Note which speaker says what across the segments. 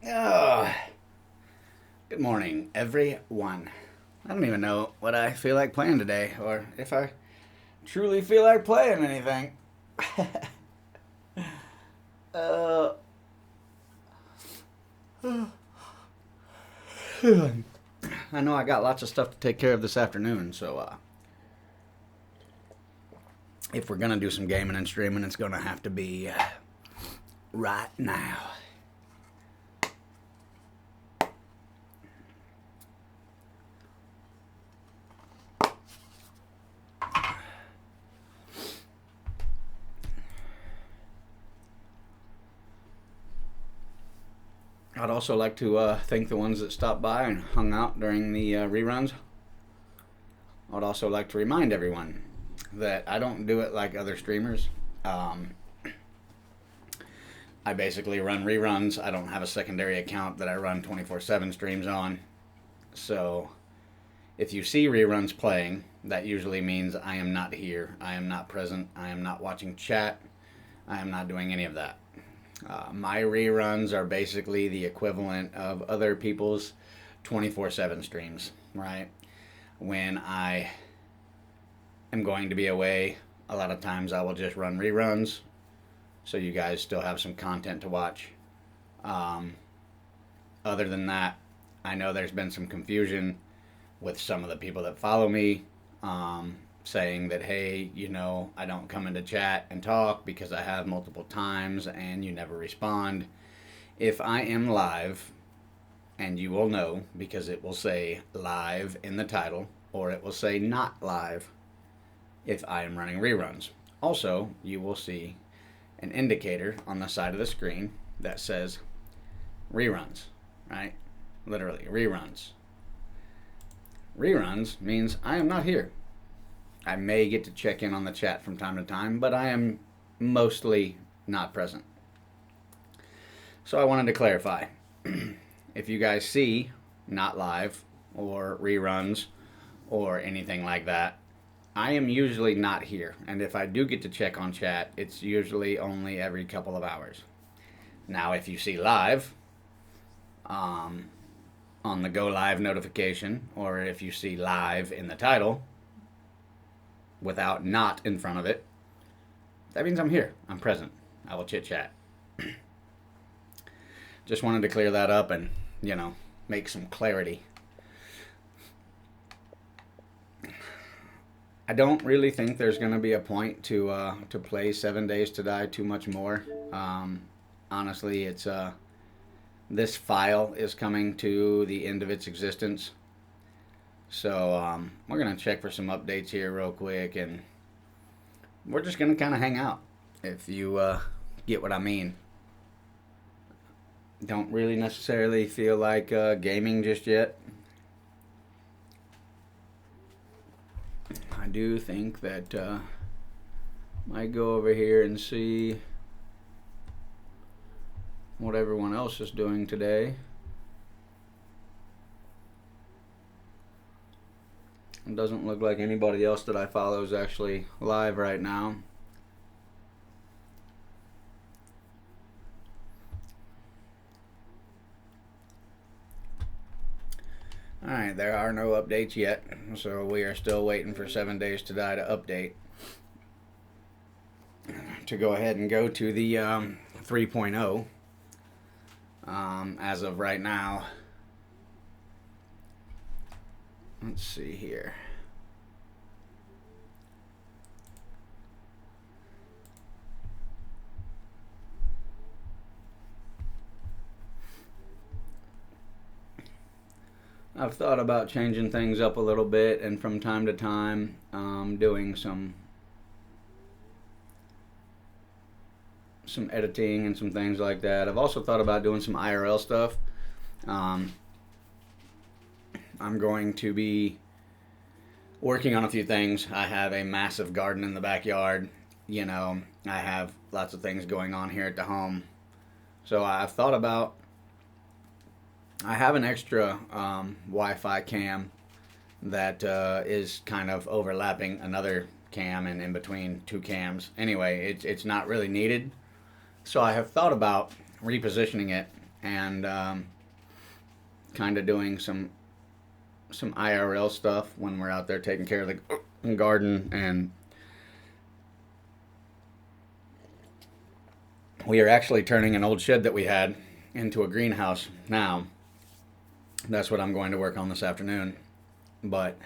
Speaker 1: Oh, good morning, everyone. I don't even know what I feel like playing today, or if I truly feel like playing anything. uh, I know I got lots of stuff to take care of this afternoon, so if we're gonna do some gaming and streaming, it's gonna have to be right now. I'd also like to thank the ones that stopped by and hung out during the reruns. I'd also like to remind everyone that I don't do it like other streamers. I basically run reruns. I don't have a secondary account that I run 24/7 streams on. So if you see reruns playing, that usually means I am not here. I am not present. I am not watching chat. I am not doing any of that. My reruns are basically the equivalent of other people's 24/7 streams, right? When I am going to be away, a lot of times I will just run reruns so you guys still have some content to watch. Um, Other than that, I know there's been some confusion with some of the people that follow me, saying that, hey, I don't come into chat and talk because I have multiple times and you never respond. If I am live, and you will know because it will say live in the title, or it will say not live if I am running reruns. Also, you will see an indicator on the side of the screen that says reruns, right? Literally, reruns. Reruns means I am not here. I may get to check in on the chat from time to time, but I am mostly not present. So I wanted to clarify. If you guys see not live or reruns or anything like that, I am usually not here. And if I do get to check on chat, it's usually only every couple of hours. Now, if you see live, on the go live notification, or if you see live in the title without not in front of it, that means I'm here. I'm present. I will chit chat. Just wanted to clear that up and, make some clarity. I don't really think there's going to be a point to play 7 Days to Die too much more. Honestly, it's this file is coming to the end of its existence. So we're going to check for some updates here real quick, and we're just going to kind of hang out, if you get what I mean. Don't really necessarily feel like gaming just yet. I do think that might go over here and see what everyone else is doing today. It doesn't look like anybody else that I follow is actually live right now. Alright, there are no updates yet, so we are still waiting for 7 Days to Die to update. To go ahead and go to the 3.0. As of right now, let's see here. I've thought about changing things up a little bit, and from time to time doing some editing and some things like that. I've also thought about doing some IRL stuff. I'm going to be working on a few things. I have a massive garden in the backyard. I have lots of things going on here at the home. So I've thought about, I have an extra Wi-Fi cam that is kind of overlapping another cam and in between two cams. Anyway, it's not really needed. So I have thought about repositioning it and kind of doing some IRL stuff when we're out there taking care of the garden. And we are actually turning an old shed that we had into a greenhouse now. That's what I'm going to work on this afternoon. But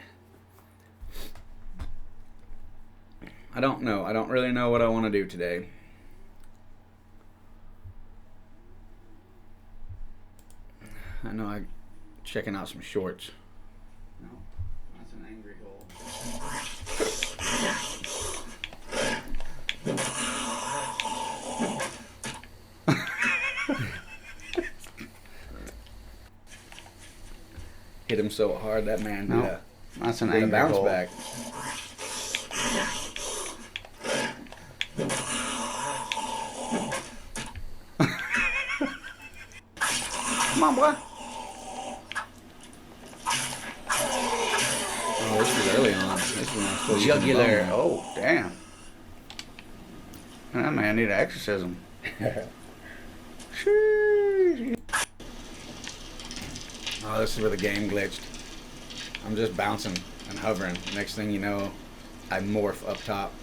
Speaker 1: I don't know. I don't really know what I want to do today. I know I'm checking out some shorts. No, that's an angry hole. Hit him so hard that man did
Speaker 2: that's an
Speaker 1: a
Speaker 2: angry
Speaker 1: bounce
Speaker 2: hole.
Speaker 1: back.
Speaker 2: Come on, boy.
Speaker 1: Oh, this was early on. This was when I was still using the
Speaker 2: Jugular.
Speaker 1: bone.
Speaker 2: Oh, damn. That man need an exorcism.
Speaker 1: Oh, this is where the game glitched. I'm just bouncing and hovering. Next thing you know, I morph up top.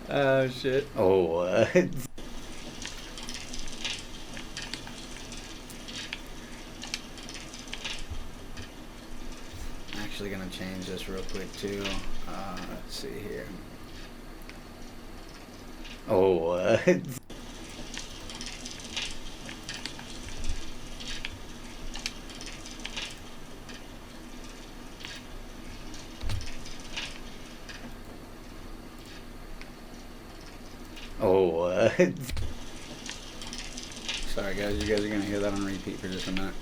Speaker 1: Oh, shit.
Speaker 2: Oh, what?
Speaker 1: I'm actually going to change this real quick, too. Let's see here.
Speaker 2: Oh, what? Oh, what?
Speaker 1: Sorry, guys. You guys are going to hear that on repeat for just a minute.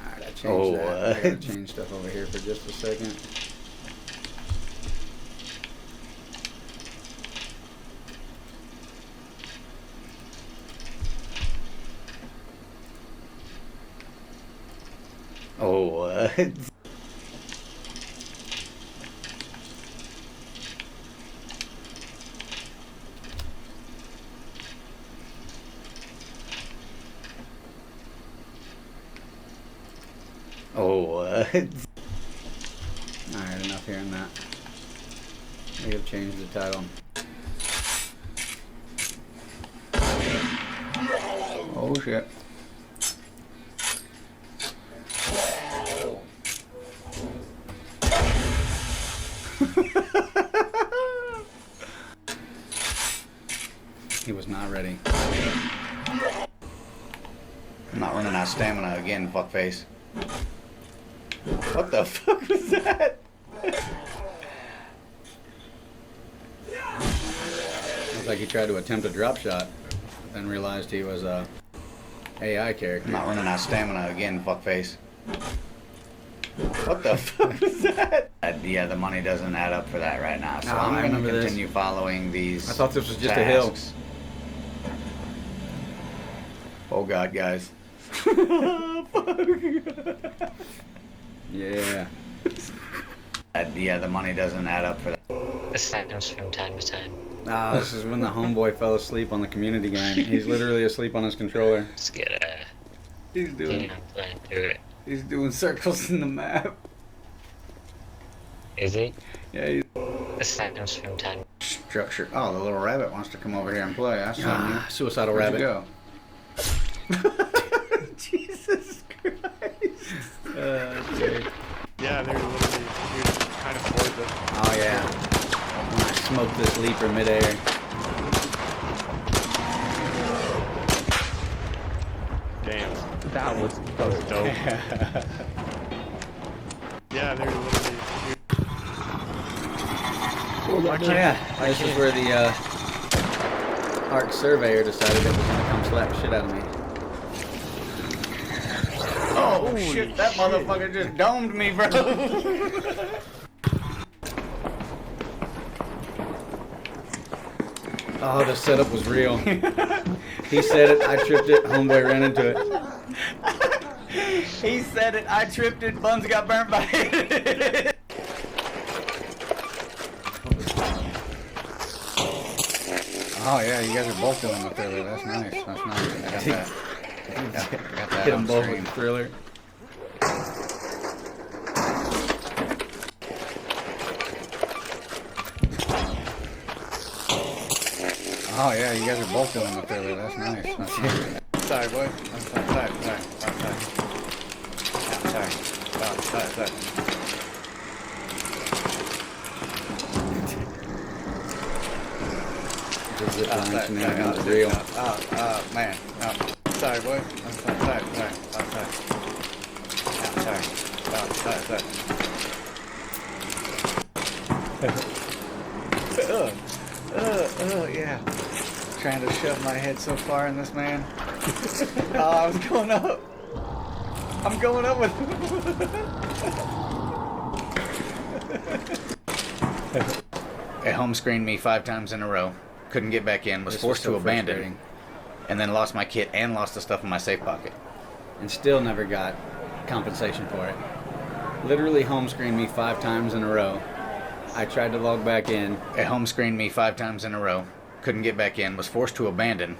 Speaker 1: Alright, I changed that. I gotta
Speaker 2: what?
Speaker 1: change stuff over here for just a second.
Speaker 2: Oh, what? Oh, what?
Speaker 1: Alright, enough hearing that. We have changed the title.
Speaker 2: Oh, shit.
Speaker 1: He was not ready.
Speaker 2: I'm not running out of stamina again, fuckface. What the fuck was that?
Speaker 1: Looks like he tried to attempt a drop shot, then realized he was a AI character.
Speaker 2: I'm not running out of stamina again, fuckface. What the fuck was that? Yeah, the money doesn't add up for that right now, so
Speaker 1: No, I
Speaker 2: I'm going
Speaker 1: remember
Speaker 2: to
Speaker 1: this.
Speaker 2: continue following these.
Speaker 1: I thought this was just a hill.
Speaker 2: tasks. Oh god, guys.
Speaker 1: Yeah.
Speaker 2: Yeah, the money doesn't add up for that.
Speaker 3: This happens from time to time.
Speaker 1: Ah, this is when the homeboy fell asleep on the community game. He's literally asleep on his controller.
Speaker 3: Just get
Speaker 2: He's doing
Speaker 3: playing through it.
Speaker 2: he's doing circles in the map.
Speaker 3: Is he?
Speaker 2: Yeah, he's
Speaker 3: This happens from time.
Speaker 2: structure. Oh, the little rabbit wants to come over here and play. I saw
Speaker 1: Ah,
Speaker 2: you.
Speaker 1: suicidal
Speaker 2: Where'd
Speaker 1: rabbit.
Speaker 2: you go? Jesus Christ.
Speaker 1: Dude.
Speaker 4: Yeah, they're literally you kind of bored them.
Speaker 1: Oh yeah. When I smoked this leaper midair.
Speaker 4: Damn.
Speaker 5: That was
Speaker 4: Dope. Yeah, they're literally
Speaker 1: Yeah, this is where the Arc Surveyor decided it was gonna come slap the shit out of me.
Speaker 2: Oh shit, that motherfucker just domed me, bro.
Speaker 1: Oh, the setup was real. He said it, I tripped it, homeboy ran into it.
Speaker 2: He said it. I tripped it. Buns got burnt by it.
Speaker 1: Oh yeah, you guys are both doing the thriller. That's nice. That's nice. I got that. Got that
Speaker 2: Hit
Speaker 1: on
Speaker 2: them both
Speaker 1: stream.
Speaker 2: with the thriller.
Speaker 1: Oh yeah, you guys are both doing the thriller. That's nice. That's nice.
Speaker 2: Sorry, boy. I'm sorry. Sorry. Sorry.
Speaker 1: Just zip line shenanigans are real.
Speaker 2: Man. Sorry, boy. I'm sorry. Yeah. Trying to shove my head so far in this man. Oh, I was going up. I'm going up with It home screened me 5 times in a row. Couldn't get back in. Was
Speaker 1: This
Speaker 2: forced
Speaker 1: was so
Speaker 2: to abandon.
Speaker 1: frustrating.
Speaker 2: And then lost my kit and lost the stuff in my safe pocket.
Speaker 1: And still never got compensation for it. Literally home screened me 5 times in a row. I tried to log back in.
Speaker 2: It home screened me 5 times in a row. Couldn't get back in. Was forced to abandon.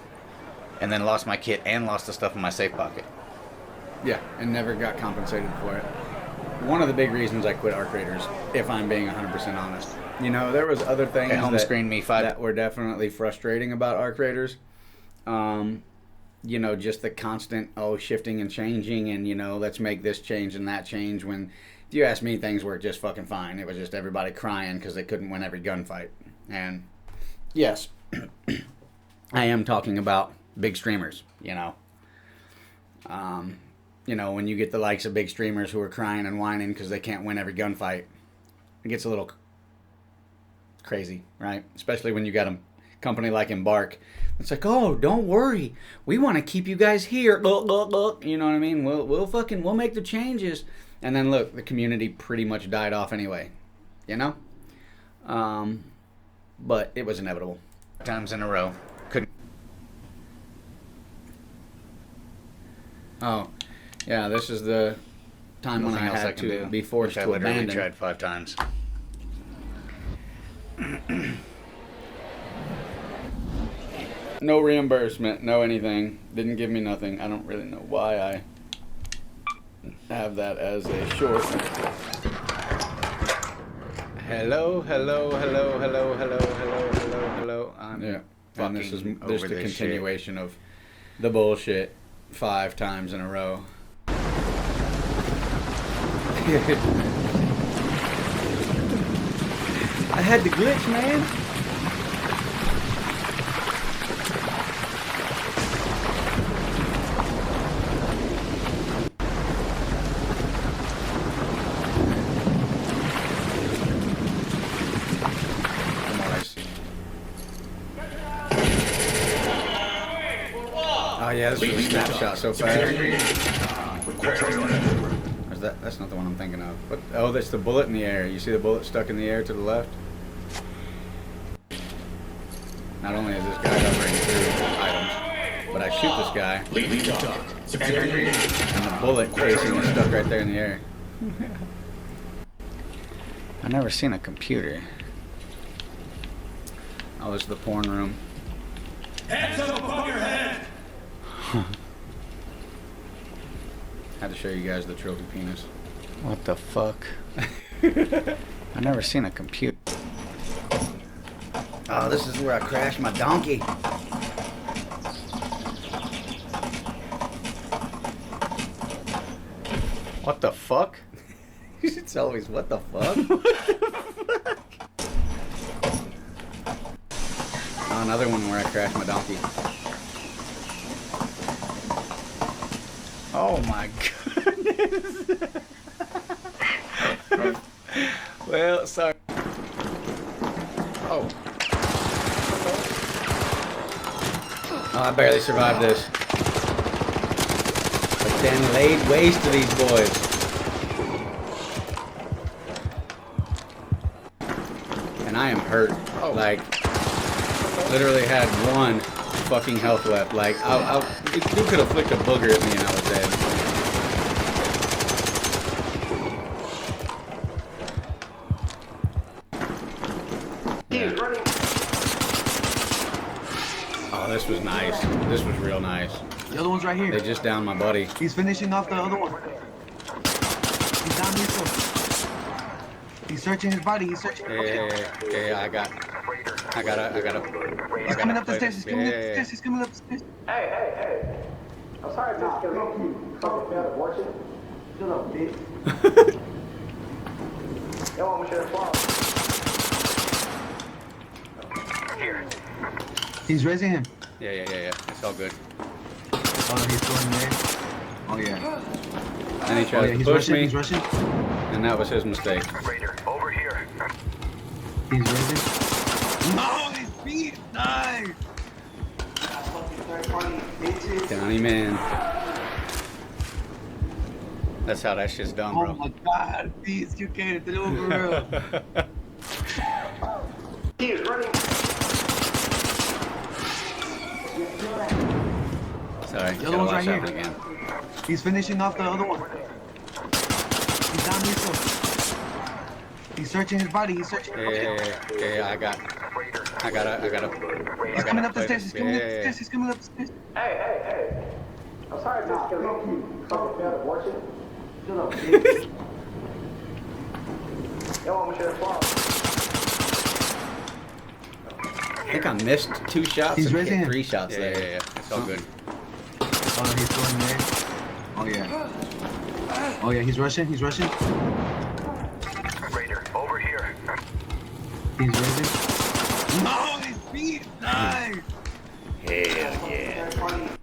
Speaker 2: And then lost my kit and lost the stuff in my safe pocket.
Speaker 1: Yeah, and never got compensated for it. One of the big reasons I quit Arc Raiders, if I'm being 100% honest. You know, there was other things
Speaker 2: It home screened me 5
Speaker 1: that were definitely frustrating about Arc Raiders. You know, just the constant, shifting and changing and, let's make this change and that change when, if you ask me, things were just fucking fine. It was just everybody crying because they couldn't win every gunfight. And, yes, I am talking about big streamers, when you get the likes of big streamers who are crying and whining because they can't win every gunfight, it gets a little crazy, right? Especially when you got a company like Embark. It's like, oh, don't worry, we want to keep you guys here. Look. You know what I mean? We'll make the changes. And then look, the community pretty much died off anyway. But it was inevitable.
Speaker 2: times in a row. Couldn't.
Speaker 1: Oh, yeah, this is the time when I
Speaker 2: Nothing else I
Speaker 1: had
Speaker 2: can
Speaker 1: to
Speaker 2: do.
Speaker 1: be forced
Speaker 2: Which I
Speaker 1: to
Speaker 2: literally
Speaker 1: abandon.
Speaker 2: tried 5 times.
Speaker 1: No reimbursement, no anything. Didn't give me nothing. I don't really know why I have that as a short. Hello. Yeah. And this is
Speaker 2: Fucking
Speaker 1: just
Speaker 2: over
Speaker 1: a
Speaker 2: this
Speaker 1: continuation of the bullshit 5 times in a row. I had the glitch, man. From what I see. Oh yeah, this was a snapshot so fast. That's not the one I'm thinking of. What? Oh, that's the bullet in the air. You see the bullet stuck in the air to the left? Not only is this guy hovering through items, but I shoot this guy, and the bullet casing is stuck right there in the air.
Speaker 2: I've never seen a computer.
Speaker 1: Oh, this is the porn room.
Speaker 5: Hands up above your head!
Speaker 1: Had to show you guys the trophy penis.
Speaker 2: What the fuck? I've never seen a computer.
Speaker 1: Oh, this is where I crashed my donkey.
Speaker 2: What the fuck?
Speaker 1: It's always, what the fuck? Oh, another one where I crashed my donkey.
Speaker 2: Oh my goodness. Well, sorry. Oh.
Speaker 1: Oh, I barely survived this. But then laid waste to these boys. And I am hurt.
Speaker 2: Oh.
Speaker 1: Like, literally had 1 fucking health left. Like, you could have flicked a booger at me and I was dead.
Speaker 6: one's right here.
Speaker 1: They just downed my buddy.
Speaker 6: He's finishing off the other one. He's down here still. He's searching his body. He's searching.
Speaker 1: Yeah, I got
Speaker 6: He's coming up the stairs. He's coming up the stairs. He's coming up the stairs.
Speaker 7: Hey. I'm sorry if this kills you. Fucking bad abortion. Shut up, bitch. Yo, I'm gonna share a Here.
Speaker 6: He's raising him.
Speaker 1: Yeah. It's all good.
Speaker 6: Oh, he's going there. Oh, yeah.
Speaker 1: And he tried to
Speaker 6: He's
Speaker 1: push
Speaker 6: rushing.
Speaker 1: me,
Speaker 6: He's rushing.
Speaker 1: and that was his mistake.
Speaker 7: Raider, over here.
Speaker 6: He's raising. No, he's beat. Nice.
Speaker 1: Donnie man. That's how that shit's done,
Speaker 6: Oh
Speaker 1: bro.
Speaker 6: my God, beats. You can't do it for real.
Speaker 7: He is running.
Speaker 1: Sorry,
Speaker 6: The other
Speaker 1: gotta
Speaker 6: one's
Speaker 1: watch
Speaker 6: right
Speaker 1: that
Speaker 6: here.
Speaker 1: one again.
Speaker 6: He's finishing off the other one. He's down here still. He's searching his body. He's searching.
Speaker 1: Yeah, I got
Speaker 6: He's coming up the stairs. He's coming up the stairs. He's coming up the stairs.
Speaker 7: Hey. I'm sorry if this kills you. Fucking bad abortion. Shut up, bitch. Yo, I'm gonna share a
Speaker 1: I think I missed 2 shots
Speaker 6: He's
Speaker 1: and
Speaker 6: raising
Speaker 1: hit
Speaker 6: him.
Speaker 1: 3 shots there. Yeah. It's all good.
Speaker 6: Oh, he's going there. Oh, yeah. Oh, yeah, he's rushing. He's rushing.
Speaker 7: Raider, over here.
Speaker 6: He's raising. No, he's beat. Nice.
Speaker 1: Hell yeah.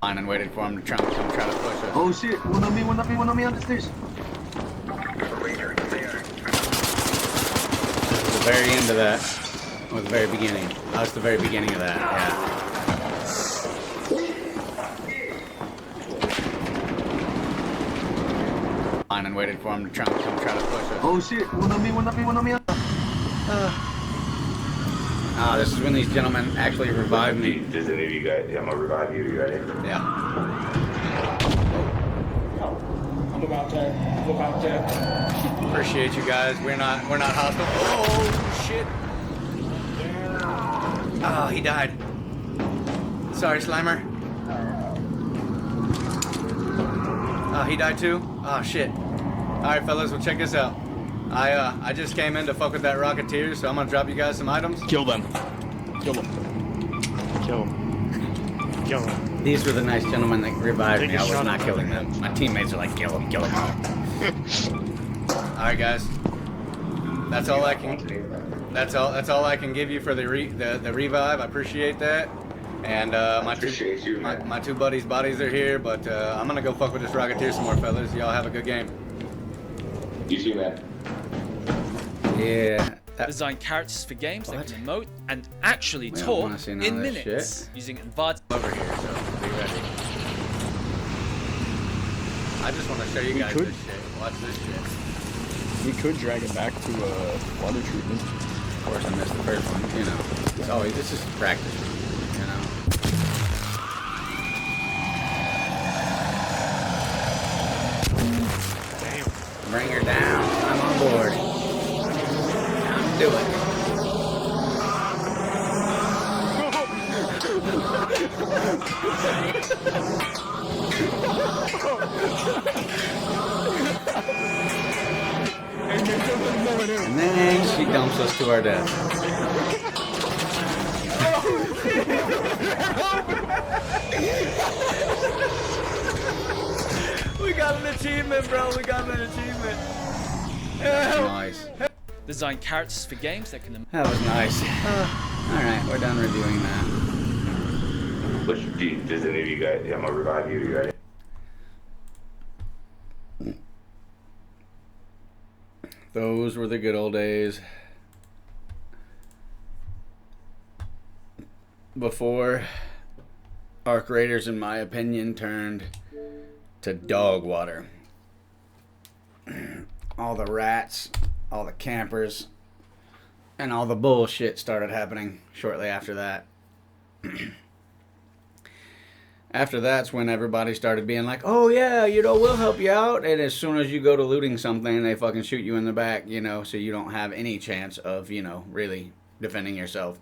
Speaker 1: Fine, and waited for him to try to push us.
Speaker 6: Oh, shit. One on me on the stairs.
Speaker 7: Raider, there.
Speaker 1: This was the very end of that. Or the very beginning. That was the very beginning of that, yeah. Fine, and waited for him to try to push us.
Speaker 6: Oh, shit. One on me.
Speaker 1: This is when these gentlemen actually revived me.
Speaker 8: Does any of you guys? I'm gonna revive you. You ready?
Speaker 1: Yeah.
Speaker 5: I'm about to.
Speaker 1: Appreciate you guys. We're not hostile. Oh shit. Oh, he died. Sorry, Slimer. Oh, he died too? Oh shit. Alright fellas, well check this out. I just came in to fuck with that Rocketeer, so I'm gonna drop you guys some items.
Speaker 4: Kill them. Kill them.
Speaker 1: These were the nice gentlemen that revived
Speaker 4: Take
Speaker 1: me.
Speaker 4: a
Speaker 1: I was
Speaker 4: shot
Speaker 1: not
Speaker 4: at
Speaker 1: killing them. My teammates are like, kill them. Alright guys. That's all I can give you for the revive. I appreciate that. And my two buddies' bodies are here, but I'm gonna go fuck with this Rocketeer some more, fellas. Y'all have a good game.
Speaker 8: You too, man.
Speaker 1: Yeah.
Speaker 9: Design characters for games
Speaker 1: What?
Speaker 9: that can emote and actually
Speaker 1: We don't
Speaker 9: talk
Speaker 1: wanna see none
Speaker 9: in
Speaker 1: of this
Speaker 9: minutes
Speaker 1: shit.
Speaker 9: using advanced.
Speaker 1: Over here, so be ready. I just want to show you guys
Speaker 4: could.
Speaker 1: this shit. Watch this shit.
Speaker 4: We could drag it back to water treatment.
Speaker 1: Of course, I missed the first one. You know, it's always this is practice. You know.
Speaker 4: Damn.
Speaker 1: Bring her down. I'm on board. Time to do it. And then she dumps us to our death.
Speaker 2: We got an achievement, bro. We got an achievement.
Speaker 1: Nice.
Speaker 9: Design characters for games that can.
Speaker 1: That was nice. Alright, we're done reviewing that.
Speaker 8: Does any of you guys? I'm gonna revive you. You ready?
Speaker 1: Those were the good old days. Before Arc Raiders, in my opinion, turned to dog water. All the rats, all the campers, and all the bullshit started happening shortly after that. After that's when everybody started being like, oh yeah, you know, we'll help you out. And as soon as you go to looting something, they fucking shoot you in the back, you know, so you don't have any chance of, you know, really defending yourself.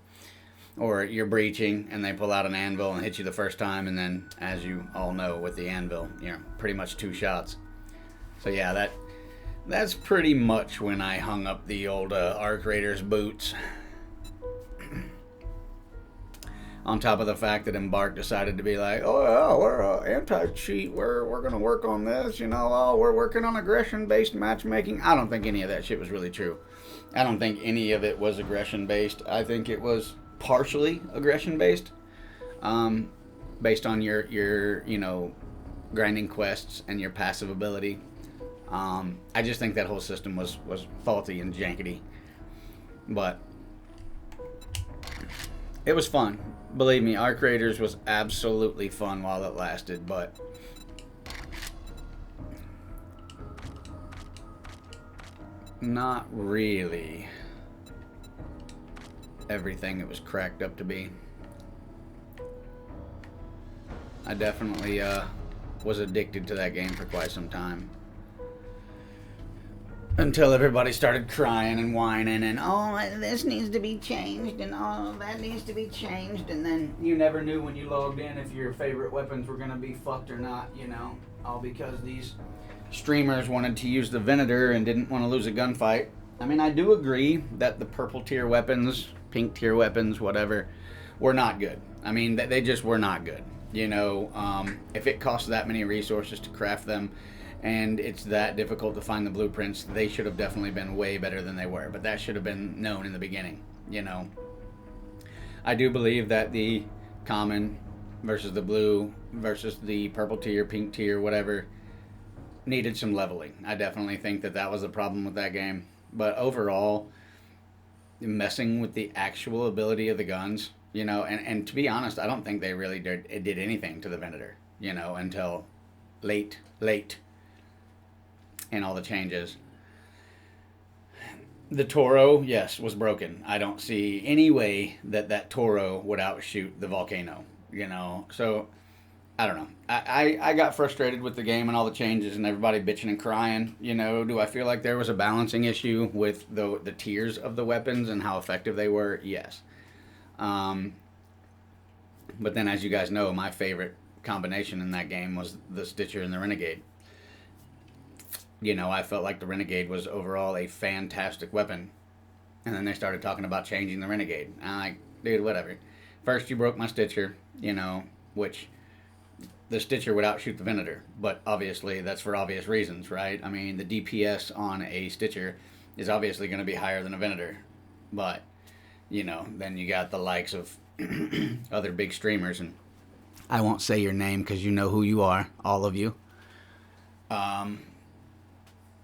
Speaker 1: or you're breaching and they pull out an anvil and hit you the first time, and then, as you all know, with the anvil, pretty much 2 shots. So yeah, that's pretty much when I hung up the old Arc Raiders boots. On top of the fact that Embark decided to be like, oh yeah, we're anti-cheat, we're gonna work on this, we're working on aggression-based matchmaking. I don't think any of that shit was really true. I don't think any of it was aggression-based. I think it was partially aggression-based, based on your grinding quests and your passive ability. I just think that whole system was faulty and jankety, but it was fun. Believe me, Arc Raiders was absolutely fun while it lasted, but not really everything it was cracked up to be. I definitely was addicted to that game for quite some time. Until everybody started crying and whining and, oh, this needs to be changed and, oh, that needs to be changed. And then you never knew when you logged in if your favorite weapons were going to be fucked or not, all because these streamers wanted to use the Venator and didn't want to lose a gunfight. I mean, I do agree that the purple tier weapons, pink tier weapons, whatever, were not good. I mean, they just were not good. If it costs that many resources to craft them, and it's that difficult to find the blueprints, they should have definitely been way better than they were. But that should have been known in the beginning, I do believe that the common versus the blue versus the purple tier, pink tier, whatever, needed some leveling. I definitely think that was a problem with that game. But overall, messing with the actual ability of the guns, and to be honest, I don't think they really did anything to the Venator, until late. And all the changes. The Toro, yes, was broken. I don't see any way that Toro would outshoot the Volcano, So, I don't know. I got frustrated with the game and all the changes and everybody bitching and crying. Do I feel like there was a balancing issue with the tiers of the weapons and how effective they were? Yes. But then, as you guys know, my favorite combination in that game was the Stitcher and the Renegade. I felt like the Renegade was overall a fantastic weapon. And then they started talking about changing the Renegade. I'm like, dude, whatever. First, you broke my Stitcher, which the Stitcher would outshoot the Venator. But obviously, that's for obvious reasons, right? I mean, the DPS on a Stitcher is obviously going to be higher than a Venator. But, then you got the likes of other big streamers. And I won't say your name because you know who you are, all of you.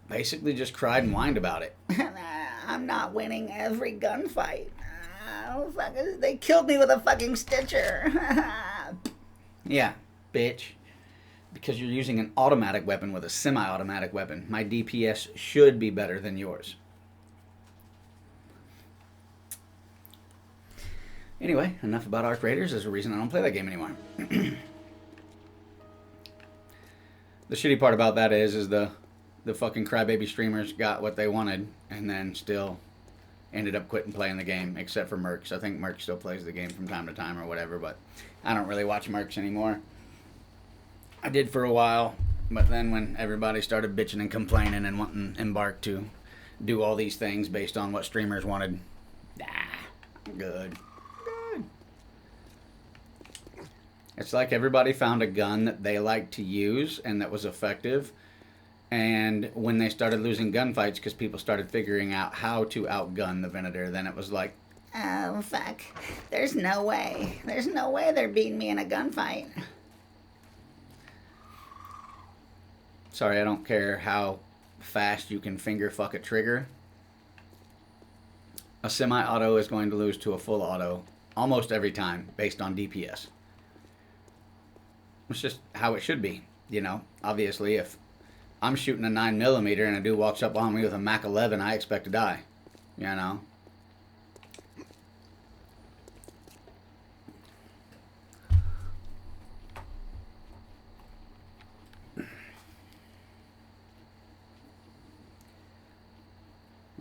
Speaker 1: Basically just cried and whined about it. I'm not winning every gunfight. They killed me with a fucking Stitcher. Yeah, bitch. Because you're using an automatic weapon with a semi-automatic weapon. My DPS should be better than yours. Anyway, enough about Arc Raiders. There's a reason I don't play that game anymore. The shitty part about that is the fucking crybaby streamers got what they wanted and then still ended up quitting playing the game, except for Mercs. I think Mercs still plays the game from time to time or whatever, but I don't really watch Mercs anymore. I did for a while, but then when everybody started bitching and complaining and wanting Embark to do all these things based on what streamers wanted, good. It's like everybody found a gun that they liked to use and that was effective. And when they started losing gunfights because people started figuring out how to outgun the Venator, then it was like, oh, fuck. There's no way. There's no way they're beating me in a gunfight. Sorry, I don't care how fast you can finger fuck a trigger. A semi-auto is going to lose to a full auto almost every time based on DPS. It's just how it should be, Obviously, if I'm shooting a 9mm and a dude walks up on me with a Mac 11, I expect to die,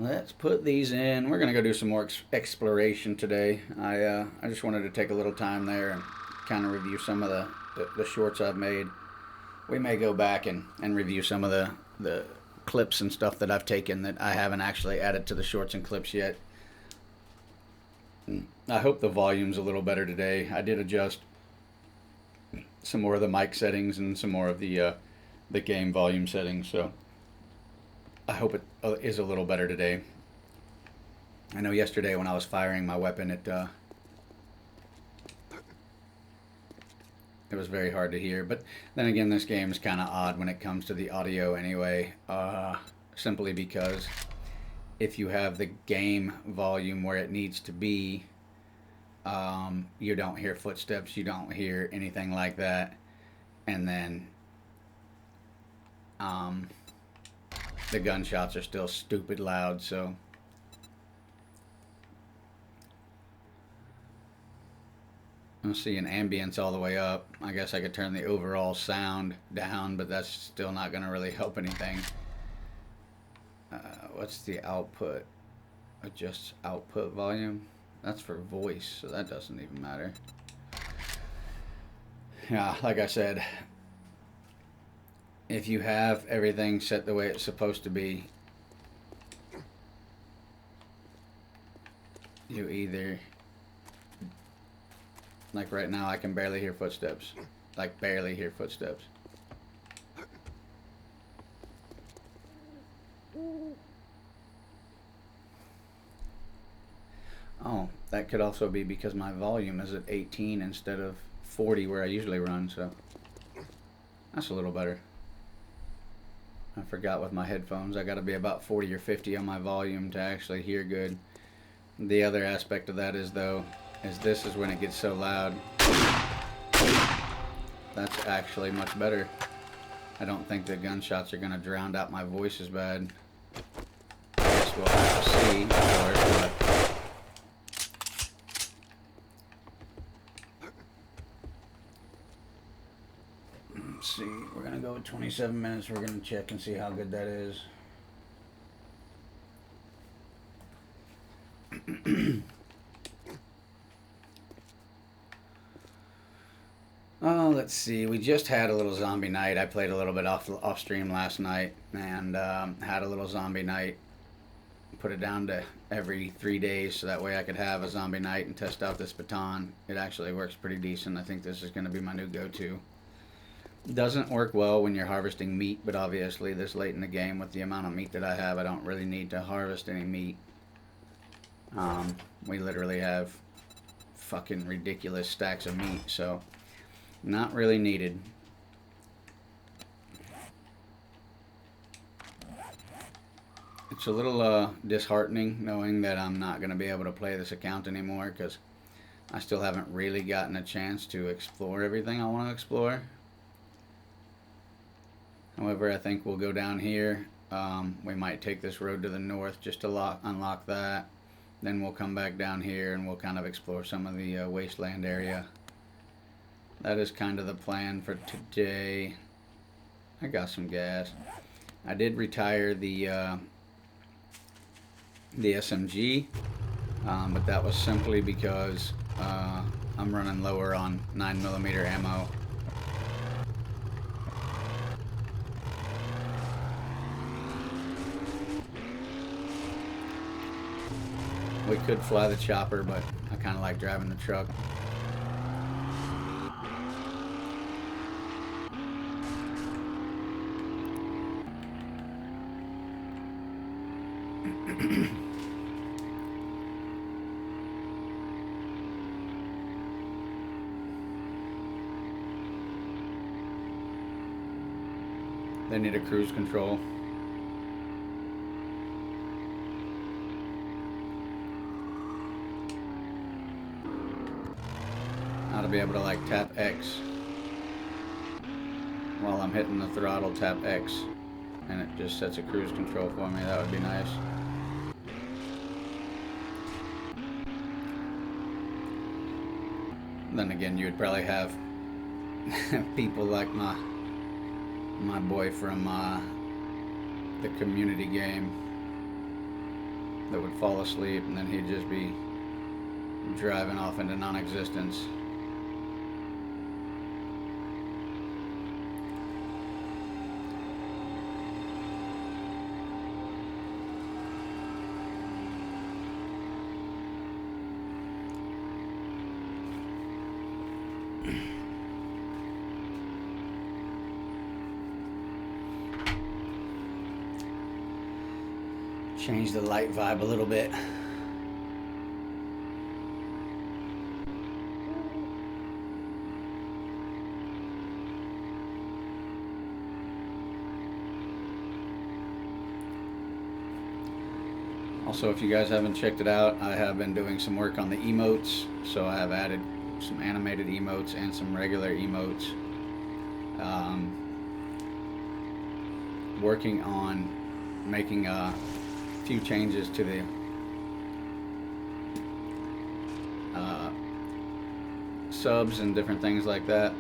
Speaker 1: Let's put these in. We're gonna go do some more exploration today. I just wanted to take a little time there and kind of review some of the shorts I've made. We may go back and review some of the clips and stuff that I've taken that I haven't actually added to the shorts and clips yet. I hope the volume's a little better today. I did adjust some more of the mic settings and some more of the game volume settings, so I hope it is a little better today. I know yesterday when I was firing my weapon, it was very hard to hear. But then again, this game is kind of odd when it comes to the audio anyway, simply because if you have the game volume where it needs to be, you don't hear footsteps, you don't hear anything like that, and then the gunshots are still stupid loud. So I'm seeing ambience all the way up. I guess I could turn the overall sound down, but that's still not going to really help anything. What's the output? Adjust output volume. That's for voice, so that doesn't even matter. Yeah, like I said, if you have everything set the way it's supposed to be, you either, like right now I can barely hear footsteps. Like barely hear footsteps. Oh, that could also be because my volume is at 18 instead of 40 where I usually run, so that's a little better. I forgot with my headphones, I gotta be about 40 or 50 on my volume to actually hear good. The other aspect of that is though, this is when it gets so loud. That's actually much better. I don't think the gunshots are gonna drown out my voice as bad. I guess we'll have to see, of course, but let's see, we're gonna go with 27 minutes. We're gonna check and see how good that is. Oh, let's see. We just had a little zombie night. I played a little bit off stream last night and had a little zombie night. Put it down to every 3 days so that way I could have a zombie night and test out this baton. It actually works pretty decent. I think this is going to be my new go-to. Doesn't work well when you're harvesting meat, but obviously this late in the game with the amount of meat that I have, I don't really need to harvest any meat. We literally have fucking ridiculous stacks of meat, so not really needed. It's a little disheartening knowing that I'm not going to be able to play this account anymore because I still haven't really gotten a chance to explore everything I want to explore. However, I think we'll go down here. We might take this road to the north just to unlock that. Then we'll come back down here and we'll kind of explore some of the wasteland area. That is kind of the plan for today. I got some gas. I did retire the SMG, but that was simply because I'm running lower on 9mm ammo. We could fly the chopper, but I kind of like driving the truck. They need a cruise control. Ought to be able to like tap X while I'm hitting the throttle, tap X, and it just sets a cruise control for me. That would be nice. Then again, you would probably have people like my boy from the community game that would fall asleep, and then he'd just be driving off into non-existence. Change the light vibe a little bit. Also, if you guys haven't checked it out, I have been doing some work on the emotes, so I have added some animated emotes and some regular emotes. Working on making a few changes to the subs and different things like that.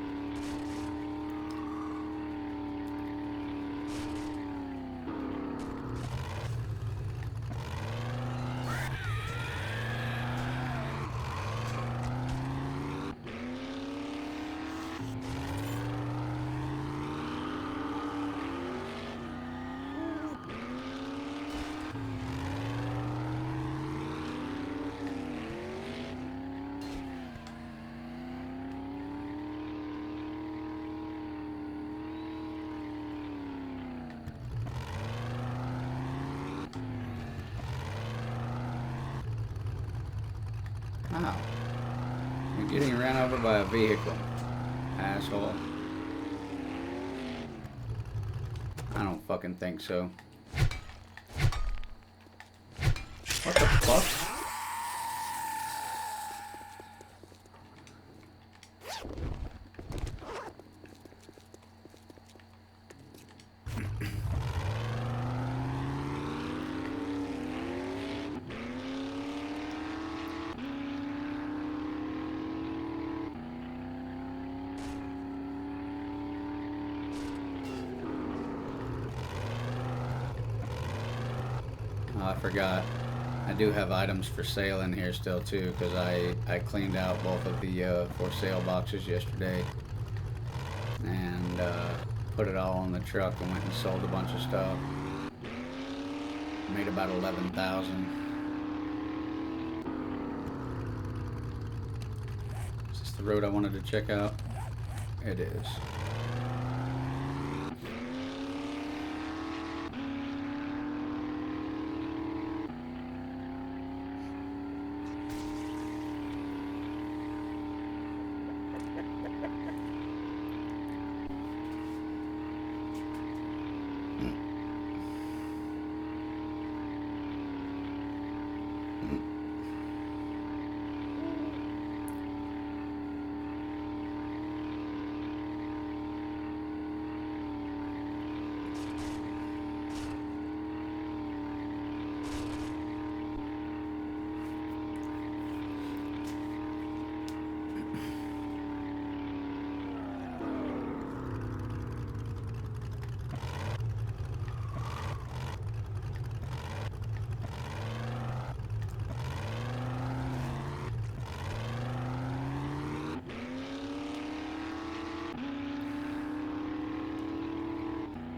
Speaker 1: Wow. You're getting ran over by a vehicle. Asshole. I don't fucking think so. What the fuck? Oh, I forgot. I do have items for sale in here still too, because I cleaned out both of the for sale boxes yesterday and put it all on the truck and went and sold a bunch of stuff. Made about 11,000. Is this the road I wanted to check out? It is.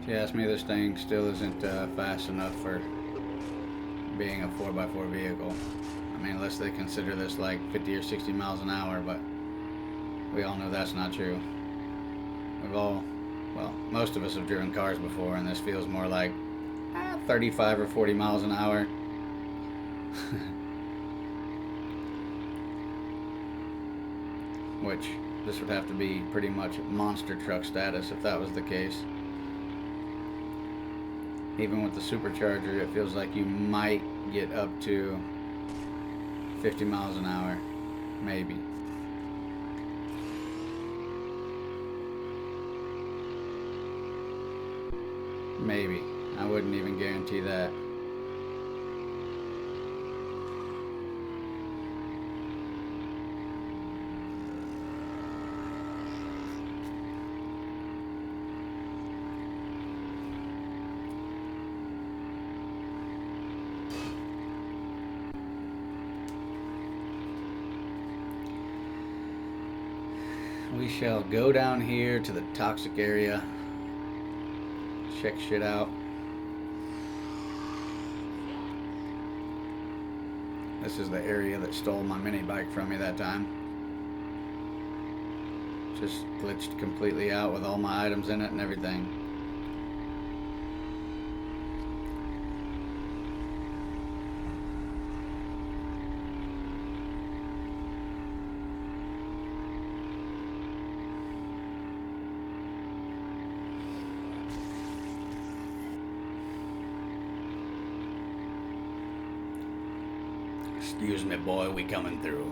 Speaker 1: If you ask me, this thing still isn't fast enough for being a 4x4 vehicle. I mean, unless they consider this like 50 or 60 miles an hour, but we all know that's not true. Well, most of us have driven cars before, and this feels more like 35 or 40 miles an hour. Which, this would have to be pretty much monster truck status if that was the case. Even with the supercharger, it feels like you might get up to 50 miles an hour, maybe. Maybe. I wouldn't even guarantee that. shall go down here to the toxic area. Check shit out. This is the area that stole my mini bike from me that time. Just glitched completely out with all my items in it and everything. Excuse me, boy, we coming through.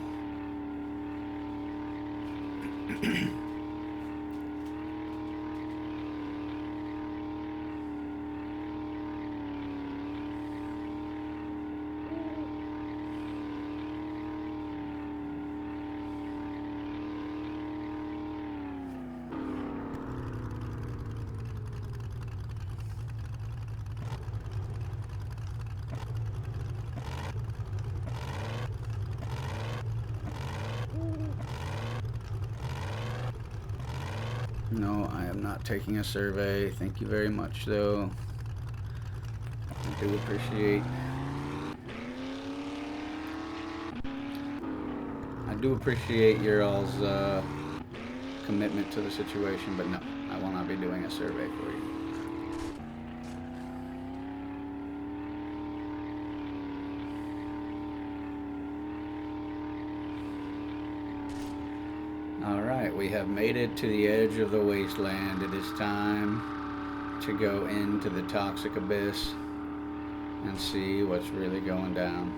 Speaker 1: No, I am not taking a survey. Thank you very much, though. I do appreciate. I do appreciate your all's commitment to the situation, but no, I will not be doing a survey for you. Alright, we have made it to the edge of the wasteland. It is time to go into the toxic abyss and see what's really going down.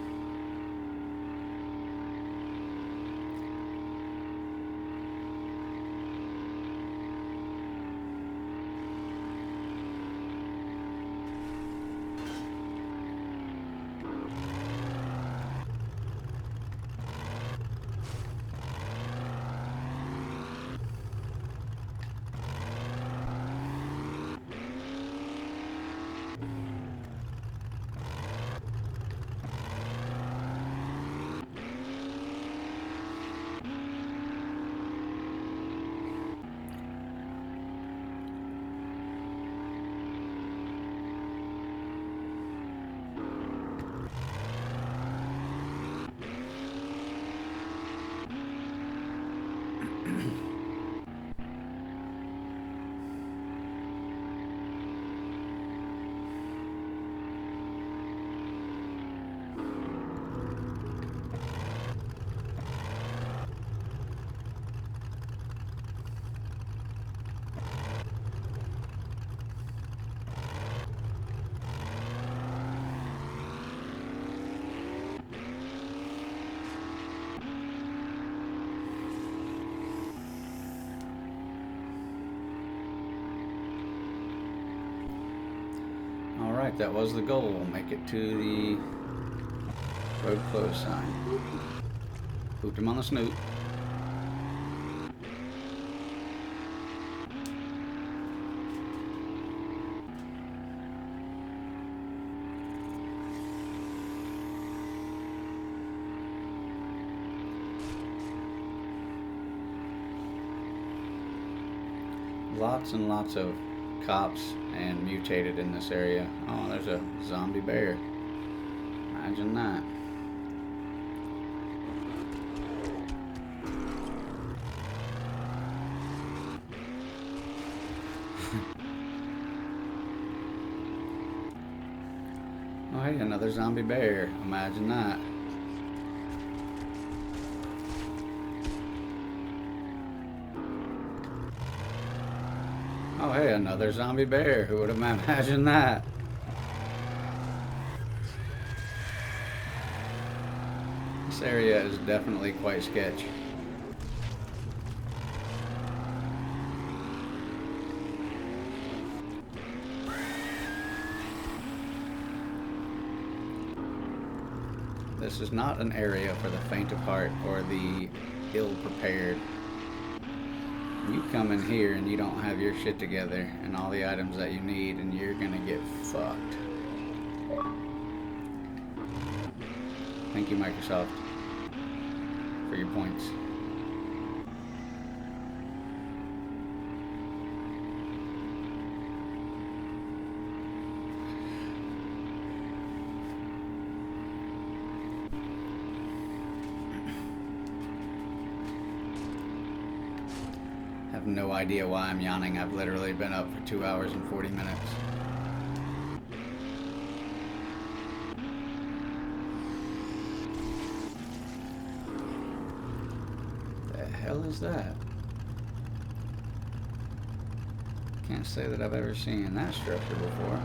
Speaker 1: Alright, that was the goal. Make it to the road closed sign. Pooped him on the snoot. Lots and lots of cops and mutated in this area. Oh, there's a zombie bear. Imagine that. Oh, hey, another zombie bear. Imagine that. Oh, hey, another zombie bear. Who would have imagined that? This area is definitely quite sketchy. This is not an area for the faint of heart or the ill-prepared. You come in here and you don't have your shit together and all the items that you need, and you're gonna get fucked. Thank you, Microsoft, for your points. have no idea why I'm yawning. I've literally been up for 2 hours and 40 minutes. The hell is that? Can't say that I've ever seen that structure before.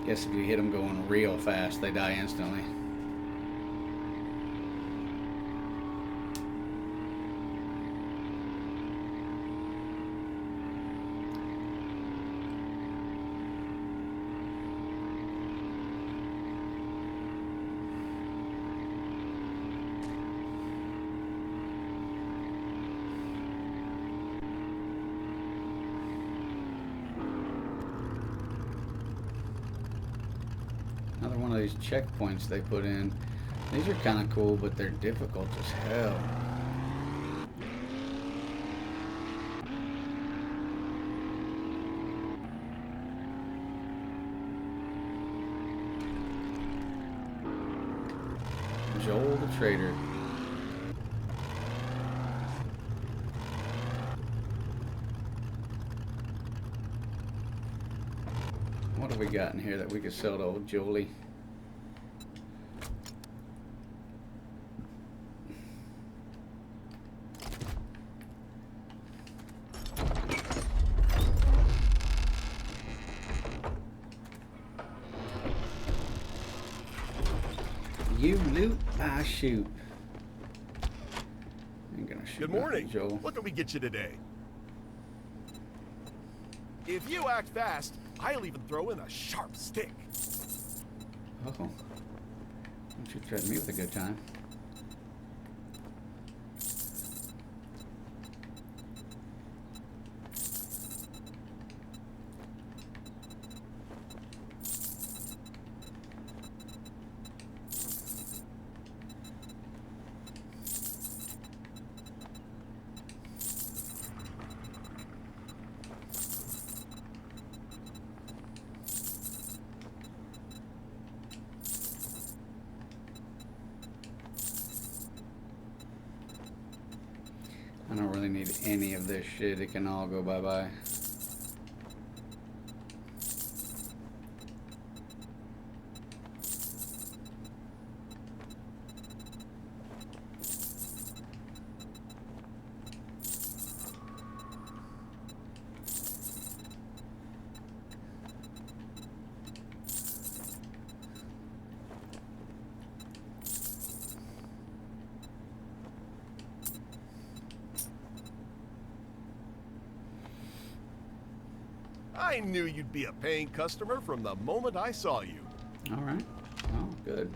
Speaker 1: Guess if you hit them going real fast, they die instantly. Another one of these checkpoints they put in. These are kind of cool, but they're difficult as hell. Joel the Trader. What have we got in here that we could sell to old Jolie? You loot, I shoot. Ain't gonna shoot.
Speaker 10: Good morning.
Speaker 1: Joel.
Speaker 10: What can we get you today? If you act fast, I'll even throw in a sharp stick.
Speaker 1: Oh. Don't you threaten me with a good time. I don't really need any of this shit. It can all go bye-bye.
Speaker 10: I knew you'd be a paying customer from the moment I saw you.
Speaker 1: All right. Oh, good.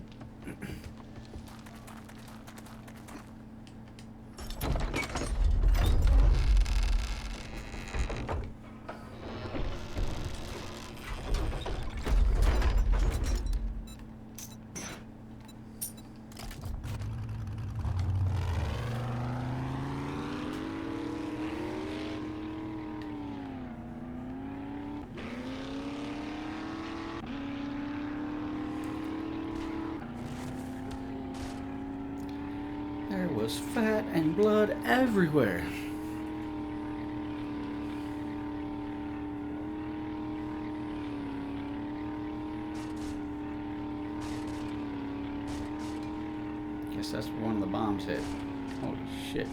Speaker 1: There was fat and blood everywhere. Guess that's where one of the bombs hit. Holy shit.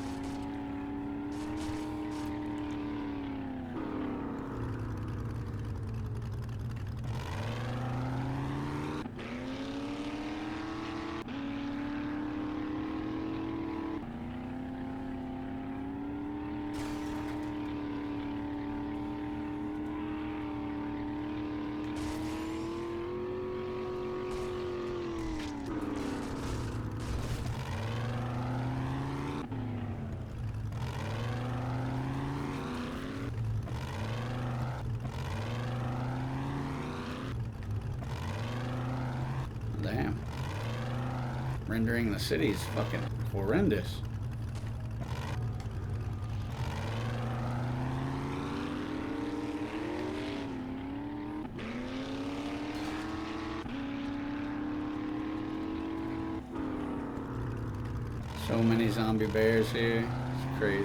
Speaker 1: rendering in the city is fucking horrendous. So many zombie bears here. It's crazy.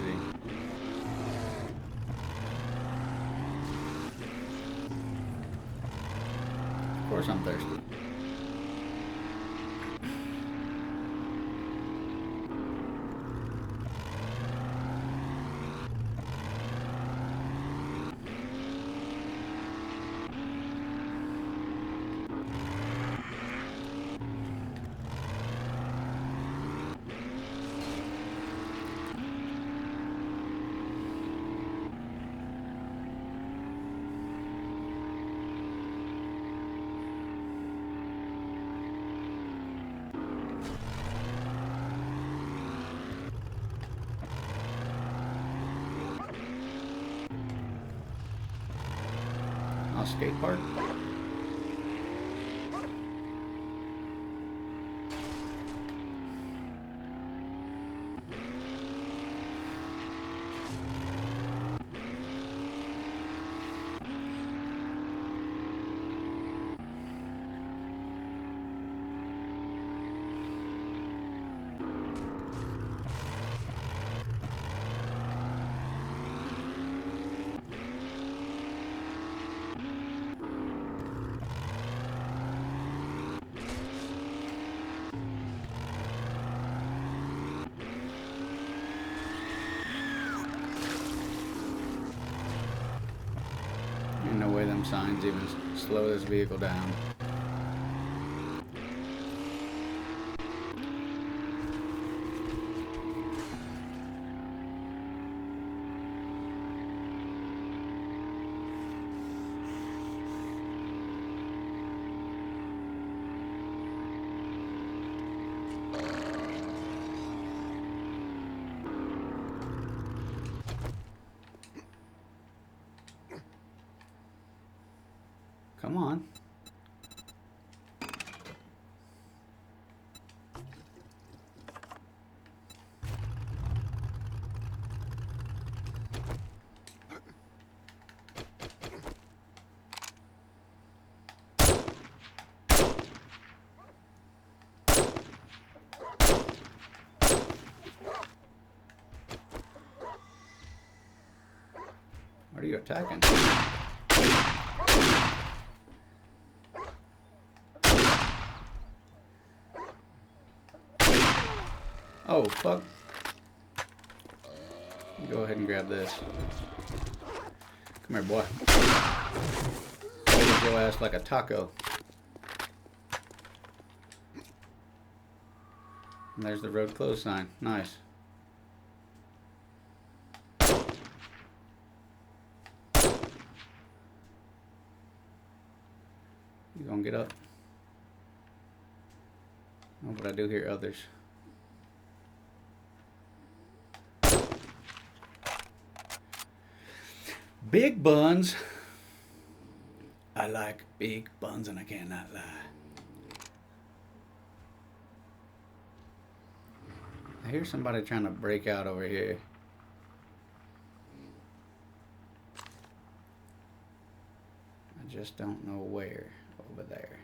Speaker 1: Of course I'm thirsty. Skate park. Ain't no way them signs even slow this vehicle down. Come on. What are you attacking? Oh, fuck. Go ahead and grab this. Come here, boy. Hold your ass like a taco. And there's the road closed sign. Nice. You gonna get up? Oh, but I do hear others. Big buns. I like big buns and I cannot lie. I hear somebody trying to break out over here. I just don't know where. Over there.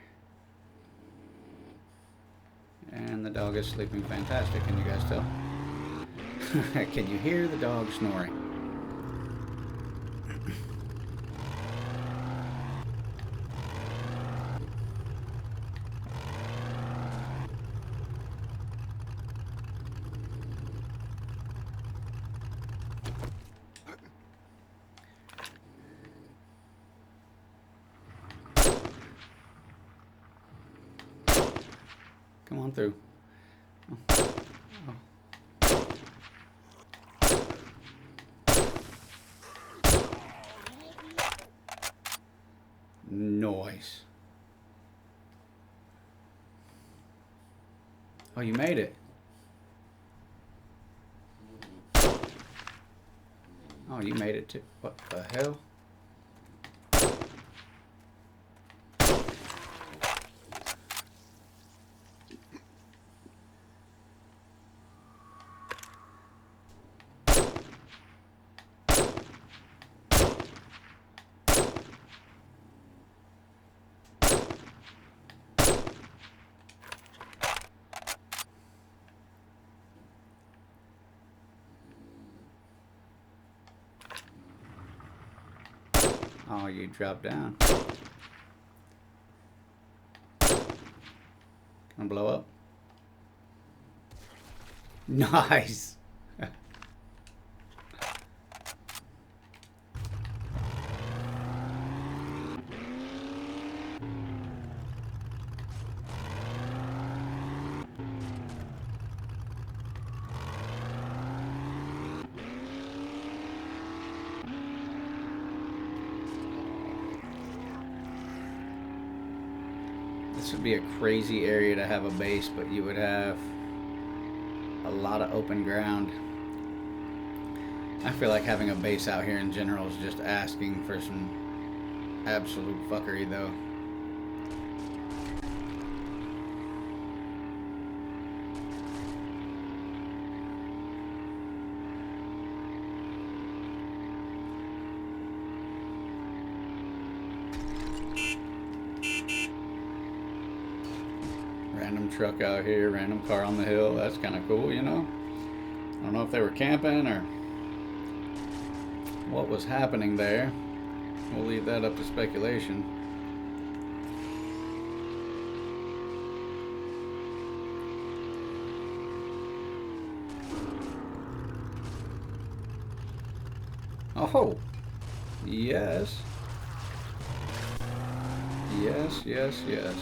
Speaker 1: And the dog is sleeping fantastic. Can you guys tell? Can you hear the dog snoring? Come on through. Oh. Oh. Noise. Oh, you made it. Oh, you made it too. What the hell? Oh, you dropped down. Gonna blow up. Nice. This would be a crazy area to have a base, but you would have a lot of open ground. I feel like having a base out here in general is just asking for some absolute fuckery, though. Random truck out here, random car on the hill. That's kind of cool, you know? I don't know if they were camping or what was happening there. We'll leave that up to speculation. Oh! Yes. Yes, yes, yes.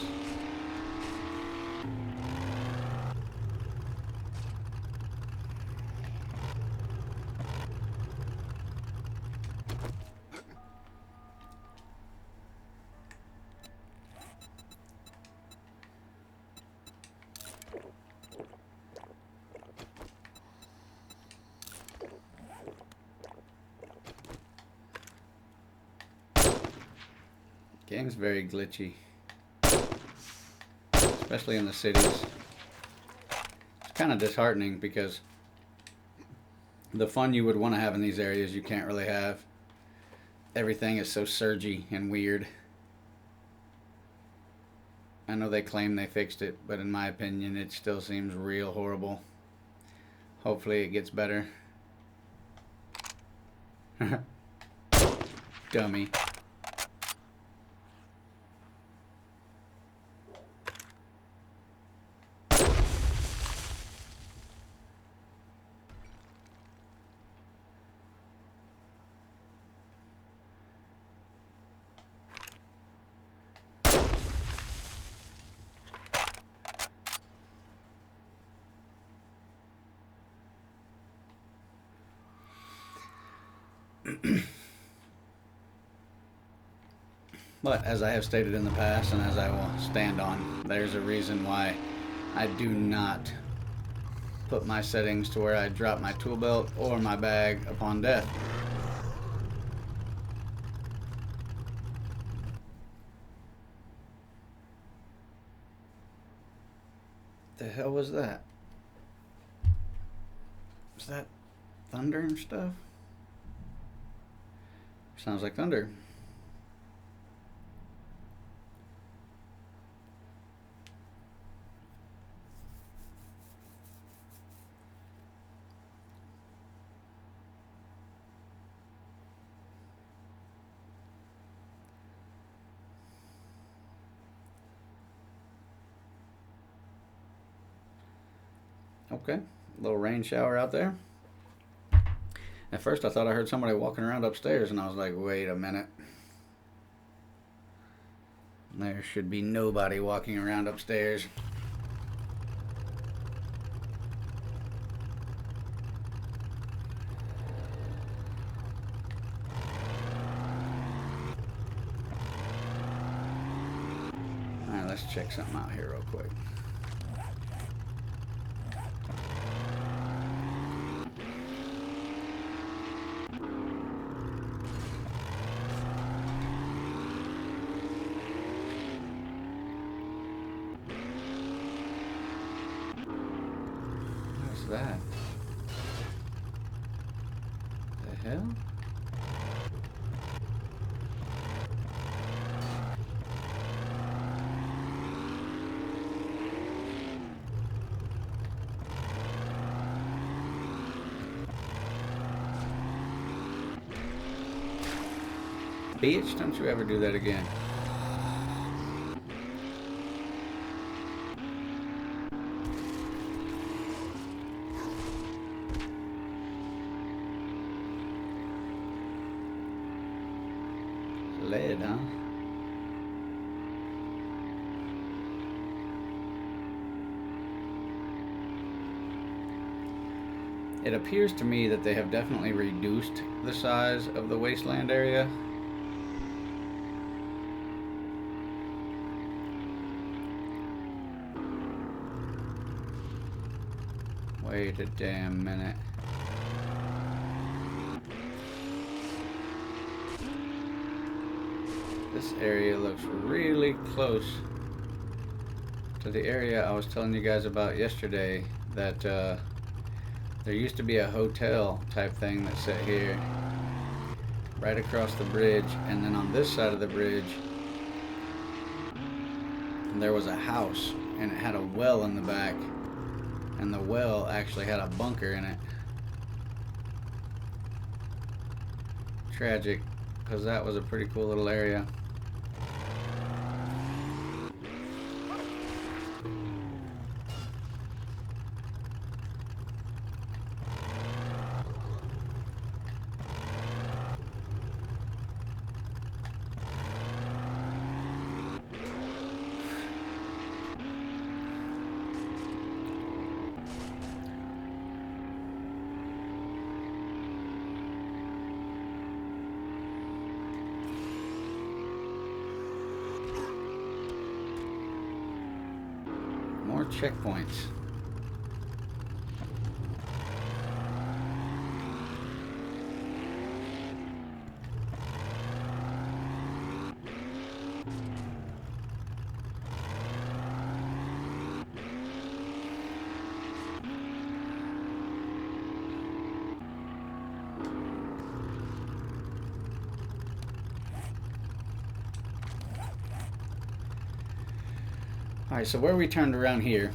Speaker 1: Game's very glitchy, especially in the cities. It's kind of disheartening because the fun you would want to have in these areas you can't really have. Everything is so surgy and weird. I know they claim they fixed it, but in my opinion it still seems real horrible. Hopefully it gets better. Dummy. But as I have stated in the past, and as I will stand on, there's a reason why I do not put my settings to where I drop my tool belt or my bag upon death. The hell was that? Was that thunder and stuff? Sounds like thunder. Okay, a little rain shower out there. At first I thought I heard somebody walking around upstairs and I was like, wait a minute. There should be nobody walking around upstairs. Alright, let's check something out here real quick. That? The hell? bitch. Don't you ever do that again. Lead, huh? It appears to me that they have definitely reduced the size of the wasteland area. Wait a damn minute. This area looks really close to the area I was telling you guys about yesterday, that there used to be a hotel type thing that sat here right across the bridge, and then on this side of the bridge there was a house and it had a well in the back, and the well actually had a bunker in it. Tragic, because that was a pretty cool little area. More checkpoints. Alright, so where we turned around here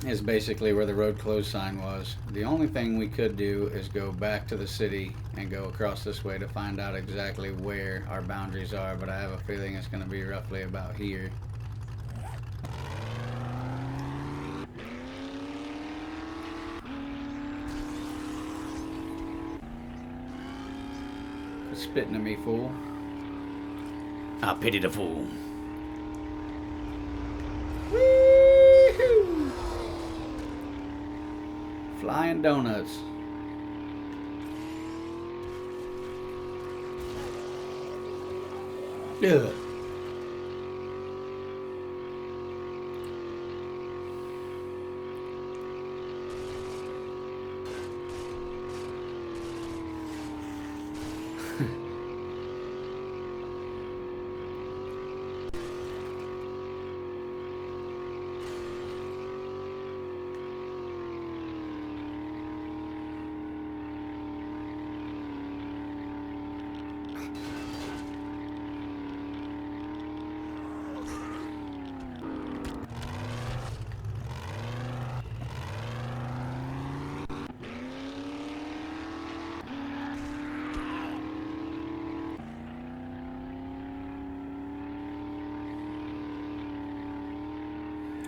Speaker 1: is basically where the road closed sign was. The only thing we could do is go back to the city and go across this way to find out exactly where our boundaries are, but I have a feeling it's going to be roughly about here. Quit spitting at me, fool. I pity the fool. Flying donuts. Ugh.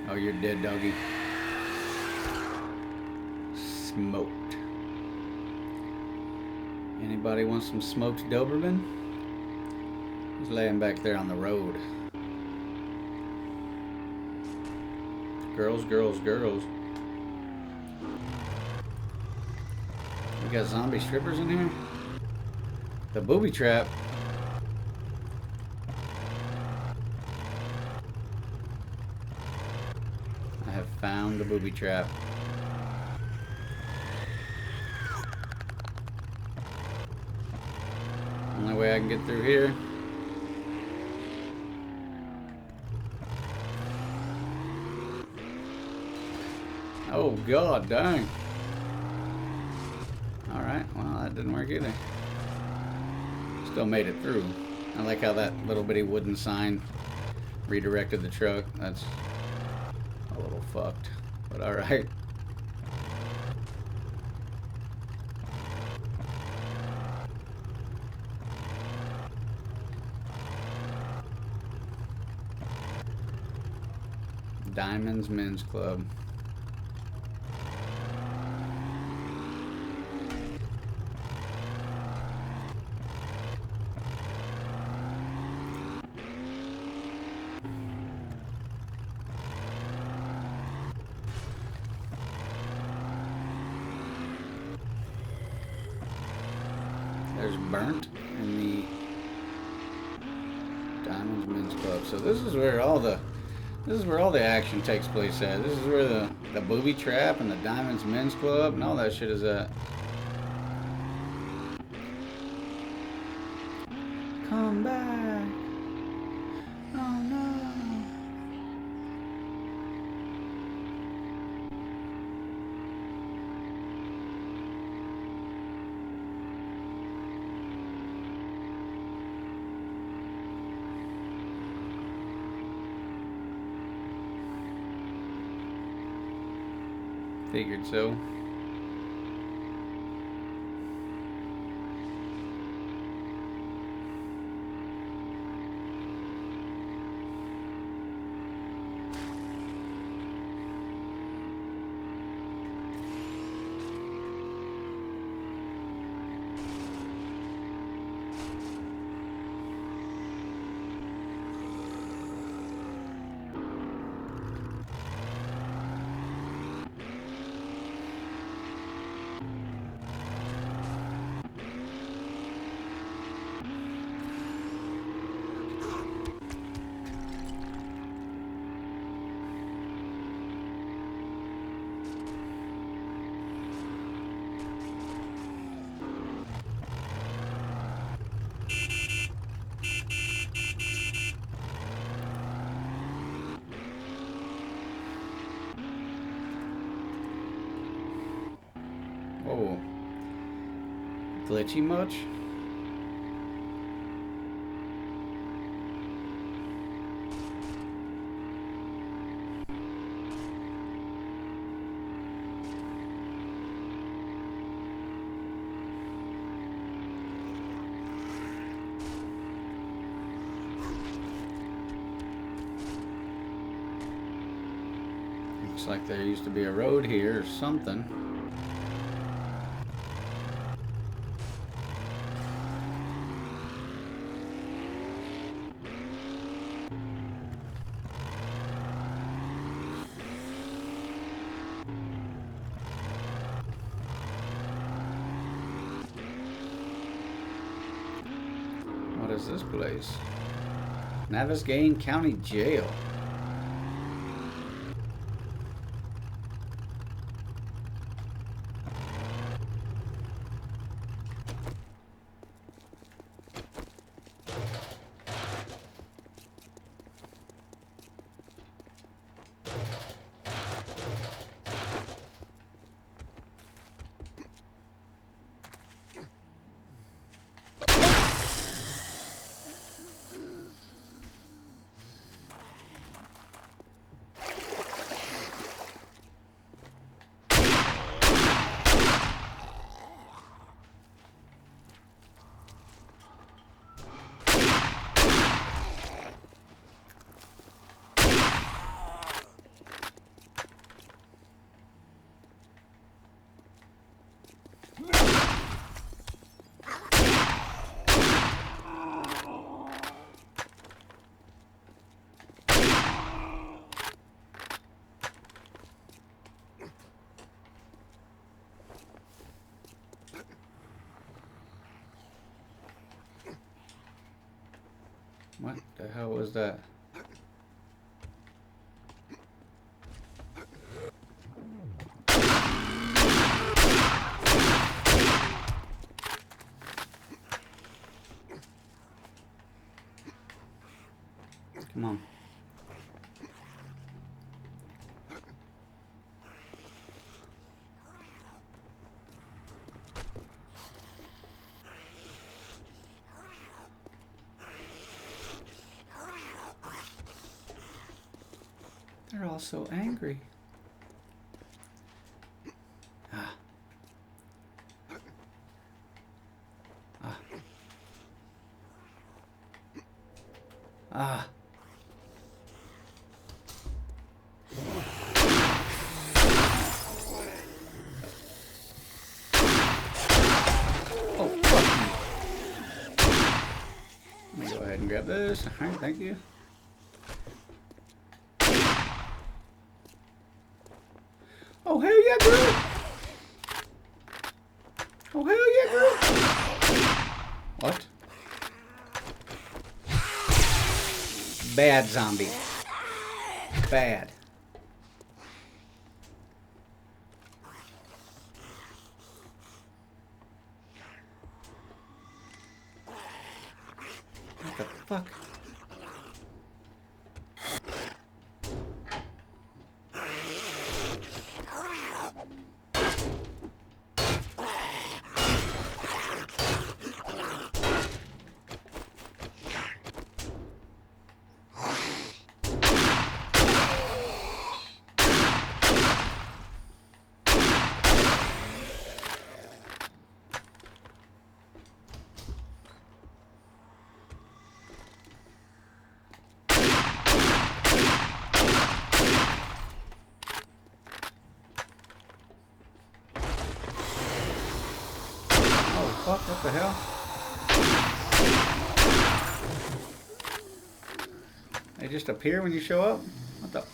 Speaker 1: Oh, you're dead, doggy. Smoked. Anybody want some smoked Doberman? He's laying back there on the road. Girls, girls, girls. We got zombie strippers in here? The booby trap. I have found the booby trap. Only way I can get through here. Oh god, dang. Alright, well that didn't work either. Still made it through. I like how that little bitty wooden sign redirected the truck. That's a little fucked, but alright. Diamonds Men's Club. There's Burnt in the Diamonds Men's Club. So this is where all the action takes place at. This is where the booby trap and the Diamonds Men's Club and all that shit is at. Come back. Oh no. Figured so. Oh, glitchy much? Looks like there used to be a road here or something. What is this place? Navisgain County Jail. What the hell was that? Come on. They're all so angry. Ah. Ah. Ah. can grab this. Alright, thank you. Oh, hell yeah, girl! Oh, hell yeah, girl! What? Bad zombie. Bad. What the fuck? Fuck, what the hell? They just appear when you show up? What the?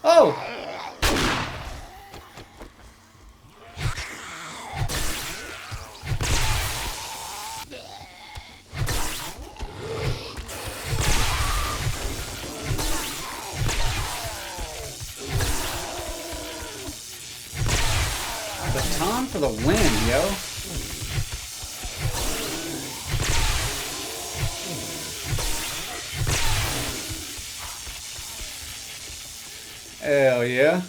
Speaker 1: Oh! Baton for the win, yo. Hell yeah.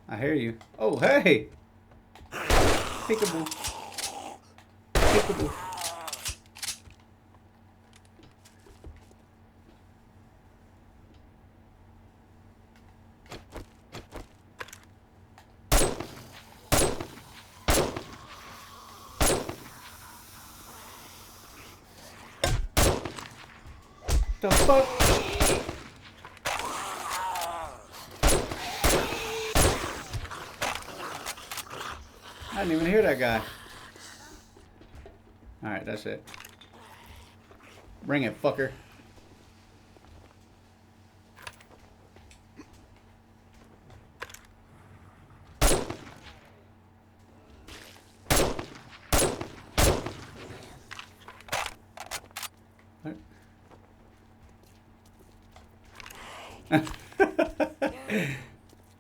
Speaker 1: I hear you. Oh, hey! Peekaboo. Peekaboo. The fuck? I didn't even hear that guy. Alright, that's it. Bring it, fucker.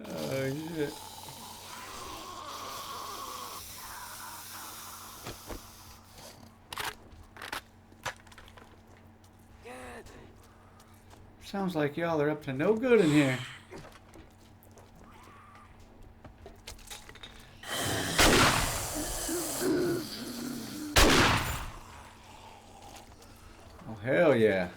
Speaker 1: Oh shit. Sounds like y'all are up to no good in here. Oh hell yeah.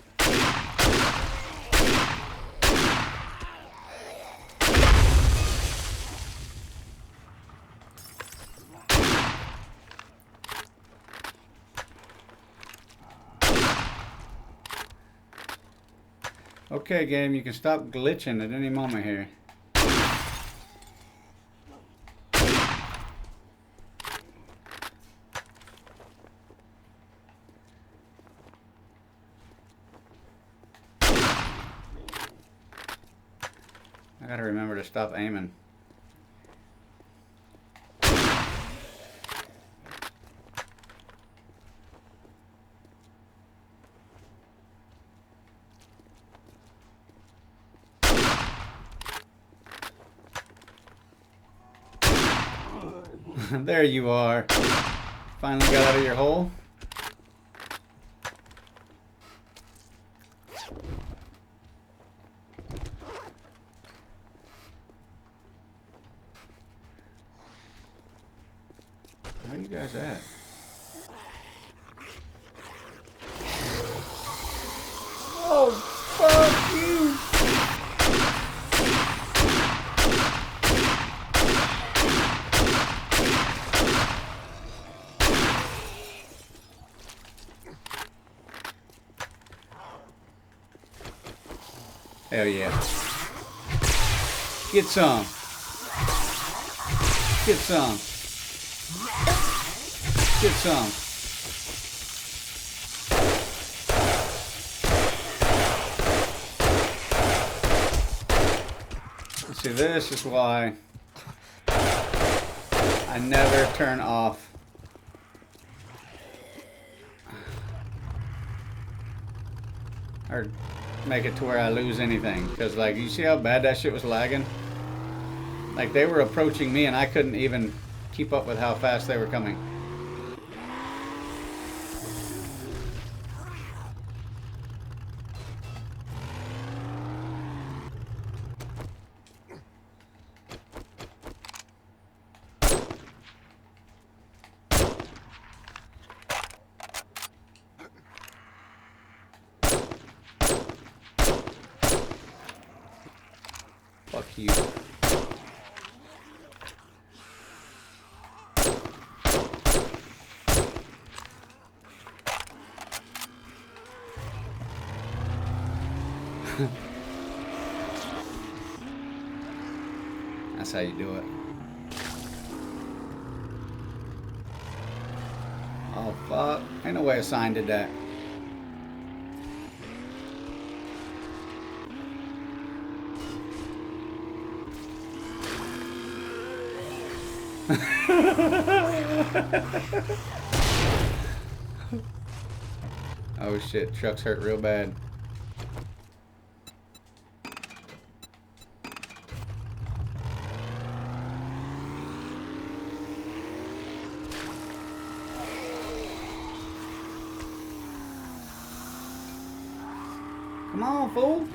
Speaker 1: Okay, game, you can stop glitching at any moment here. I gotta remember to stop aiming. There you are. Finally got out of your hole. Where are you guys at? Oh, fuck you! Hell yeah. Get some. Get some. Get some. See, this is why I never turn off or make it to where I lose anything. Because, like, you see how bad that shit was lagging? Like, they were approaching me and I couldn't even keep up with how fast they were coming. Fuck you. That's how you do it. Oh fuck. Ain't no way a sign did that. Oh shit, truck's hurt real bad. Come on, fool.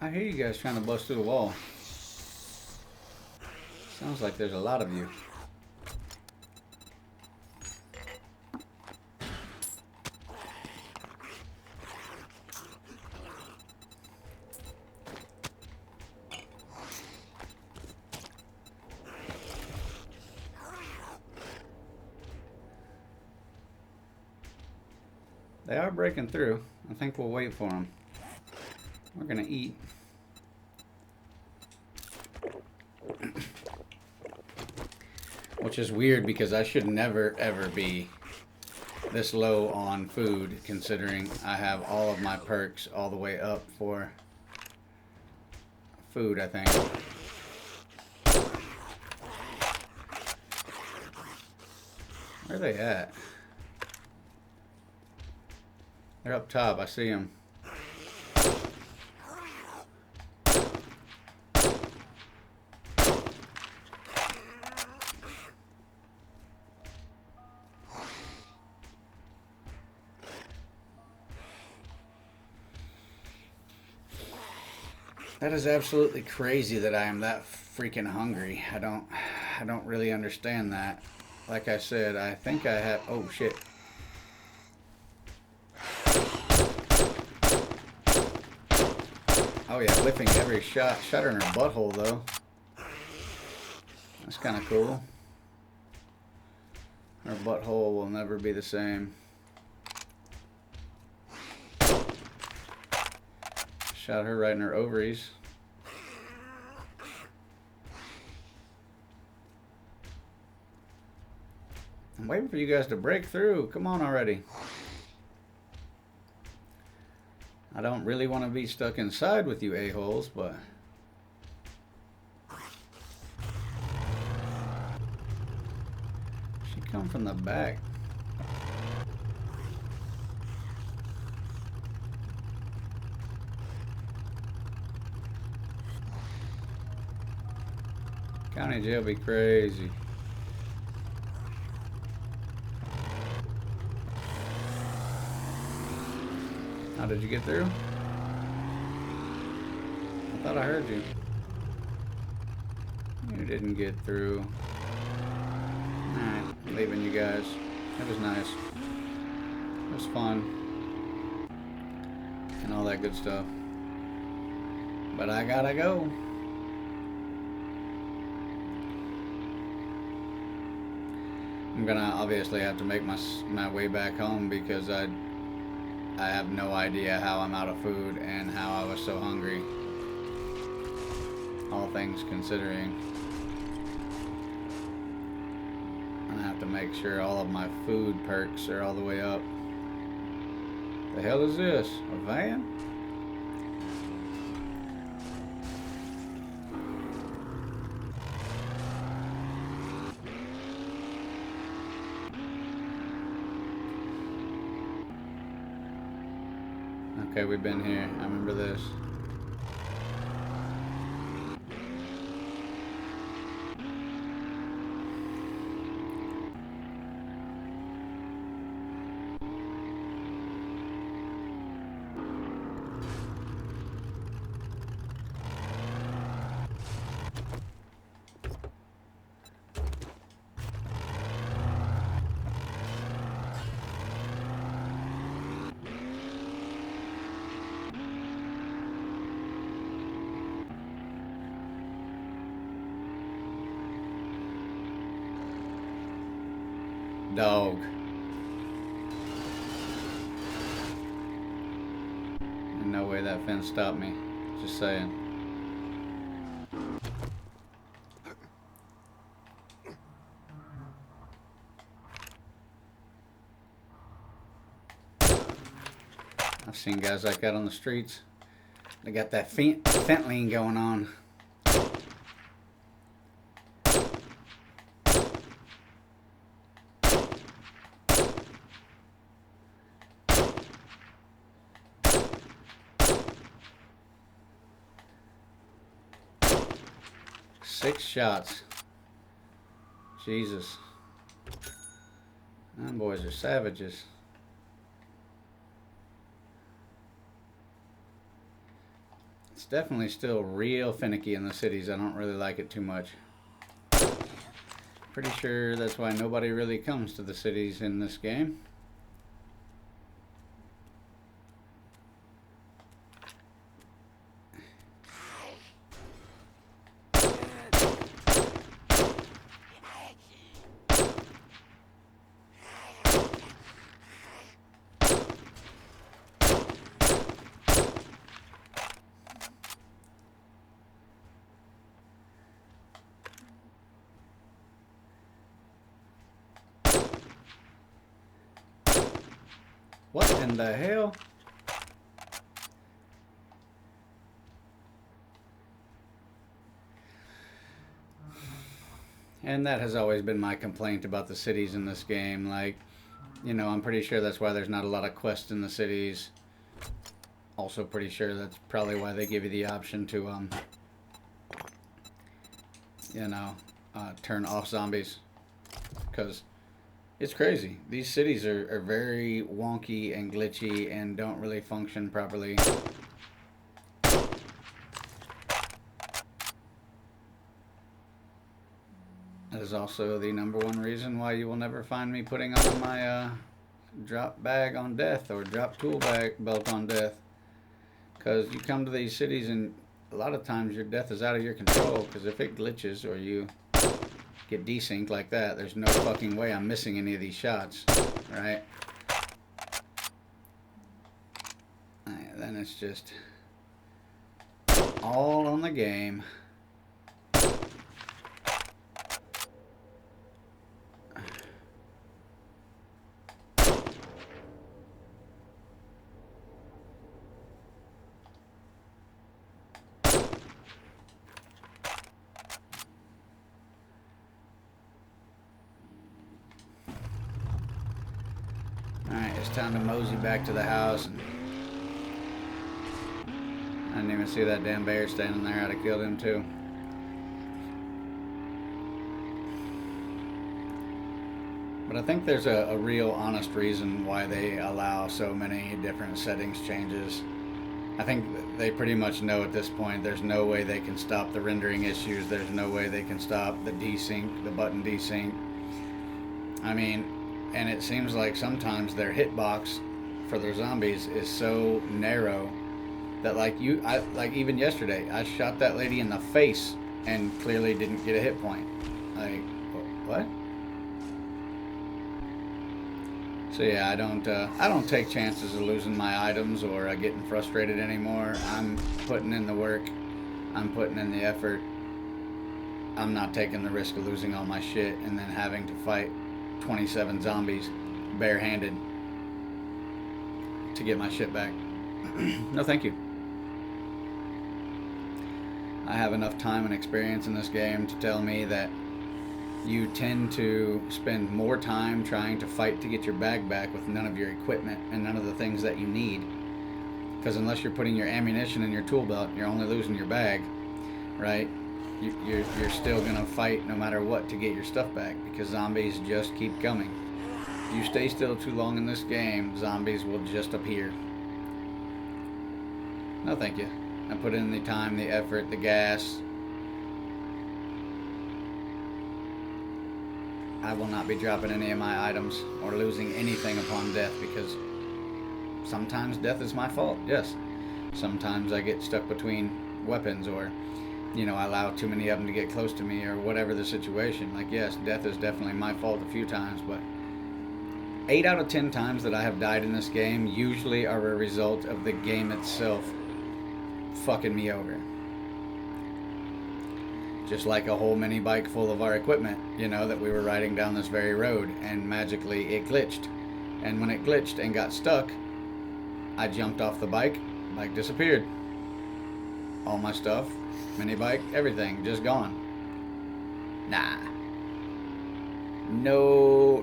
Speaker 1: I hear you guys trying to bust through the wall. Sounds like there's a lot of you. They are breaking through. I think we'll wait for them. We're gonna eat. Which is weird because I should never ever be this low on food considering I have all of my perks all the way up for food, I think. Where are they at? They're up top. I see them. That is absolutely crazy that I am that freaking hungry. I don't really understand that. Like I said, I think I have. Oh shit. Oh yeah, whipping every shot. Shot her in her butthole though. That's kind of cool. Her butthole will never be the same. Shot her right in her ovaries. I'm waiting for you guys to break through. Come on already. I don't really want to be stuck inside with you a-holes, but... She come from the back. County jail be crazy. How did you get through? I thought I heard you. You didn't get through. Alright, I'm leaving you guys. That was nice. It was fun. And all that good stuff. But I gotta go. I'm gonna obviously have to make my way back home because I have no idea how I'm out of food and how I was so hungry. All things considering. I'm gonna have to make sure all of my food perks are all the way up. The hell is this? A van? Okay, we've been here. I remember this. Dog. No way that fence stopped me. Just saying. I've seen guys like that on the streets. They got that fentanyl going on. Six shots. Jesus. Them boys are savages. It's definitely still real finicky in the cities. I don't really like it too much. Pretty sure that's why nobody really comes to the cities in this game. What in the hell? And that has always been my complaint about the cities in this game. Like, you know, I'm pretty sure that's why there's not a lot of quests in the cities. Also pretty sure that's probably why they give you the option to, you know, turn off zombies. Because it's crazy. These cities are very wonky and glitchy and don't really function properly. That is also the #1 reason why you will never find me putting on my drop bag on death or drop tool belt on death. Because you come to these cities and a lot of times your death is out of your control. Because if it glitches or you get desynced like that, there's no fucking way I'm missing any of these shots, right? Then it's just all on the game. Alright, it's time to mosey back to the house. And I didn't even see that damn bear standing there. I'd have killed him too. But I think there's a real honest reason why they allow so many different settings changes. I think they pretty much know at this point there's no way they can stop the rendering issues. There's no way they can stop the desync, the button desync. I mean, and it seems like sometimes their hitbox for their zombies is so narrow that like even yesterday, I shot that lady in the face and clearly didn't get a hit point. Like, what? So yeah, I don't take chances of losing my items or getting frustrated anymore. I'm putting in the work. I'm putting in the effort. I'm not taking the risk of losing all my shit and then having to fight 27 zombies barehanded to get my shit back. No, thank you. I have enough time and experience in this game to tell me that you tend to spend more time trying to fight to get your bag back with none of your equipment and none of the things that you need. Because unless you're putting your ammunition in your tool belt, you're only losing your bag, right? You're still gonna fight no matter what to get your stuff back because zombies just keep coming. If you stay still too long in this game, zombies will just appear. No, thank you. I put in the time, the effort, the gas. I will not be dropping any of my items or losing anything upon death because sometimes death is my fault, yes. Sometimes I get stuck between weapons or, you know, I allow too many of them to get close to me or whatever the situation. Like, yes, death is definitely my fault a few times, but 8 out of 10 times that I have died in this game usually are a result of the game itself fucking me over. Just like a whole mini bike full of our equipment, you know, that we were riding down this very road and magically it glitched. And when it glitched and got stuck, I jumped off the bike disappeared. All my stuff, mini bike, everything, just gone. Nah. No,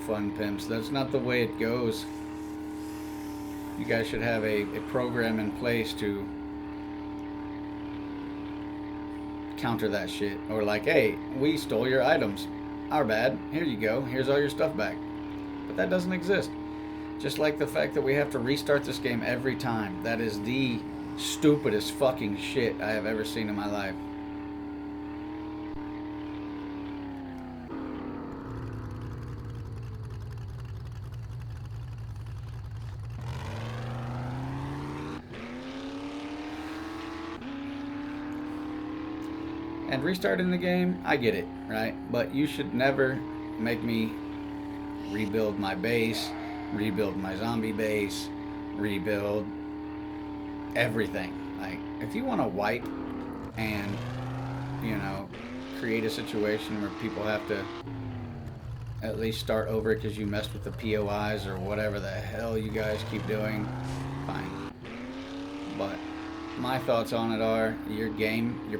Speaker 1: fun pimps. That's not the way it goes. You guys should have a program in place to counter that shit. Or like, hey, we stole your items. Our bad. Here you go. Here's all your stuff back. But that doesn't exist. Just like the fact that we have to restart this game every time. That is the stupidest fucking shit I have ever seen in my life. And restarting the game, I get it, right? But you should never make me rebuild my base, rebuild my zombie base, rebuild everything. Like, if you want to wipe and, you know, create a situation where people have to at least start over because you messed with the POIs or whatever the hell you guys keep doing, fine. But my thoughts on it are your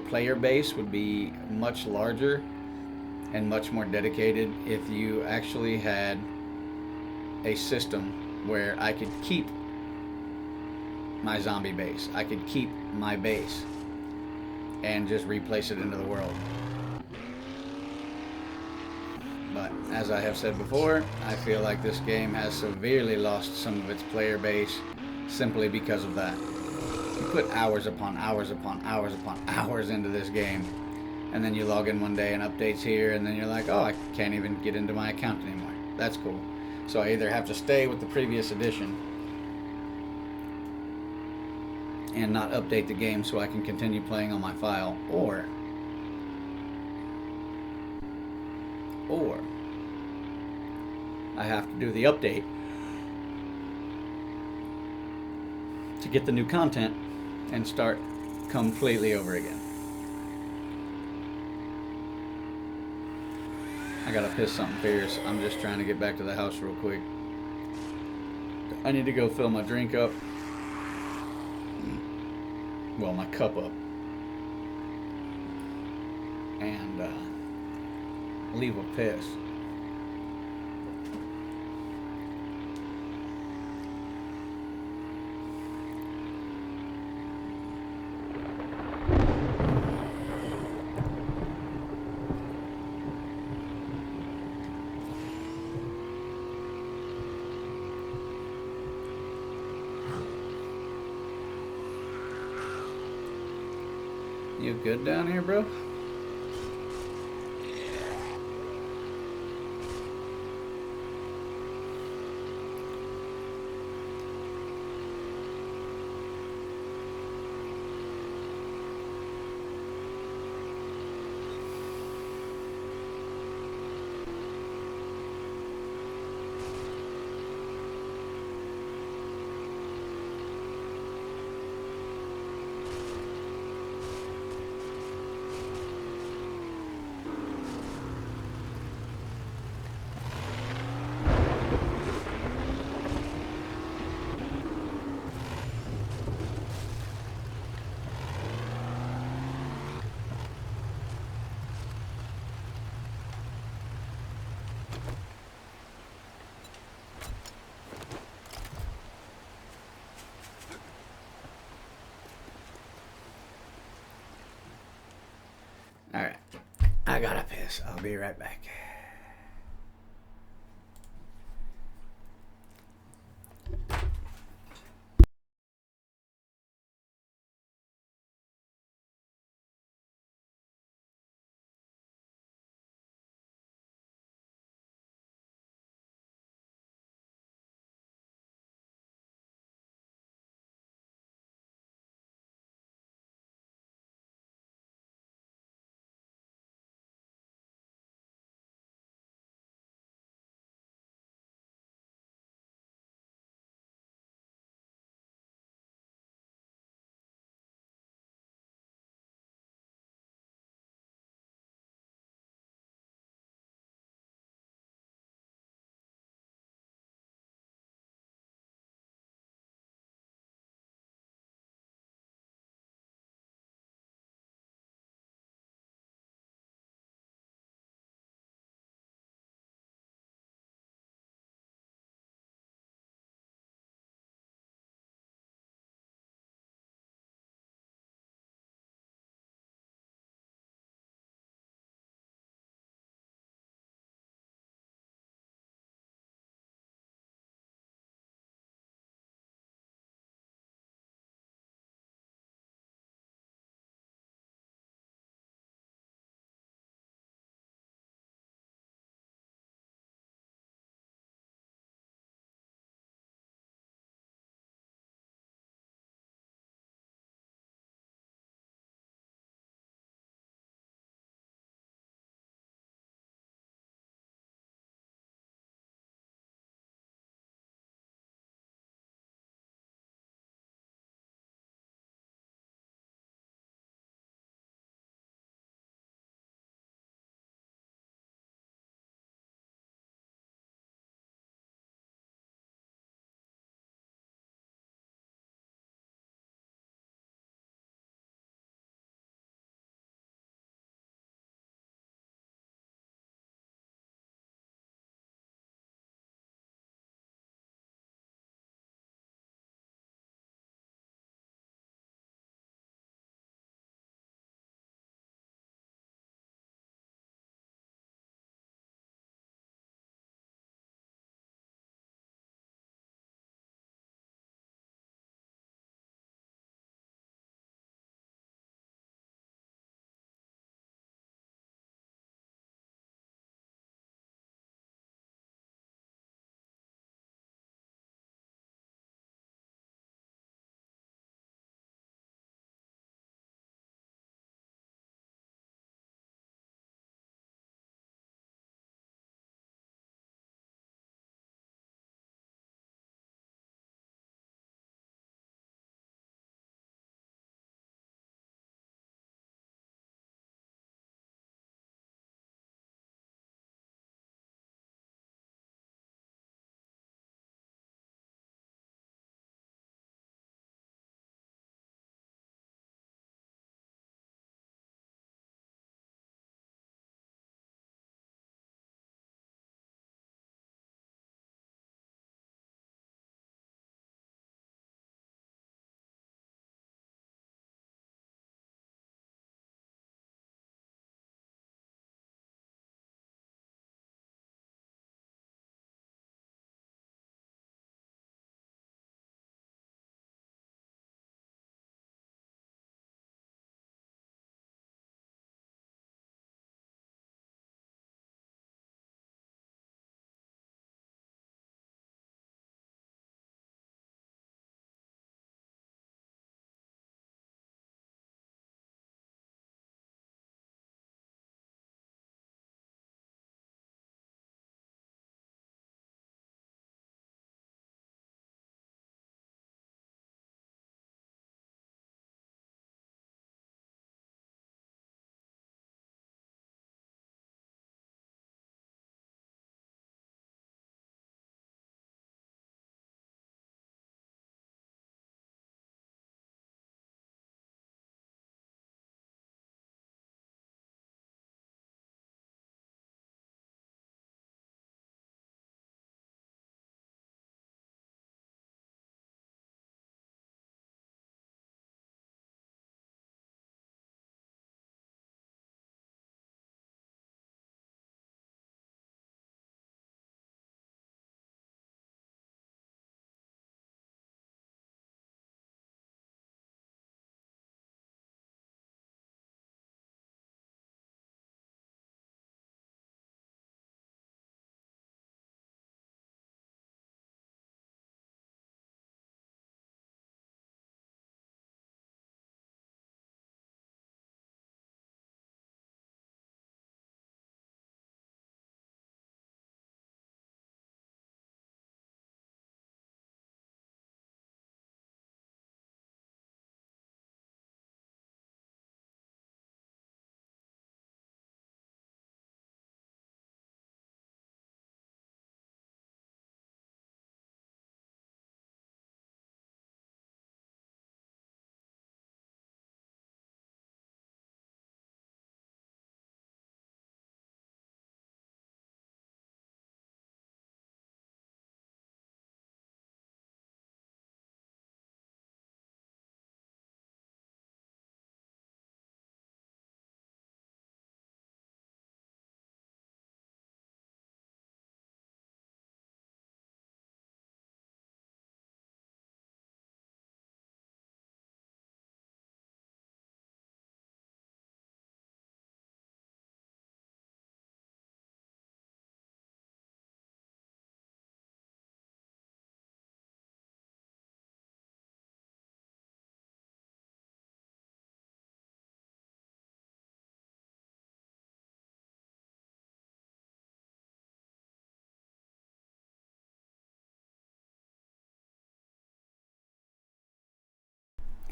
Speaker 1: player base would be much larger and much more dedicated if you actually had a system where I could keep my zombie base. I could keep my base and just replace it into the world. But as I have said before, I feel like this game has severely lost some of its player base simply because of that. You put hours upon hours upon hours upon hours into this game, and then you log in one day and updates here, and then you're like, oh, I can't even get into my account anymore. That's cool. So I either have to stay with the previous edition and not update the game so I can continue playing on my file, or I have to do the update to get the new content and start completely over again. I gotta piss something fierce. I'm just trying to get back to the house real quick. I need to go fill my drink up. Well, my cup up. And leave a piss. You good down here, bro? Alright. I gotta piss. I'll be right back.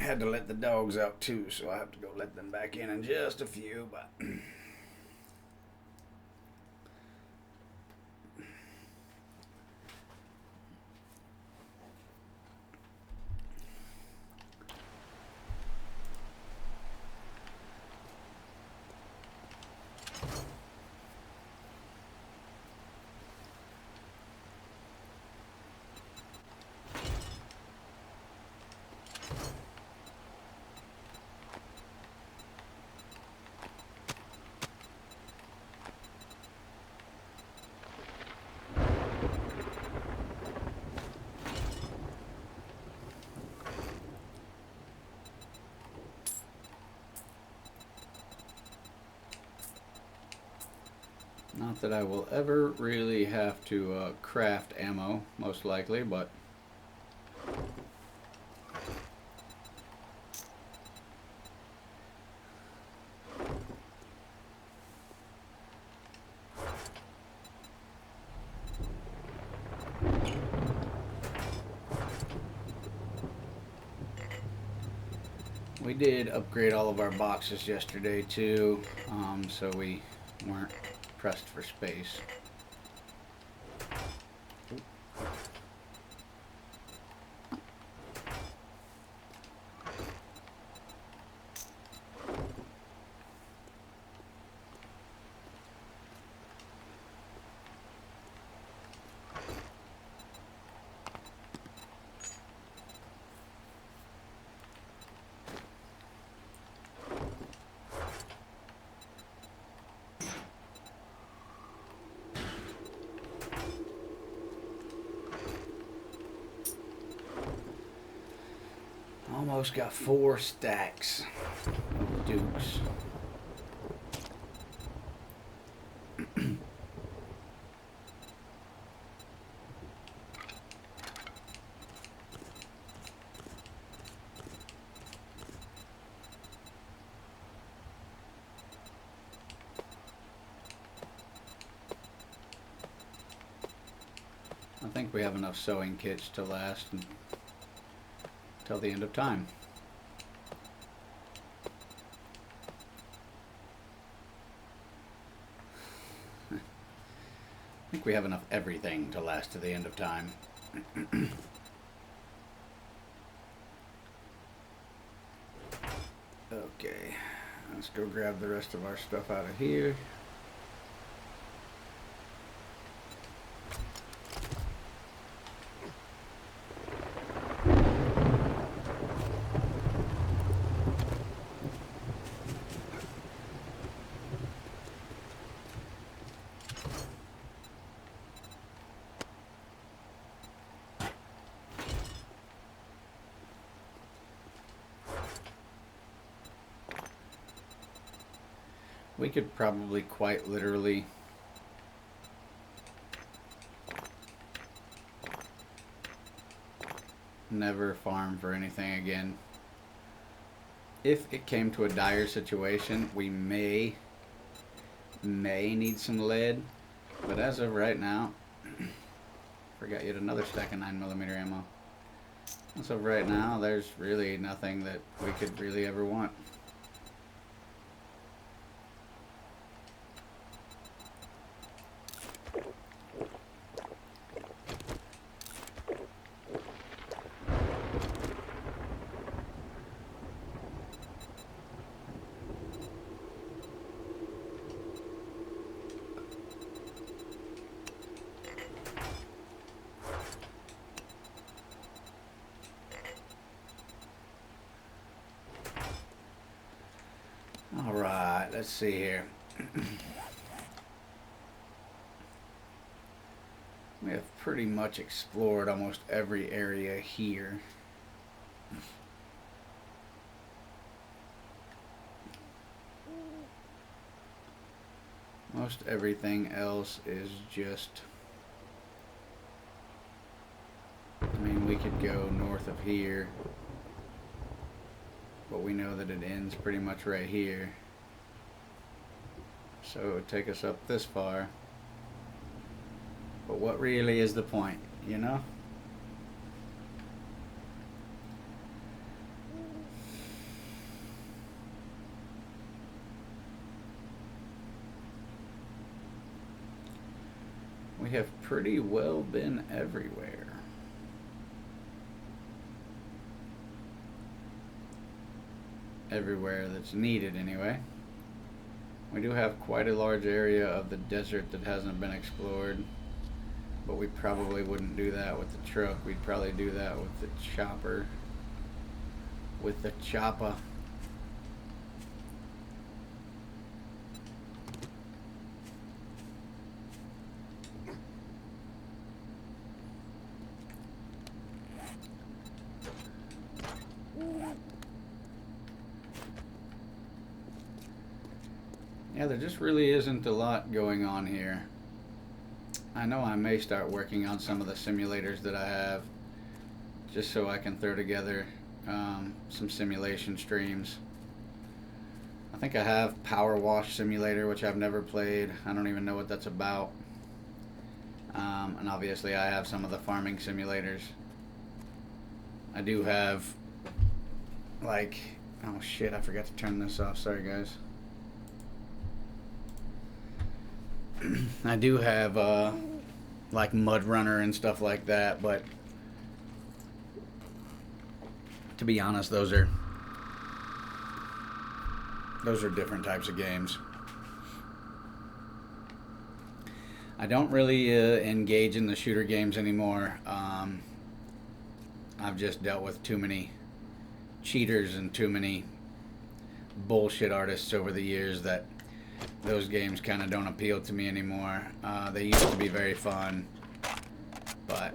Speaker 1: Had to let the dogs out too, so I have to go let them back in just a few, but not that I will ever really have to craft ammo, most likely, but we did upgrade all of our boxes yesterday too, so we weren't pressed for space. Almost got 4 stacks of Dukes. I think we have enough sewing kits to last until the end of time. I think we have enough everything to last to the end of time. Okay, let's go grab the rest of our stuff out of here. We could probably quite literally never farm for anything again. If it came to a dire situation, we may need some lead, but as of right now, forgot yet another stack of 9mm ammo. As of right now, there's really nothing that we could really ever want. Alright, let's see here. We have pretty much explored almost every area here. Most everything else is just... I mean, we could go north of here, but we know that it ends pretty much right here. So it would take us up this far. But what really is the point, you know? We have pretty well been everywhere. Everywhere that's needed, anyway. We do have quite a large area of the desert that hasn't been explored, but we probably wouldn't do that with the truck. We'd probably do that with the chopper. With the chopper. Yeah, there just really isn't a lot going on here. I know I may start working on some of the simulators that I have, just so I can throw together some simulation streams. I think I have Power Wash Simulator, which I've never played. I don't even know what that's about. And obviously I have some of the farming simulators. I do have, like, oh shit, I forgot to turn this off. Sorry, guys. I do have like Mud Runner and stuff like that, but to be honest, those are different types of games. I don't really engage in the shooter games anymore. I've just dealt with too many cheaters and too many bullshit artists over the years that those games kind of don't appeal to me anymore. They used to be very fun, but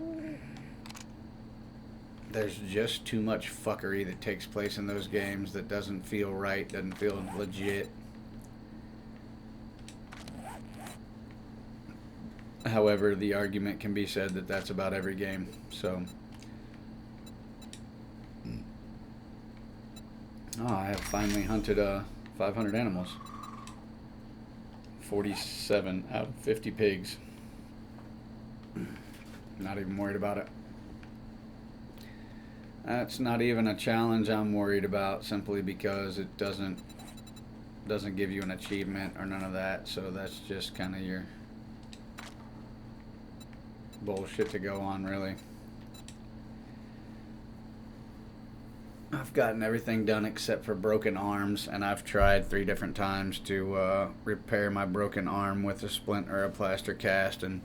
Speaker 1: there's just too much fuckery that takes place in those games that doesn't feel right, doesn't feel legit. However, the argument can be said that that's about every game, so. Oh, I have finally hunted 500 animals. 47 out of 50 pigs. Not even worried about it. That's not even a challenge I'm worried about, simply because it doesn't give you an achievement or none of that, so that's just kind of your bullshit to go on, really. I've gotten everything done except for broken arms, and I've tried 3 different times to repair my broken arm with a splint or a plaster cast, and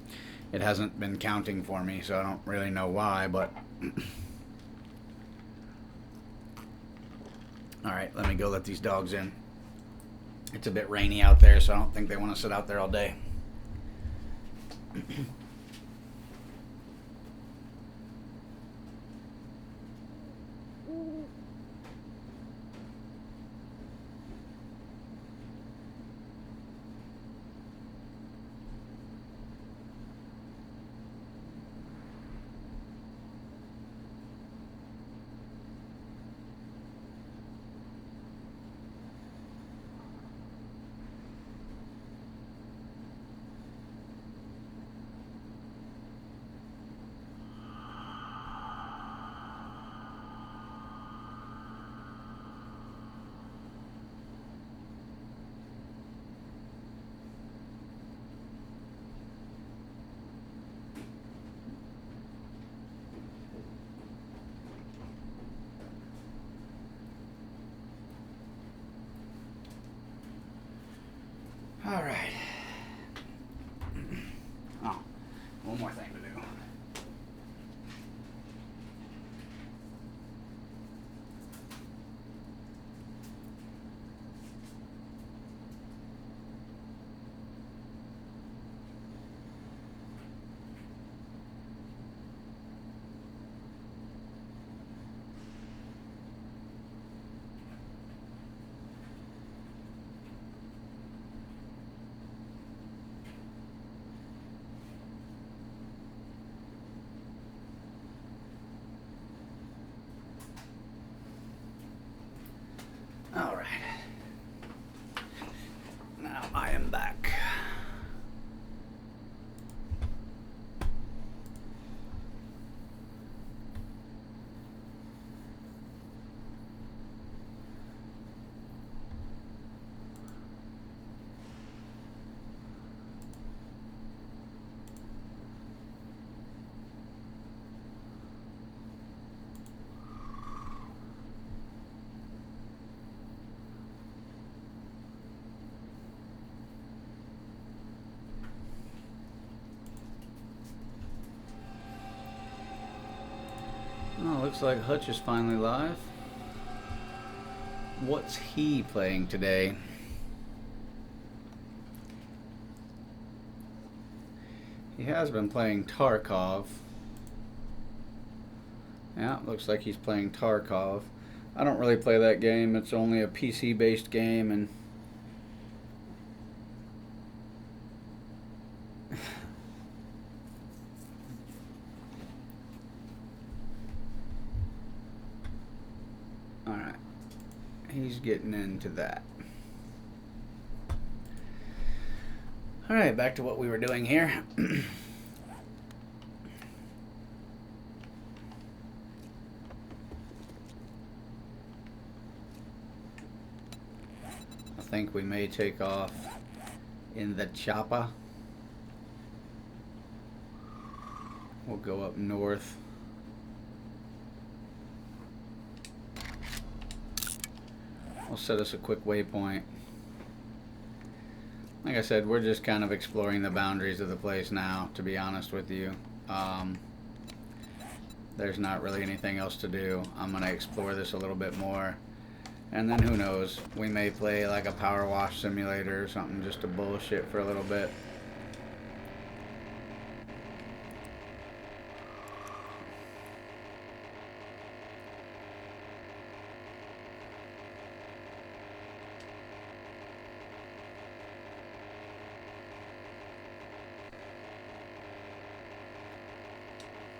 Speaker 1: it hasn't been counting for me, so I don't really know why, but alright, let me go let these dogs in. It's a bit rainy out there, so I don't think they want to sit out there all day. All right. Oh, one more thing to do. Looks like Hutch is finally live. What's he playing today? He has been playing Tarkov. Yeah, looks like he's playing Tarkov. I don't really play that game. It's only a PC-based game, and alright. He's getting into that. Alright, back to what we were doing here. I think we may take off in the chopper. We'll go up north. We'll set us a quick waypoint. Like I said, we're just kind of exploring the boundaries of the place now, to be honest with you. There's not really anything else to do. I'm going to explore this a little bit more. And then who knows, we may play like a power wash simulator or something just to bullshit for a little bit.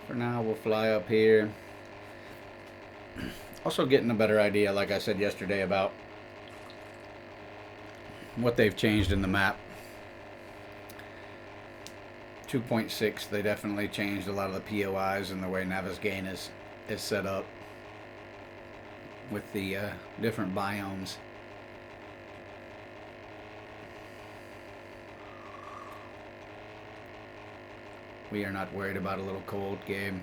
Speaker 1: For now, we'll fly up here. Also getting a better idea, like I said yesterday, about what they've changed in the map. 2.6, they definitely changed a lot of the POIs and the way Navezgane is set up with the different biomes. We are not worried about a little cold, game.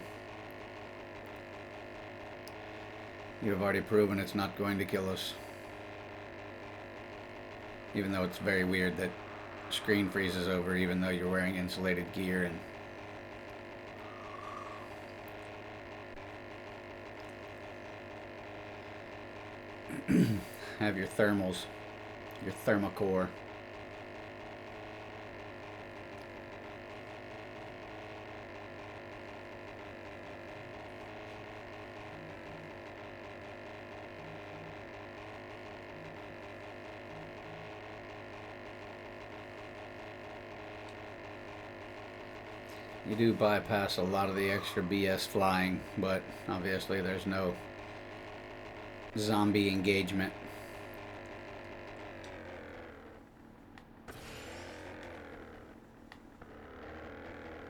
Speaker 1: You have already proven it's not going to kill us. Even though it's very weird that screen freezes over even though you're wearing insulated gear and have your thermals, your thermocore. You do bypass a lot of the extra BS flying, but obviously there's no zombie engagement.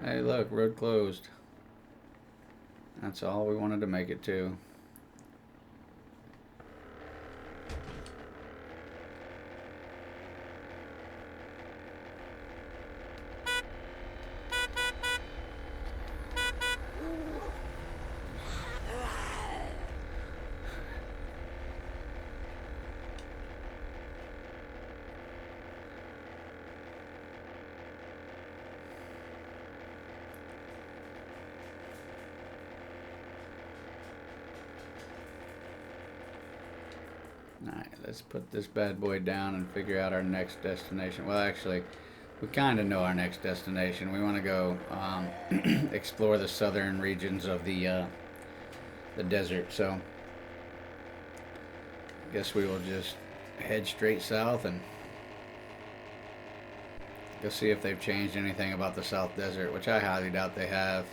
Speaker 1: Hey look, road closed. That's all we wanted to make it to. Alright, let's put this bad boy down and figure out our next destination. Well, actually, we kind of know our next destination. We want to go explore the southern regions of the desert, so I guess we will just head straight south and go see if they've changed anything about the South Desert, which I highly doubt they have.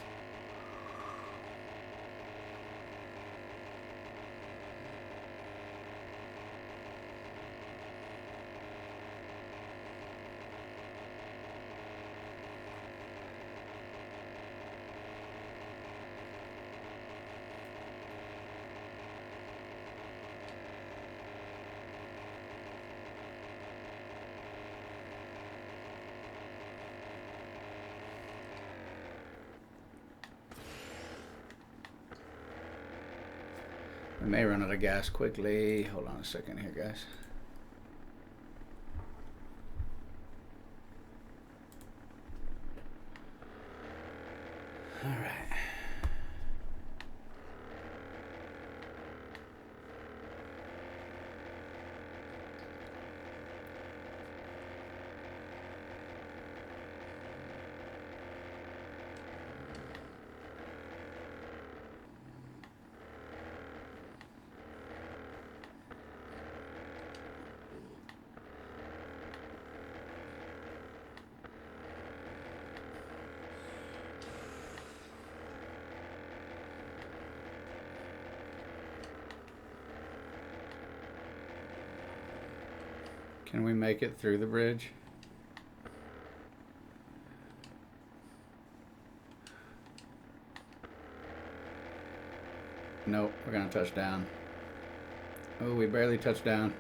Speaker 1: I may run out of gas quickly. Hold on a second here, guys. All right. Can we make it through the bridge? Nope, we're gonna touch down. Oh, we barely touched down.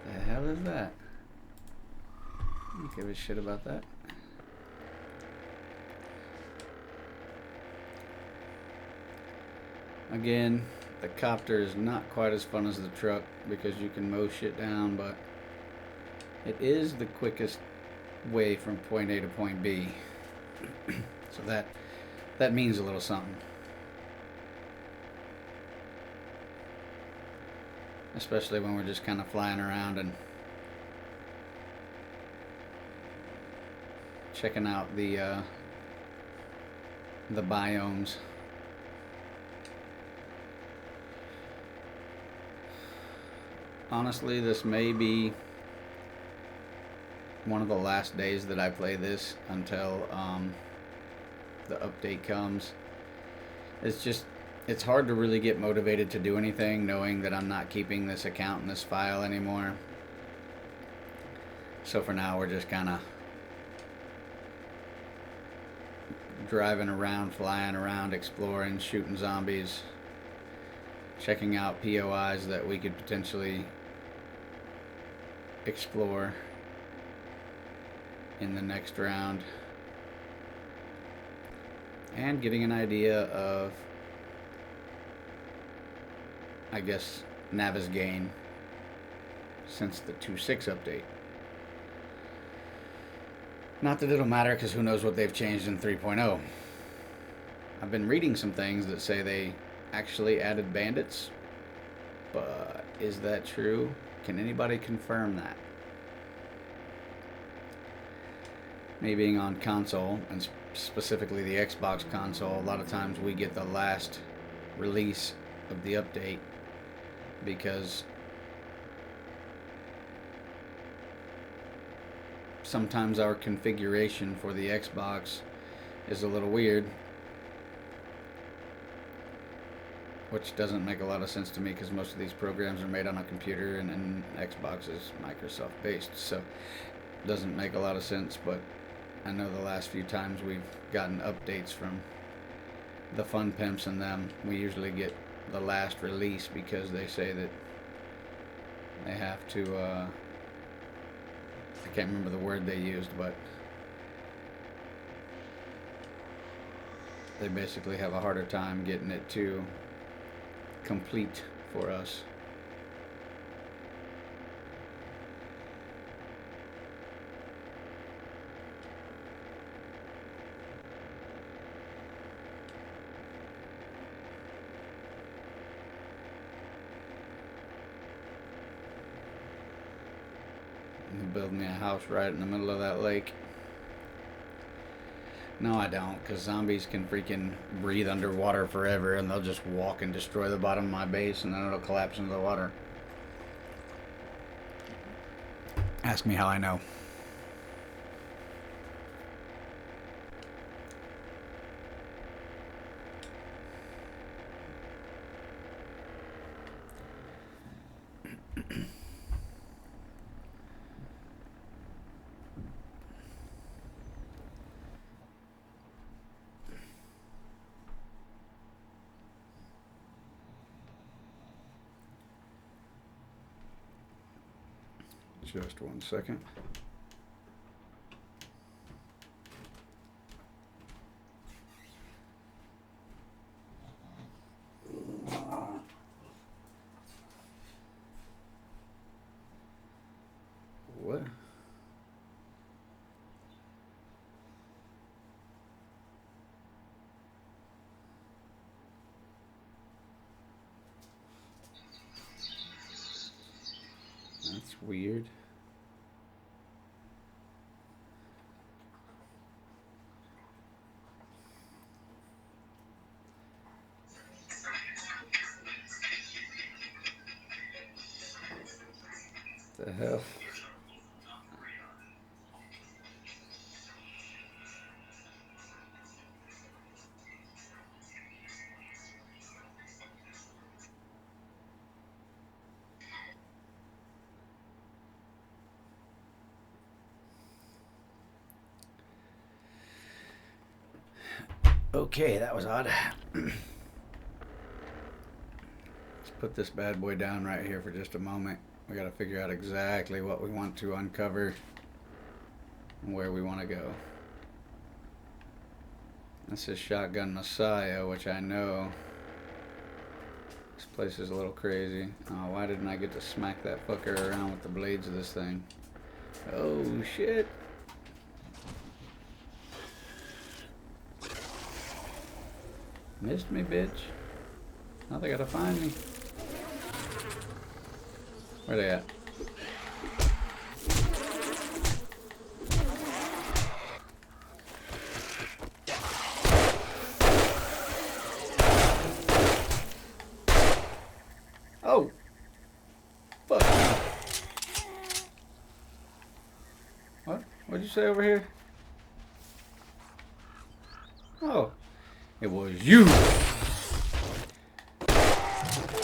Speaker 1: The hell is that? I don't give a shit about that. Again, the copter is not quite as fun as the truck because you can mow shit down, but it is the quickest way from point A to point B. So that means a little something. Especially when we're just kind of flying around and checking out the biomes. Honestly, this may be one of the last days that I play this until the update comes. It's hard to really get motivated to do anything knowing that I'm not keeping this account and this file anymore. So for now, we're just kind of driving around, flying around, exploring, shooting zombies, checking out POIs that we could potentially explore in the next round, and getting an idea of, I guess, Navis gain since the 2.6 update. Not that it'll matter, because who knows what they've changed in 3.0. I've been reading some things that say they actually added bandits, but is that true? Can anybody confirm that? Me being on console, and specifically the Xbox console, a lot of times we get the last release of the update because sometimes our configuration for the Xbox is a little weird, which doesn't make a lot of sense to me because most of these programs are made on a computer, and Xbox is Microsoft based, so it doesn't make a lot of sense. But I know the last few times we've gotten updates from the Fun Pimps and them, we usually get the last release because they say that they have to, I can't remember the word they used, but they basically have a harder time getting it to complete for us. Build me a house right in the middle of that lake. No, I don't, because zombies can freaking breathe underwater forever, and they'll just walk and destroy the bottom of my base, and then it'll collapse into the water. Ask me how I know. Just 1 second. What? That's weird. The hell? Okay, that was odd. Let's put this bad boy down right here for just a moment. We gotta figure out exactly what we want to uncover and where we want to go. This is Shotgun Messiah, which I know. This place is a little crazy. Oh, why didn't I get to smack that fucker around with the blades of this thing? Oh, shit. Missed me, bitch. Now they gotta find me. Where they at? Oh! Fuck. What? What'd you say over here? Oh. It was you!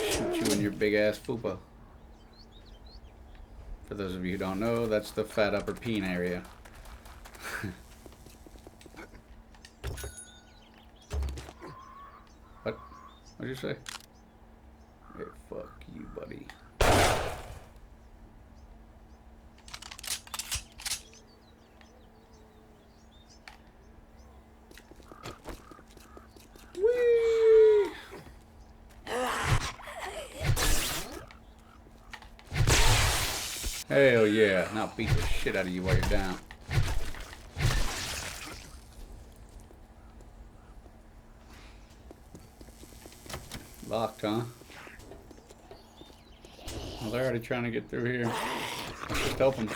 Speaker 1: Shoot you in your big ass fupa. For those of you who don't know, that's the fat upper peen area. What? What'd you say? Hey, fuck you, buddy. Whee! Hell yeah. Now beat the shit out of you while you're down. Locked, huh? Well, they're already trying to get through here. Let's just help them.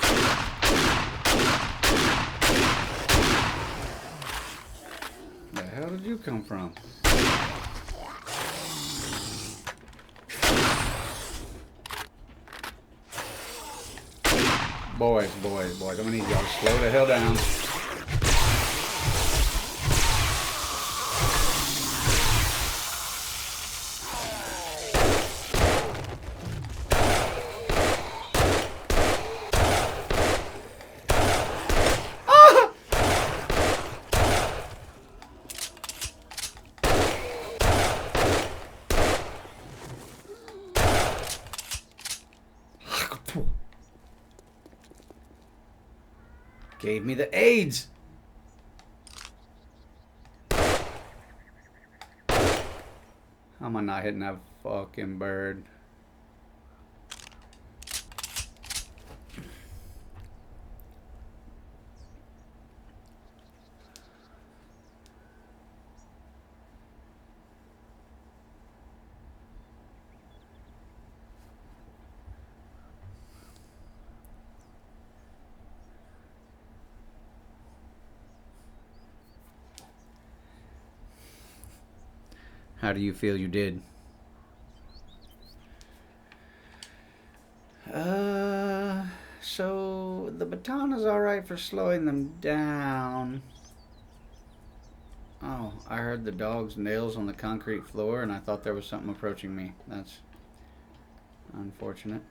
Speaker 1: The hell did you come from? Boys, boys, boys. I'm gonna need y'all to slow the hell down. Gave me the AIDS. How am I not hitting that fucking bird? How do you feel you did? So the baton is alright for slowing them down. Oh, I heard the dog's nails on the concrete floor and I thought there was something approaching me. That's unfortunate.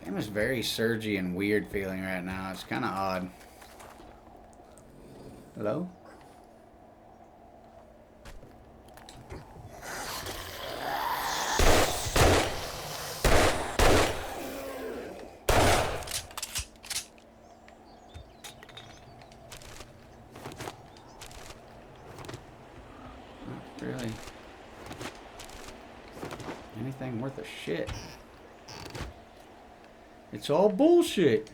Speaker 1: Game is very surgy and weird feeling right now. It's kind of odd. Hello? Not really. Anything worth a shit. It's all bullshit.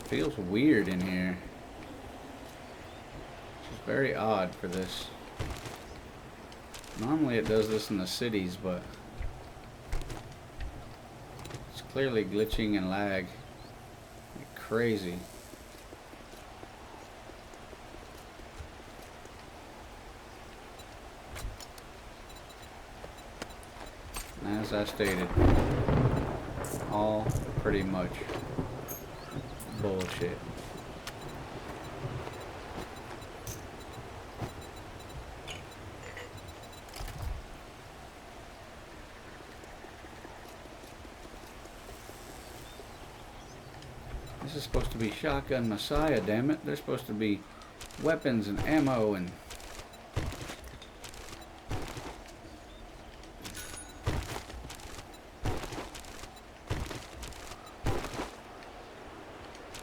Speaker 1: Feels weird in here. It's very odd for this. Normally it does this in the cities, but it's clearly glitching and lag like crazy. as I stated, all pretty much bullshit. This is supposed to be Shotgun Messiah, damn it. There's supposed to be weapons and ammo and...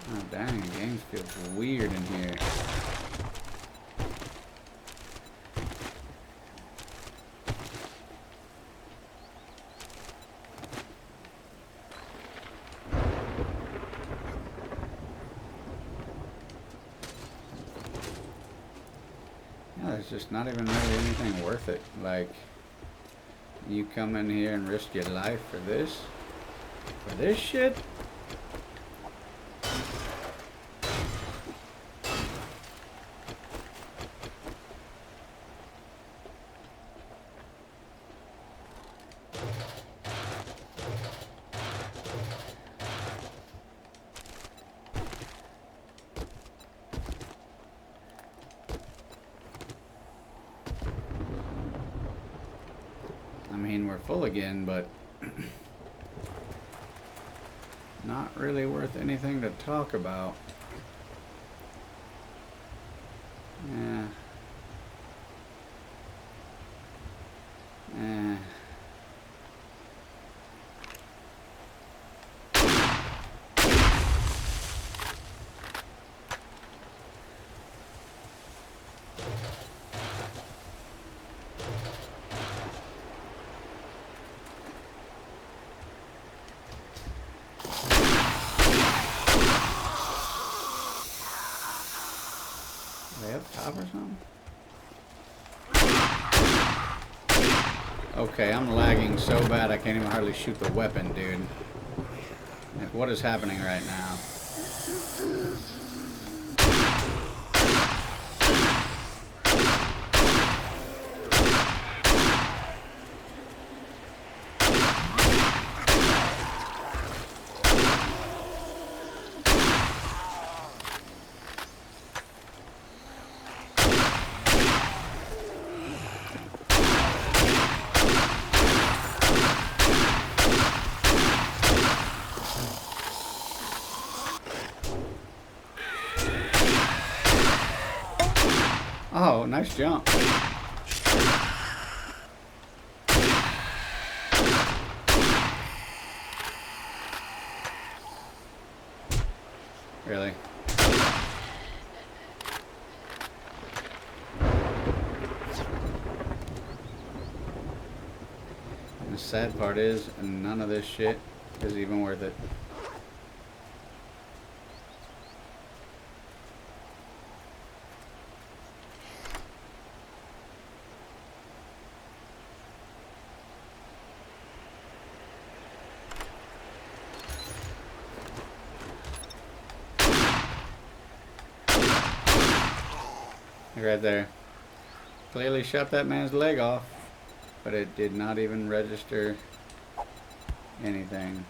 Speaker 1: Oh dang, the game feels weird in here. It's just not even really anything worth it. Like, you come in here and risk your life for this? For this shit? I mean, we're full again, but not really worth anything to talk about. Yeah. Eh. Are they up top or something? Okay, I'm lagging so bad I can't even hardly shoot the weapon, dude. Like, what is happening right now? Oh, nice jump. Really? And the sad part is, none of this shit is even worth it. Right there. Clearly shot that man's leg off, but it did not even register anything.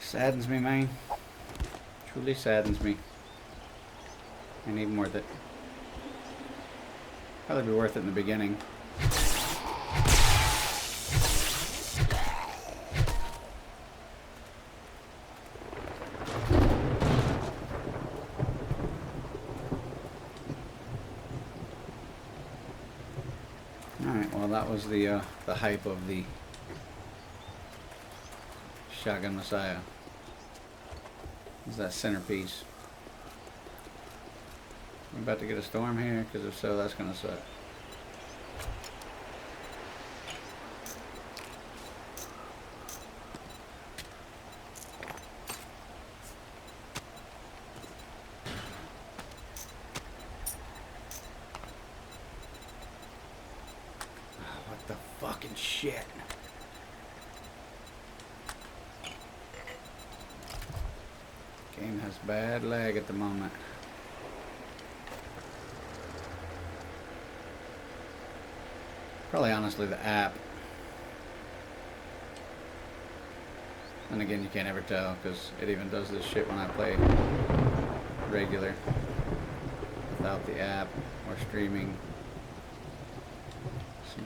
Speaker 1: Saddens me, man. Truly saddens me. Ain't even worth it. Probably be worth it in the beginning. Well, that was the hype of the Shotgun Messiah. Is that centerpiece? We're about to get a storm here, because if so, that's gonna suck. What the fucking shit? Game has bad lag at the moment. Probably honestly the app. And again, you can't ever tell because it even does this shit when I play regular without the app or streaming.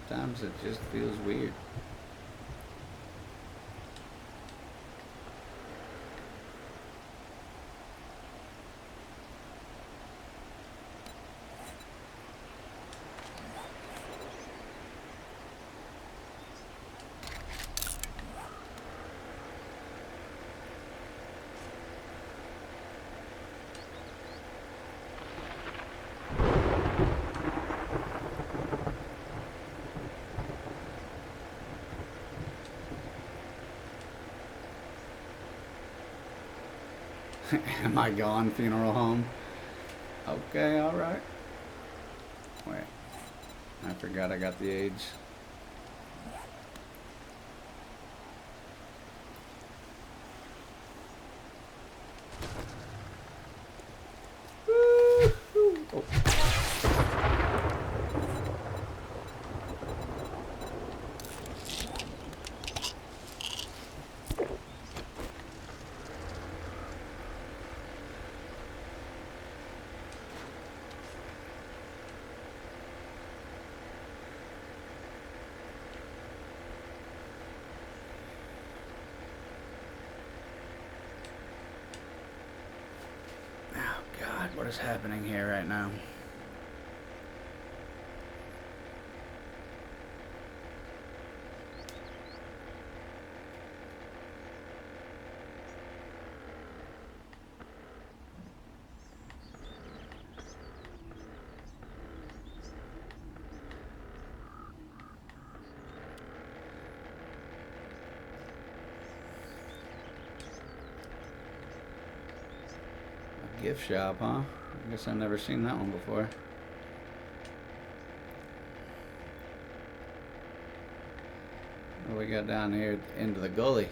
Speaker 1: Sometimes it just feels weird. Am I gone, funeral home? Okay, alright. Wait. I forgot I got the AIDS. Oh. What is happening here right now? Gift shop, huh? I guess I've never seen that one before. What do we got down here at the end of the gully?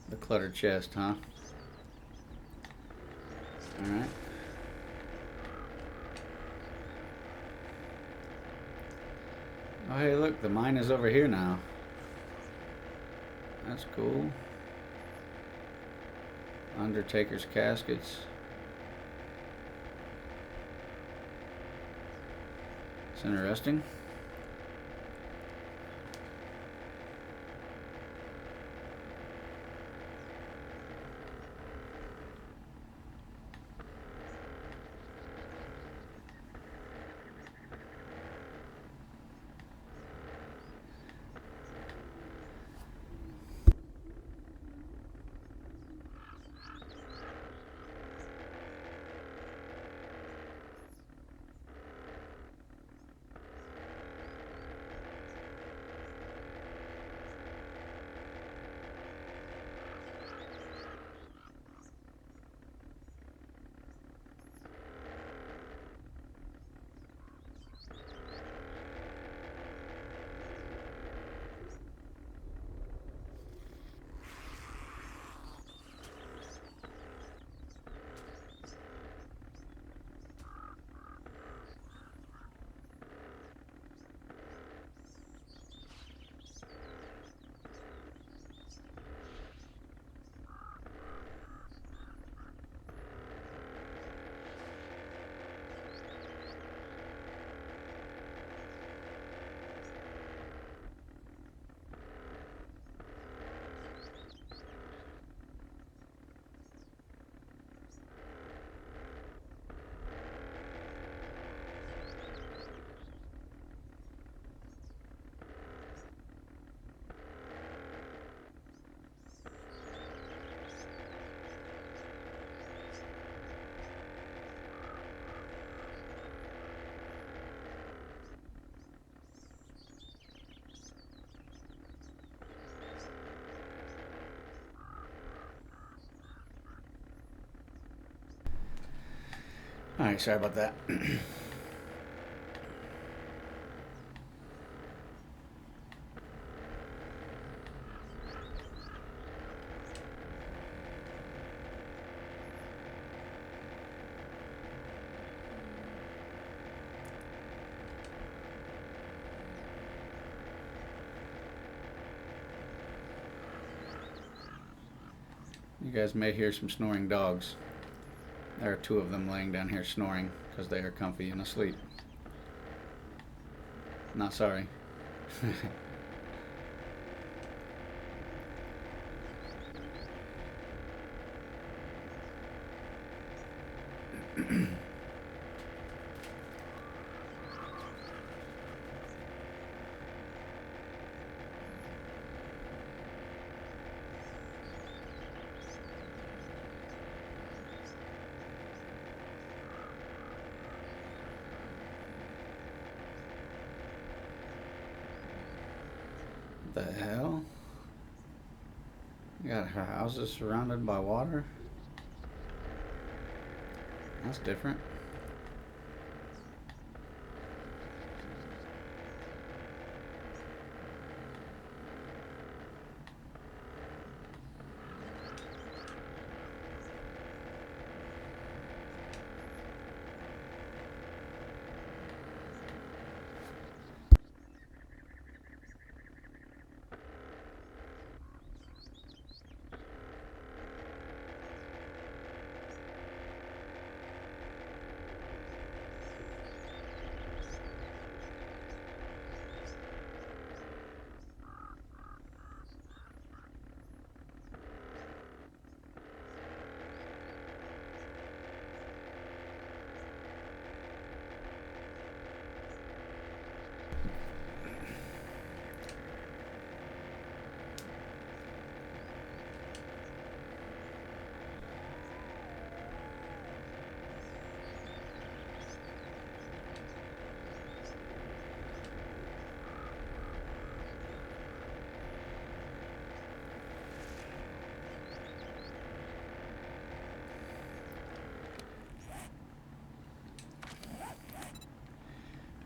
Speaker 1: The cluttered chest, huh? Alright. Oh, hey, look, the mine is over here now. That's cool. Undertaker's caskets. It's interesting. Alright, sorry about that. You guys may hear some snoring dogs. There are 2 of them laying down here snoring because they are comfy and asleep. Not sorry. The hell? You got her houses surrounded by water? That's different.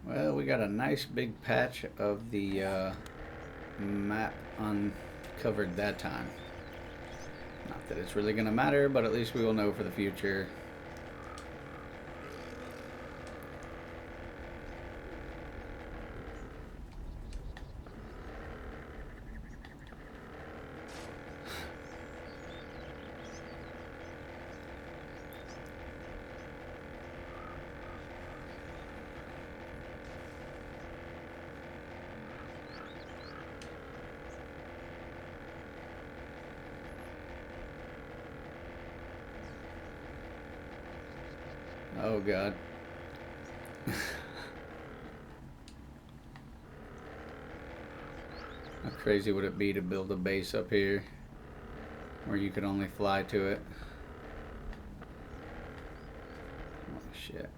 Speaker 1: Well, we got a nice big patch of the map uncovered that time. Not that it's really going to matter, but at least we will know for the future. Oh God. How crazy would it be to build a base up here where you could only fly to it? Oh shit.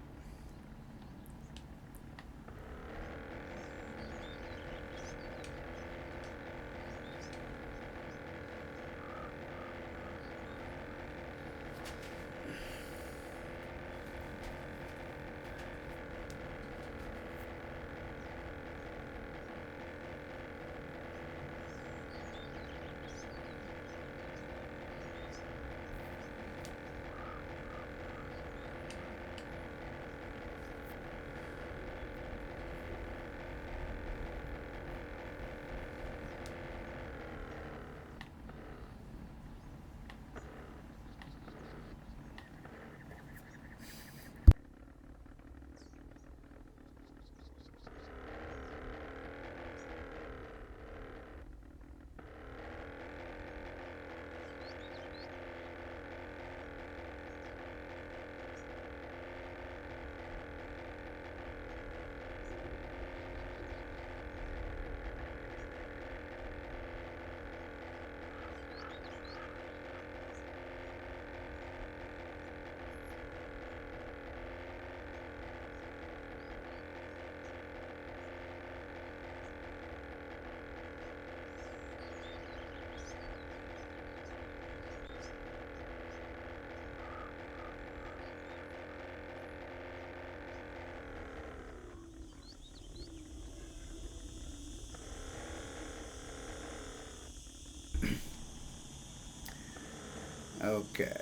Speaker 1: Okay.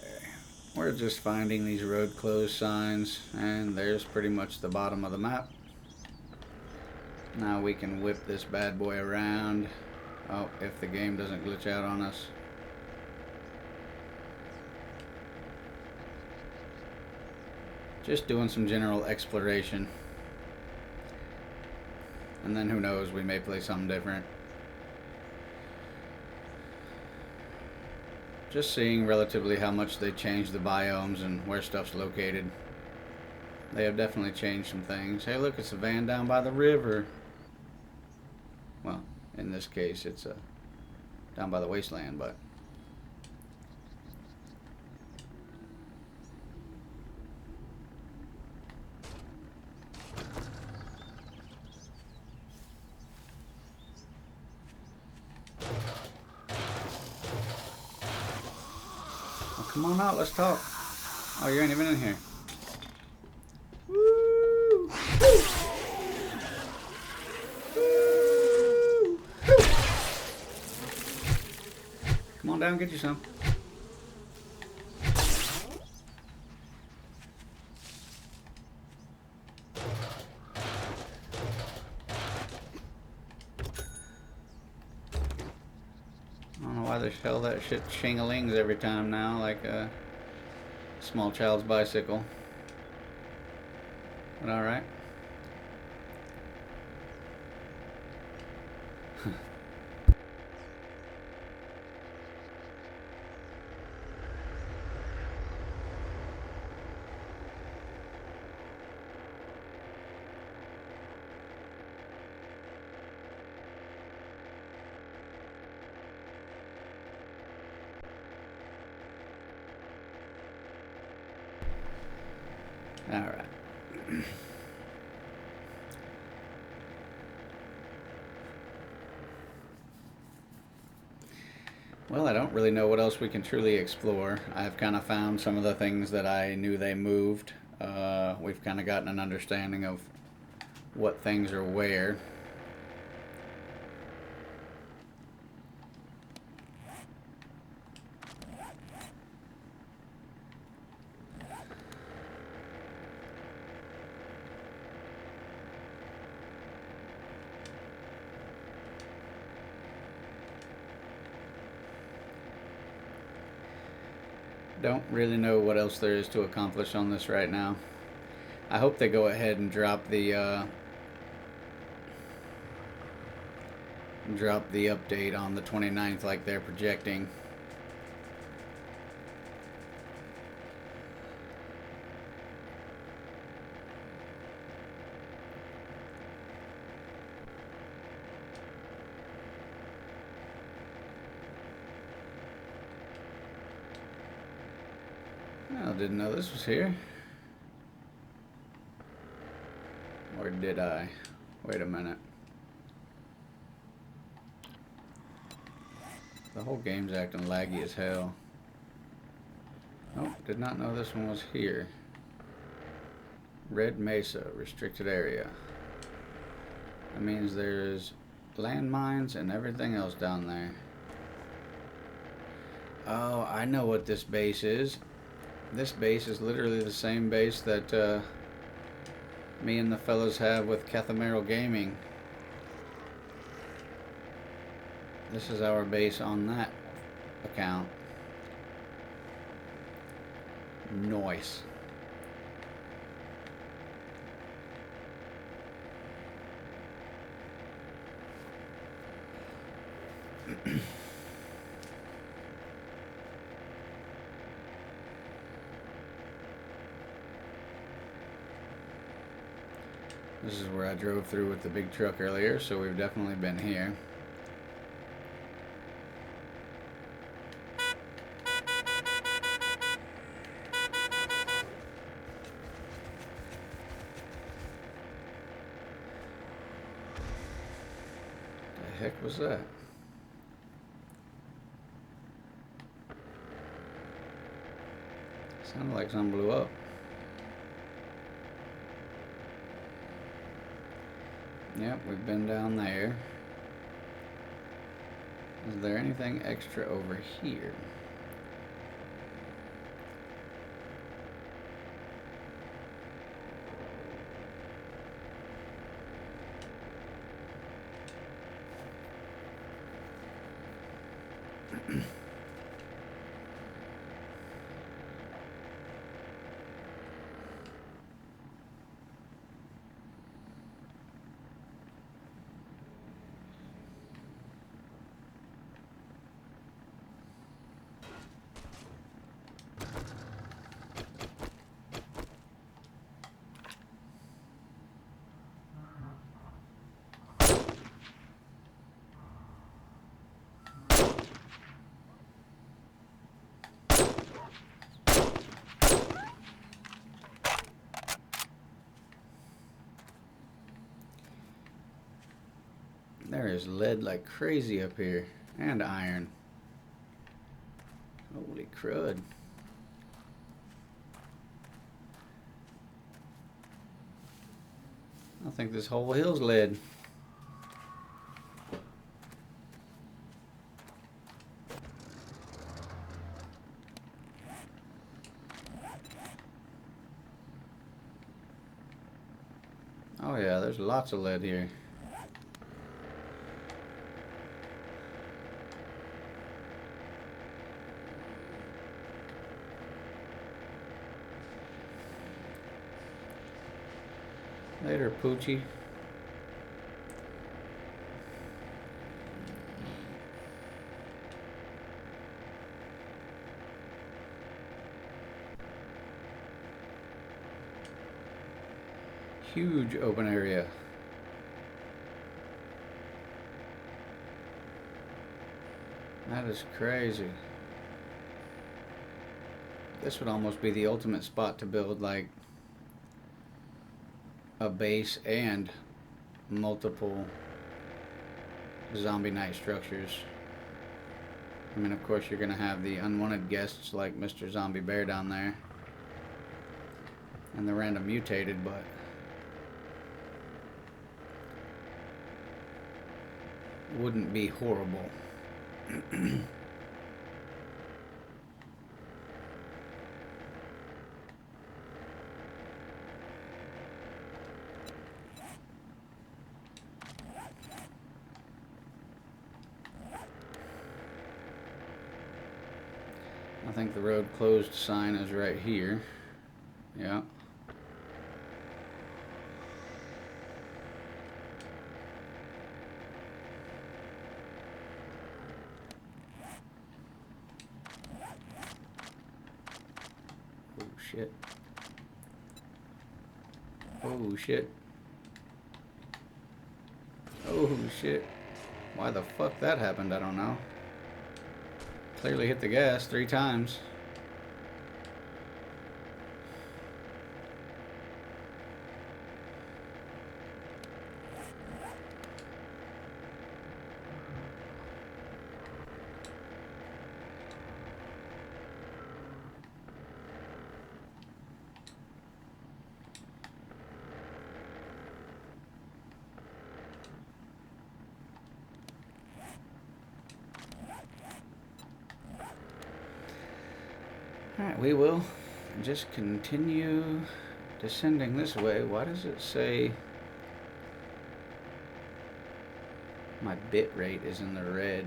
Speaker 1: We're just finding these road closed signs, and there's pretty much the bottom of the map. Now we can whip this bad boy around. Oh, if the game doesn't glitch out on us. Just doing some general exploration. And then who knows, we may play something different. Just seeing relatively how much they changed the biomes and where stuff's located. They have definitely changed some things. Hey look, it's a van down by the river. Well, in this case it's down by the wasteland, but come on out, let's talk. Oh, you ain't even in here. Woo! Woo! Come on down, get you some. I don't know why they sell that shit shing-a-lings every time now, like a small child's bicycle. But alright. Alright. Well, I don't really know what else we can truly explore. I've kind of found some of the things that I knew they moved. We've kind of gotten an understanding of what things are where. Don't really know what else there is to accomplish on this right now. I hope they go ahead and drop the update on the 29th like they're projecting. I didn't know this was here. Or did I? Wait a minute. The whole game's acting laggy as hell. Oh, did not know this one was here. Red Mesa, restricted area. That means there's landmines and everything else down there. Oh, I know what this base is. This base is literally the same base that me and the fellas have with Gamin Gaming. This is our base on that account. Nice. This is where I drove through with the big truck earlier, so we've definitely been here. The heck was that? Sounded like something blew up. Yep, we've been down there. Is there anything extra over here? is lead like crazy up here. And iron. Holy crud. I think this whole hill's lead. Oh yeah, there's lots of lead here. Later, Poochie. Huge open area. That is crazy. This would almost be the ultimate spot to build like a base and multiple zombie night structures. I mean, of course, you're gonna have the unwanted guests like Mr. Zombie Bear down there and the random mutated, but wouldn't be horrible. I think the road closed sign is right here. Yeah. Oh shit. Oh shit. Oh shit. Why the fuck that happened, I don't know. Clearly hit the gas 3 times. Alright, we will just continue descending this way. Why does it say my bit rate is in the red?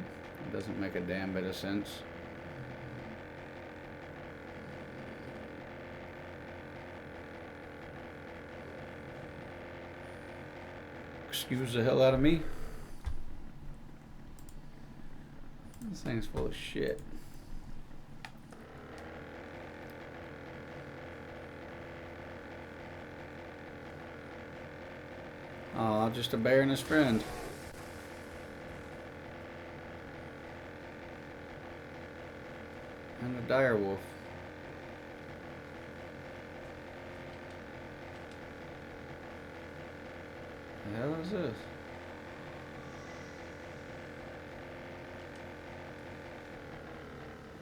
Speaker 1: It doesn't make a damn bit of sense. Excuse the hell out of me. This thing's full of shit. Oh, just a bear and his friend. And a dire wolf. The hell is this?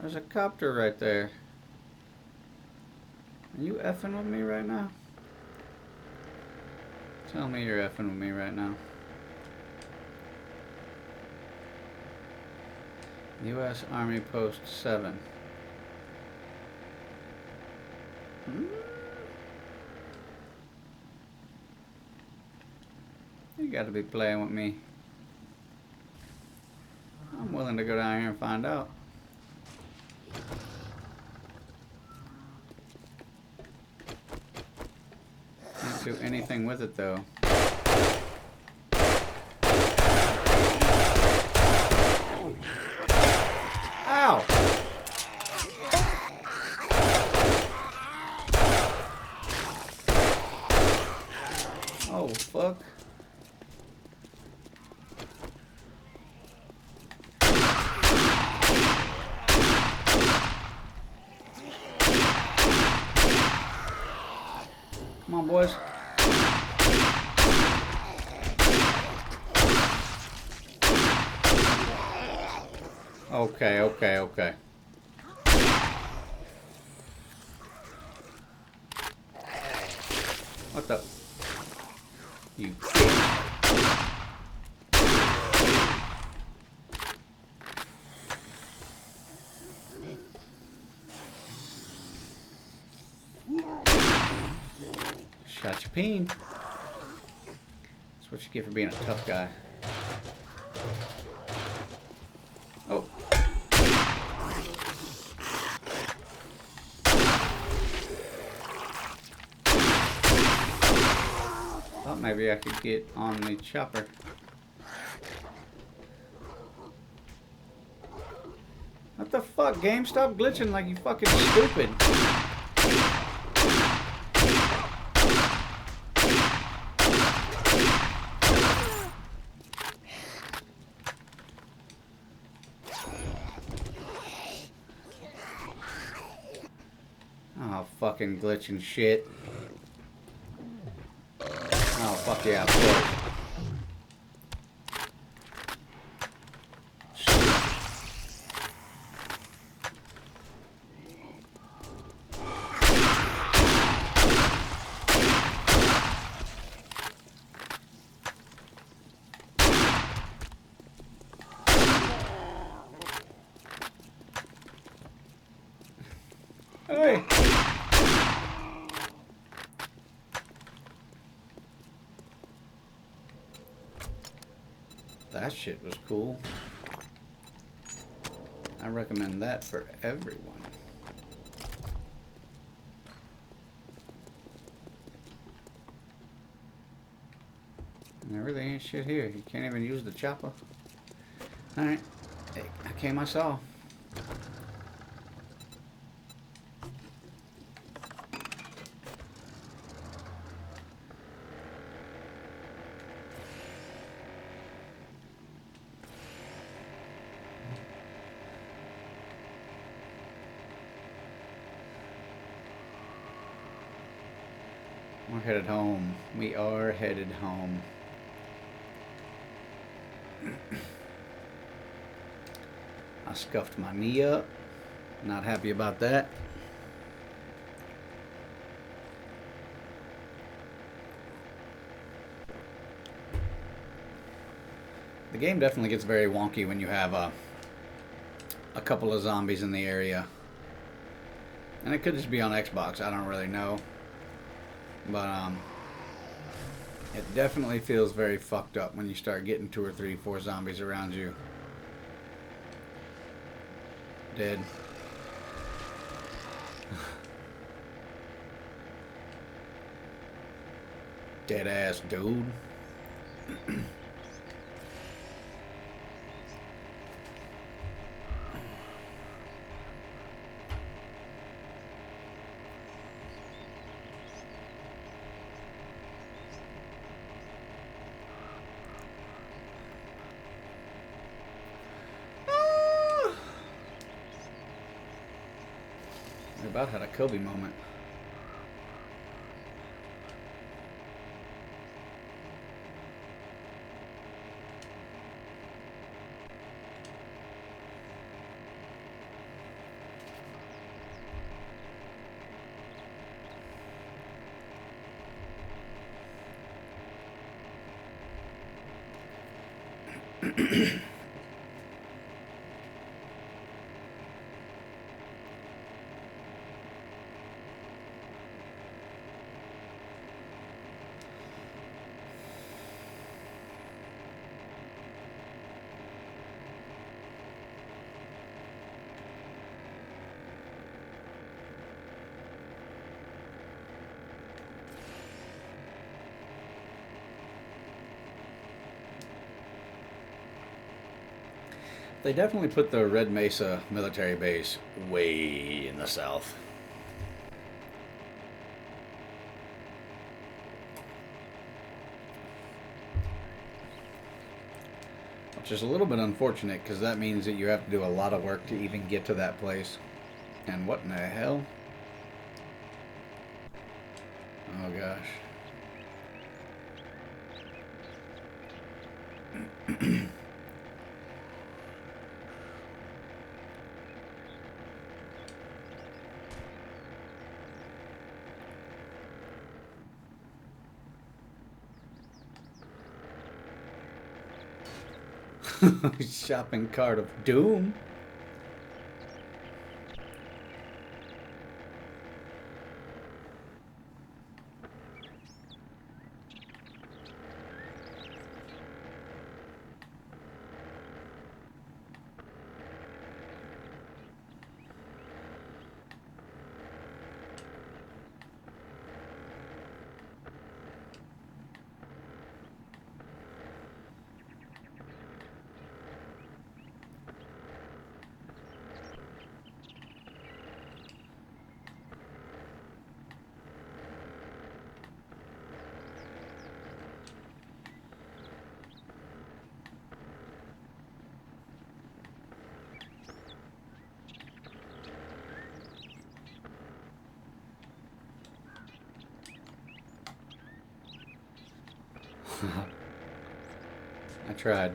Speaker 1: There's a copter right there. Are you effing with me right now? Tell me you're effing with me right now. U.S. Army Post 7. You gotta be playing with me. I'm willing to go down here and find out. Can't do anything with it though. Ow! Oh, fuck. Come on, boys. Okay, okay, okay. What the? You. Shot your peen. That's what you get for being a tough guy. Oh. Thought maybe I could get on the chopper. What the fuck, game? Stop glitching like you fucking stupid. Oh, fucking glitching shit. Oh, fuck yeah, of course. Hey! That shit was cool. I recommend that for everyone. And there really ain't shit here. You can't even use the chopper. Alright. Hey, I came, I saw. We're headed home. We are headed home. I scuffed my knee up. Not happy about that. The game definitely gets very wonky when you have a couple of zombies in the area. And it could just be on Xbox, I don't really know. But it definitely feels very fucked up when you start getting 2 or 3, 4 zombies around you. Dead. Dead ass dude. I about had a Kobe moment. They definitely put the Red Mesa military base way in the south. Which is a little bit unfortunate because that means that you have to do a lot of work to even get to that place. And what in the hell? Oh gosh. Shopping cart of doom. I tried.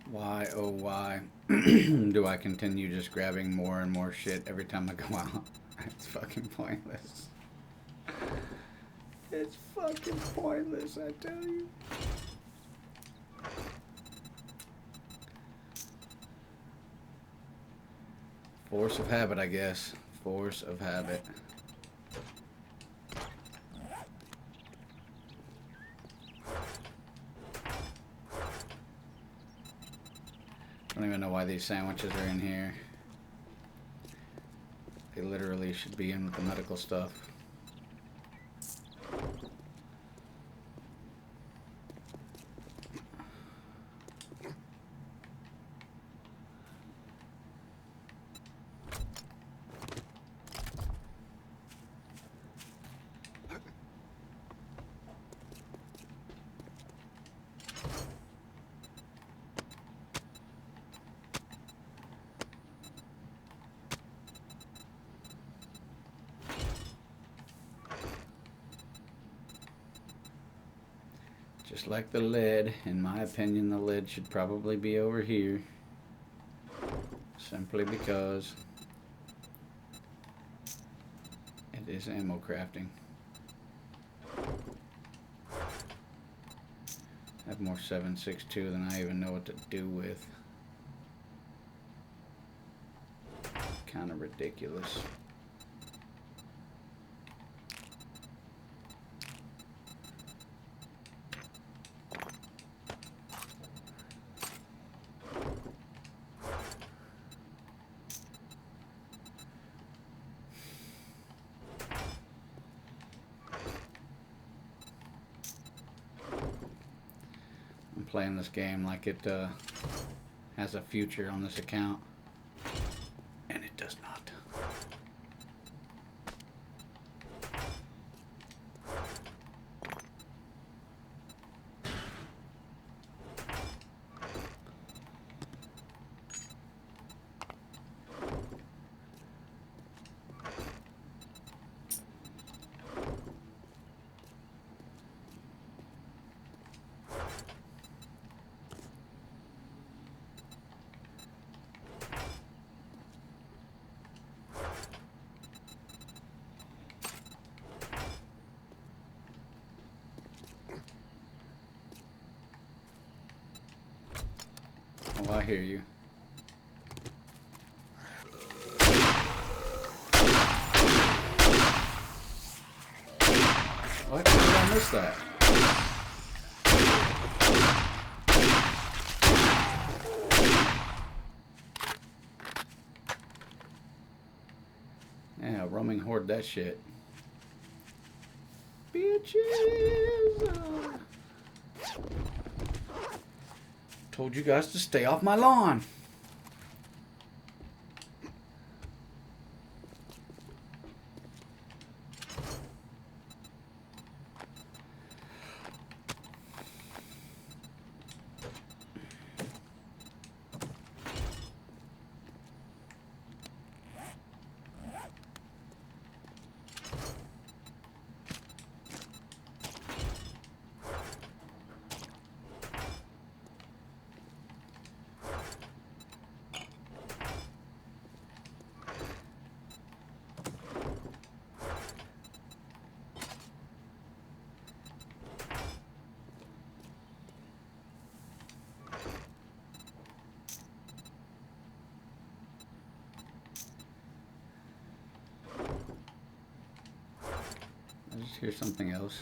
Speaker 1: Why, oh why, do I continue just grabbing more and more shit every time I go out? It's fucking pointless. It's fucking pointless, I tell you. Force of habit, I guess. Force of habit. I don't even know why these sandwiches are in here. They literally should be in with the medical stuff. Just like the lid, in my opinion, the lid should probably be over here. Simply because it is ammo crafting. I have more 7.62 than I even know what to do with. Kind of ridiculous. Playing this game like it has a future on this account, and it does not. Oh, I hear you. What? How did I miss that? Yeah, roaming horde that shit. Bitches! Told you guys to stay off my lawn. I just hear something else.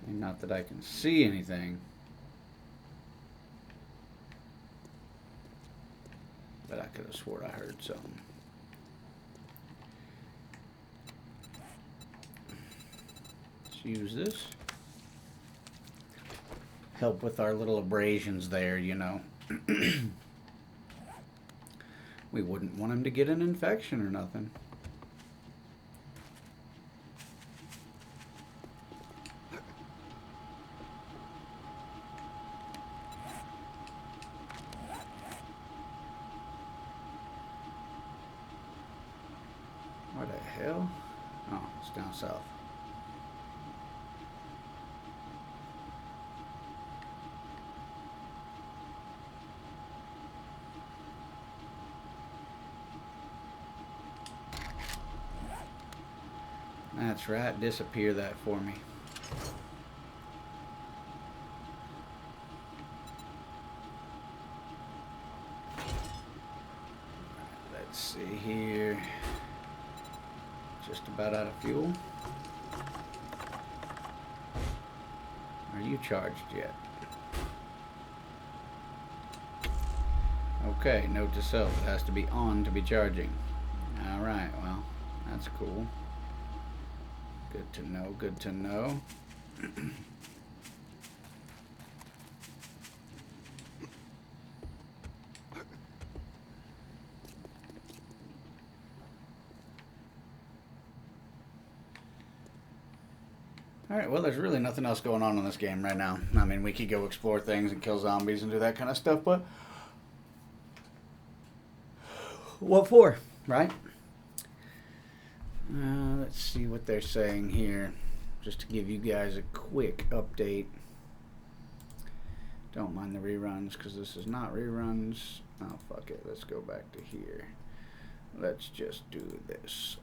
Speaker 1: And not that I can see anything. But I could have swore I heard something. Let's use this. Help with our little abrasions there, you know. We wouldn't want him to get an infection or nothing. Where the hell? Oh, it's down south. That's right, disappear that for me. Let's see here. Just about out of fuel. Are you charged yet? Okay, note to self, it has to be on to be charging. Alright, well, that's cool. Good to know, good to know. Alright, well, there's really nothing else going on in this game right now. I mean, we could go explore things and kill zombies and do that kind of stuff, but what for, right? Let's see what they're saying here, just to give you guys a quick update. Don't mind the reruns, because this is not reruns. Oh, fuck it. Let's go back to here. Let's just do this.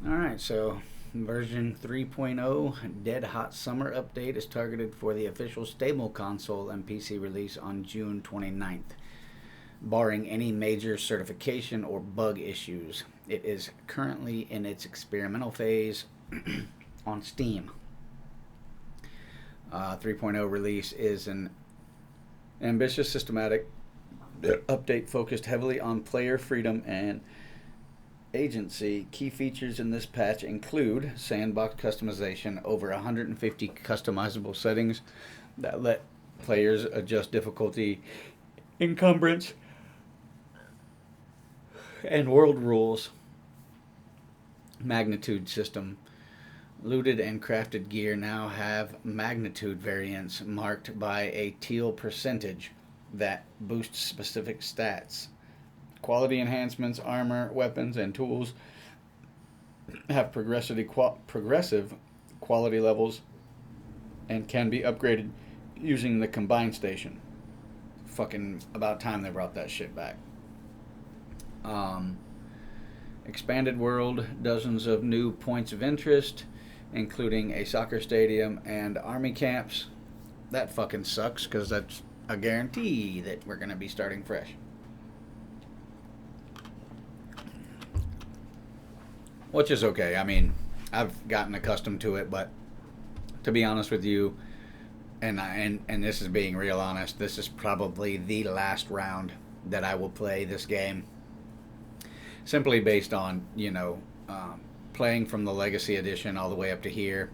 Speaker 1: Alright, so version 3.0 Dead Hot Summer update is targeted for the official stable console and PC release on June 29th, barring any major certification or bug issues. It is currently in its experimental phase on Steam. 3.0 release is an ambitious, systematic update focused heavily on player freedom and agency. Key features in this patch include sandbox customization, over 150 customizable settings that let players adjust difficulty, encumbrance, and world rules. Magnitude system. Looted and crafted gear now have magnitude variants marked by a teal percentage that boosts specific stats. Quality enhancements, armor, weapons, and tools have progressive quality levels and can be upgraded using the combined station. Fucking about time they brought that shit back. Expanded world, dozens of new points of interest, including a soccer stadium and army camps. That fucking sucks, because that's a guarantee that we're going to be starting fresh. Which is okay. I mean, I've gotten accustomed to it, but to be honest with you, and this is being real honest, this is probably the last round that I will play this game. Simply based on, playing from the Legacy Edition all the way up to here.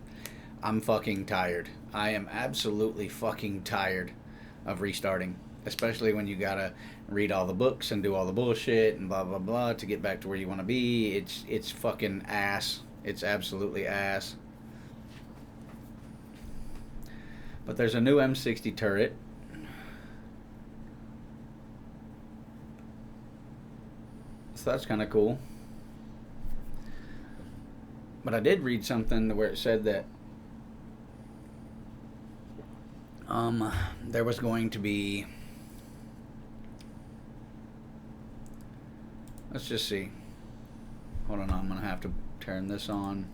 Speaker 1: I'm fucking tired. I am absolutely fucking tired of restarting. Especially when you gotta read all the books and do all the bullshit and blah blah blah to get back to where you want to be. It's fucking ass. It's absolutely ass. But there's a new M60 turret. So that's kind of cool. But I did read something where it said that there was going to be, let's just see. Hold on, I'm going to have to turn this on.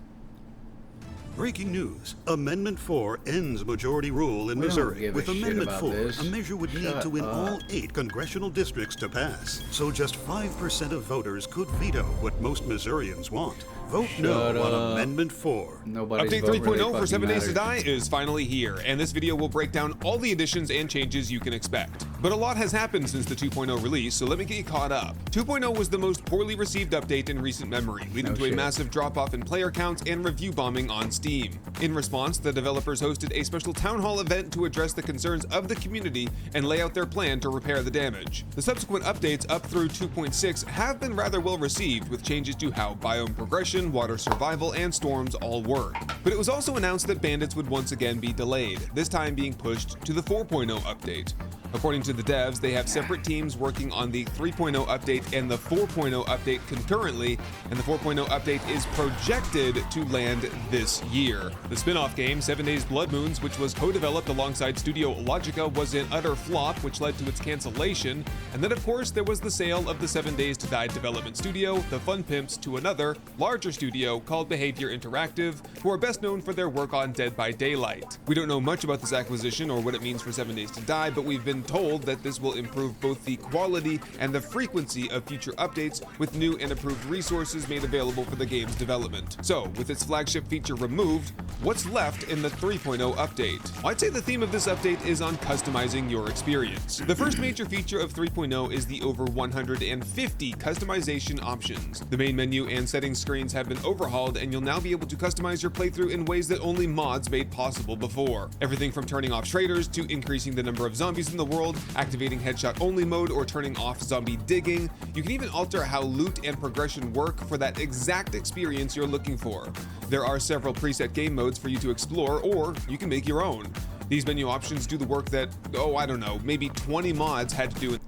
Speaker 11: Breaking news. Amendment 4 ends majority rule in Missouri. With Amendment 4, a measure would need to win all 8 congressional districts to pass. So just 5% of voters could veto what most Missourians want. Vote no on Amendment 4.
Speaker 12: Update 3.0 for 7 Days to Die is finally here, and this video will break down all the additions and changes you can expect. But a lot has happened since the 2.0 release, so let me get you caught up. 2.0 was the most poorly received update in recent memory, leading to a massive drop-off in player counts and review bombing on Steam. In response, the developers hosted a special town hall event to address the concerns of the community and lay out their plan to repair the damage. The subsequent updates up through 2.6 have been rather well received, with changes to how biome progression, water survival, and storms all work. But it was also announced that bandits would once again be delayed, this time being pushed to the 4.0 update. According to the devs, they have separate teams working on the 3.0 update and the 4.0 update concurrently, and the 4.0 update is projected to land this year. The spin-off game, 7 Days Blood Moons, which was co-developed alongside Studio Logica, was an utter flop, which led to its cancellation. And then, of course, there was the sale of the 7 Days to Die development studio, the Fun Pimps, to another, larger studio called Behavior Interactive, who are best known for their work on Dead by Daylight. We don't know much about this acquisition or what it means for 7 Days to Die, but we've been told that this will improve both the quality and the frequency of future updates, with new and improved resources made available for the game's development. So, with its flagship feature removed, what's left in the 3.0 update? Well, I'd say the theme of this update is on customizing your experience. The first major feature of 3.0 is the over 150 customization options. The main menu and settings screens have been overhauled, and you'll now be able to customize your playthrough in ways that only mods made possible before. Everything from turning off traders to increasing the number of zombies in the world, activating headshot only mode, or turning off zombie digging. You can even alter how loot and progression work for that exact experience you're looking for. There are several preset game modes for you to explore, or you can make your own. These menu options do the work that, I don't know, maybe 20 mods had to do.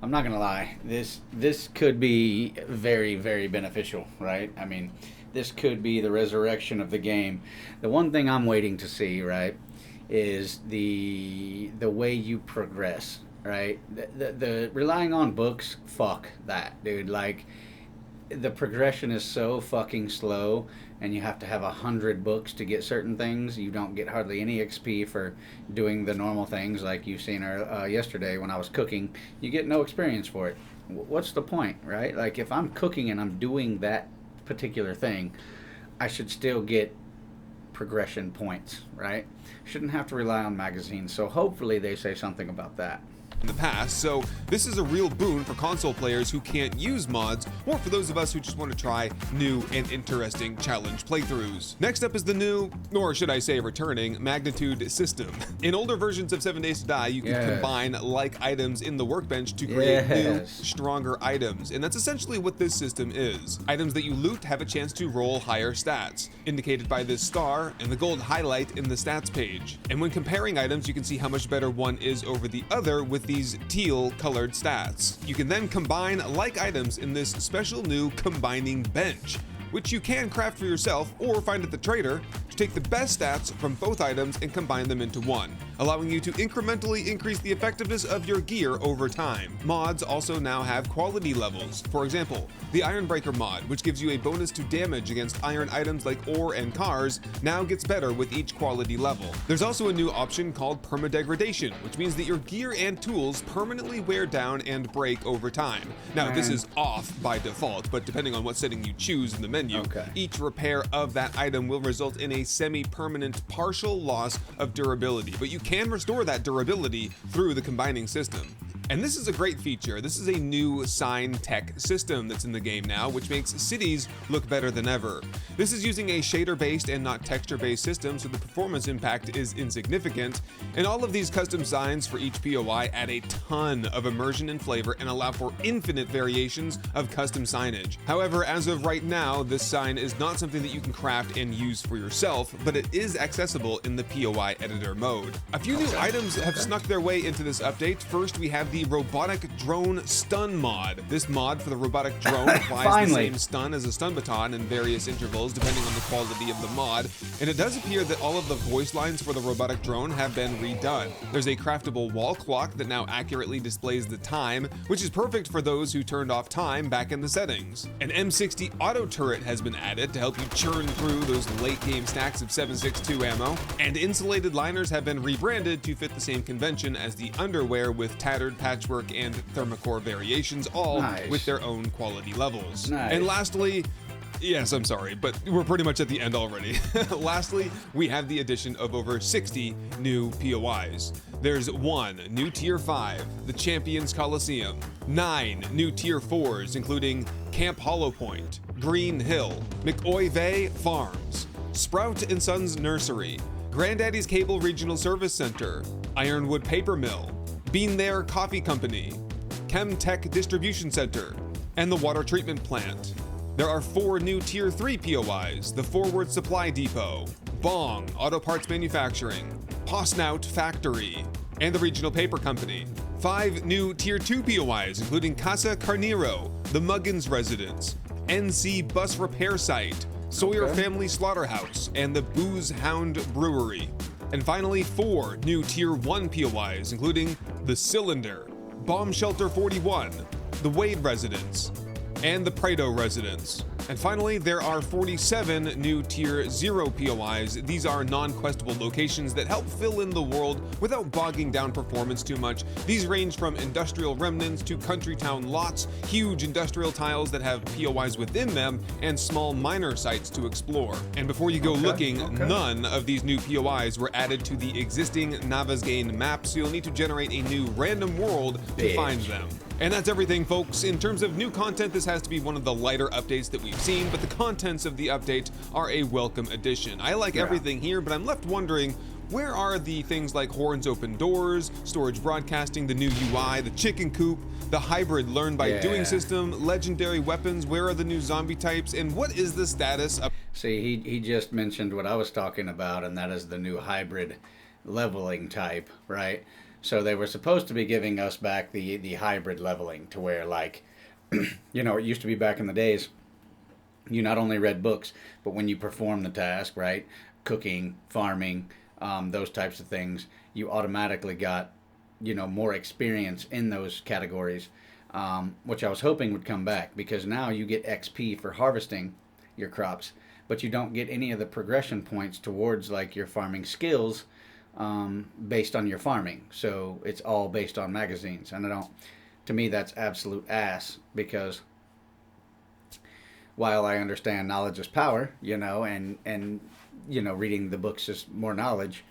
Speaker 1: I'm not gonna lie, this could be very, very beneficial, right? I mean, this could be the resurrection of the game. The one thing I'm waiting to see, right, is the way you progress, right? The relying on books, fuck that, dude. Like, the progression is so fucking slow, and you have to have 100 books to get certain things. You don't get hardly any XP for doing the normal things, like you've seen yesterday when I was cooking. You get no experience for it. What's the point, right? Like, if I'm cooking and I'm doing that particular thing, I should still get progression points, right? Shouldn't have to rely on magazines. So hopefully they say something about that
Speaker 12: in the past, so this is a real boon for console players who can't use mods, or for those of us who just want to try new and interesting challenge playthroughs. Next up is the new, or should I say returning, magnitude system. In older versions of 7 Days to Die, you can combine like items in the workbench to create new, stronger items, and that's essentially what this system is. Items that you loot have a chance to roll higher stats, indicated by this star and the gold highlight in the stats page. And when comparing items, you can see how much better one is over the other with these teal colored stats. You can then combine like items in this special new combining bench, which you can craft for yourself or find at the trader. take the best stats from both items and combine them into one, allowing you to incrementally increase the effectiveness of your gear over time. Mods also now have quality levels. For example, the Ironbreaker mod, which gives you a bonus to damage against iron items like ore and cars, now gets better with each quality level. There's also a new option called permadegradation, which means that your gear and tools permanently wear down and break over time. Now, this is off by default, but depending on what setting you choose in the menu, each repair of that item will result in a semi-permanent partial loss of durability, but you can restore that durability through the combining system. And this is a great feature. This is a new sign tech system that's in the game now, which makes cities look better than ever. This is using a shader-based and not texture-based system, so the performance impact is insignificant. And all of these custom signs for each POI add a ton of immersion and flavor and allow for infinite variations of custom signage. However, as of right now, this sign is not something that you can craft and use for yourself, but it is accessible in the POI editor mode. A few new items have snuck their way into this update. First, we have the robotic drone stun mod. This mod for the robotic drone applies the same stun as a stun baton in various intervals depending on the quality of the mod, and it does appear that all of the voice lines for the robotic drone have been redone. There's a craftable wall clock that now accurately displays the time, which is perfect for those who turned off time back in the settings. An M60 auto turret has been added to help you churn through those late game stacks of 7.62 ammo, and insulated liners have been rebranded to fit the same convention as the underwear with tattered patchwork and thermocore variations, all with their own quality levels. And lastly, yes, I'm sorry, but we're pretty much at the end already. Lastly, we have the addition of over 60 new POIs. There's 1 new Tier 5, the Champions Coliseum, 9 new Tier 4s, including Camp Hollow Point, Green Hill, McOy Farms, Sprout and Sons Nursery, Granddaddy's Cable Regional Service Center, Ironwood Paper Mill, Bean There Coffee Company, Chemtech Distribution Center, and the Water Treatment Plant. There are 4 new Tier 3 POIs, the Forward Supply Depot, Bong Auto Parts Manufacturing, Posnout Factory, and the Regional Paper Company. 5 new Tier 2 POIs, including Casa Carnero, the Muggins Residence, NC Bus Repair Site, Sawyer Family Slaughterhouse, and the Booze Hound Brewery. And finally, 4 new Tier 1 POIs, including the Cylinder, Bomb Shelter 41, the Wade Residence, and the Prado Residence. And finally, there are 47 new Tier 0 POIs. These are non-questable locations that help fill in the world without bogging down performance too much. These range from industrial remnants to country town lots, huge industrial tiles that have POIs within them, and small minor sites to explore. And before you go looking, none of these new POIs were added to the existing Navasgain map, so you'll need to generate a new random world to find them. And that's everything, folks. In terms of new content, this has to be one of the lighter updates that we've seen, but the contents of the update are a welcome addition. I like everything here, but I'm left wondering, where are the things like Horns Open Doors, Storage Broadcasting, the new UI, the Chicken Coop, the Hybrid Learn by Doing system, Legendary Weapons, where are the new zombie types, and what is the status of...
Speaker 1: See, he just mentioned what I was talking about, and that is the new Hybrid leveling type, right? So they were supposed to be giving us back the hybrid leveling to where, like, you know, it used to be back in the days, you not only read books, but when you perform the task, right, cooking, farming, those types of things, you automatically got, you know, more experience in those categories, which I was hoping would come back, because now you get XP for harvesting your crops, but you don't get any of the progression points towards, like, your farming skills, based on your farming. So it's all based on magazines, and to me that's absolute ass, because while I understand knowledge is power, you know, and you know, reading the books is more knowledge,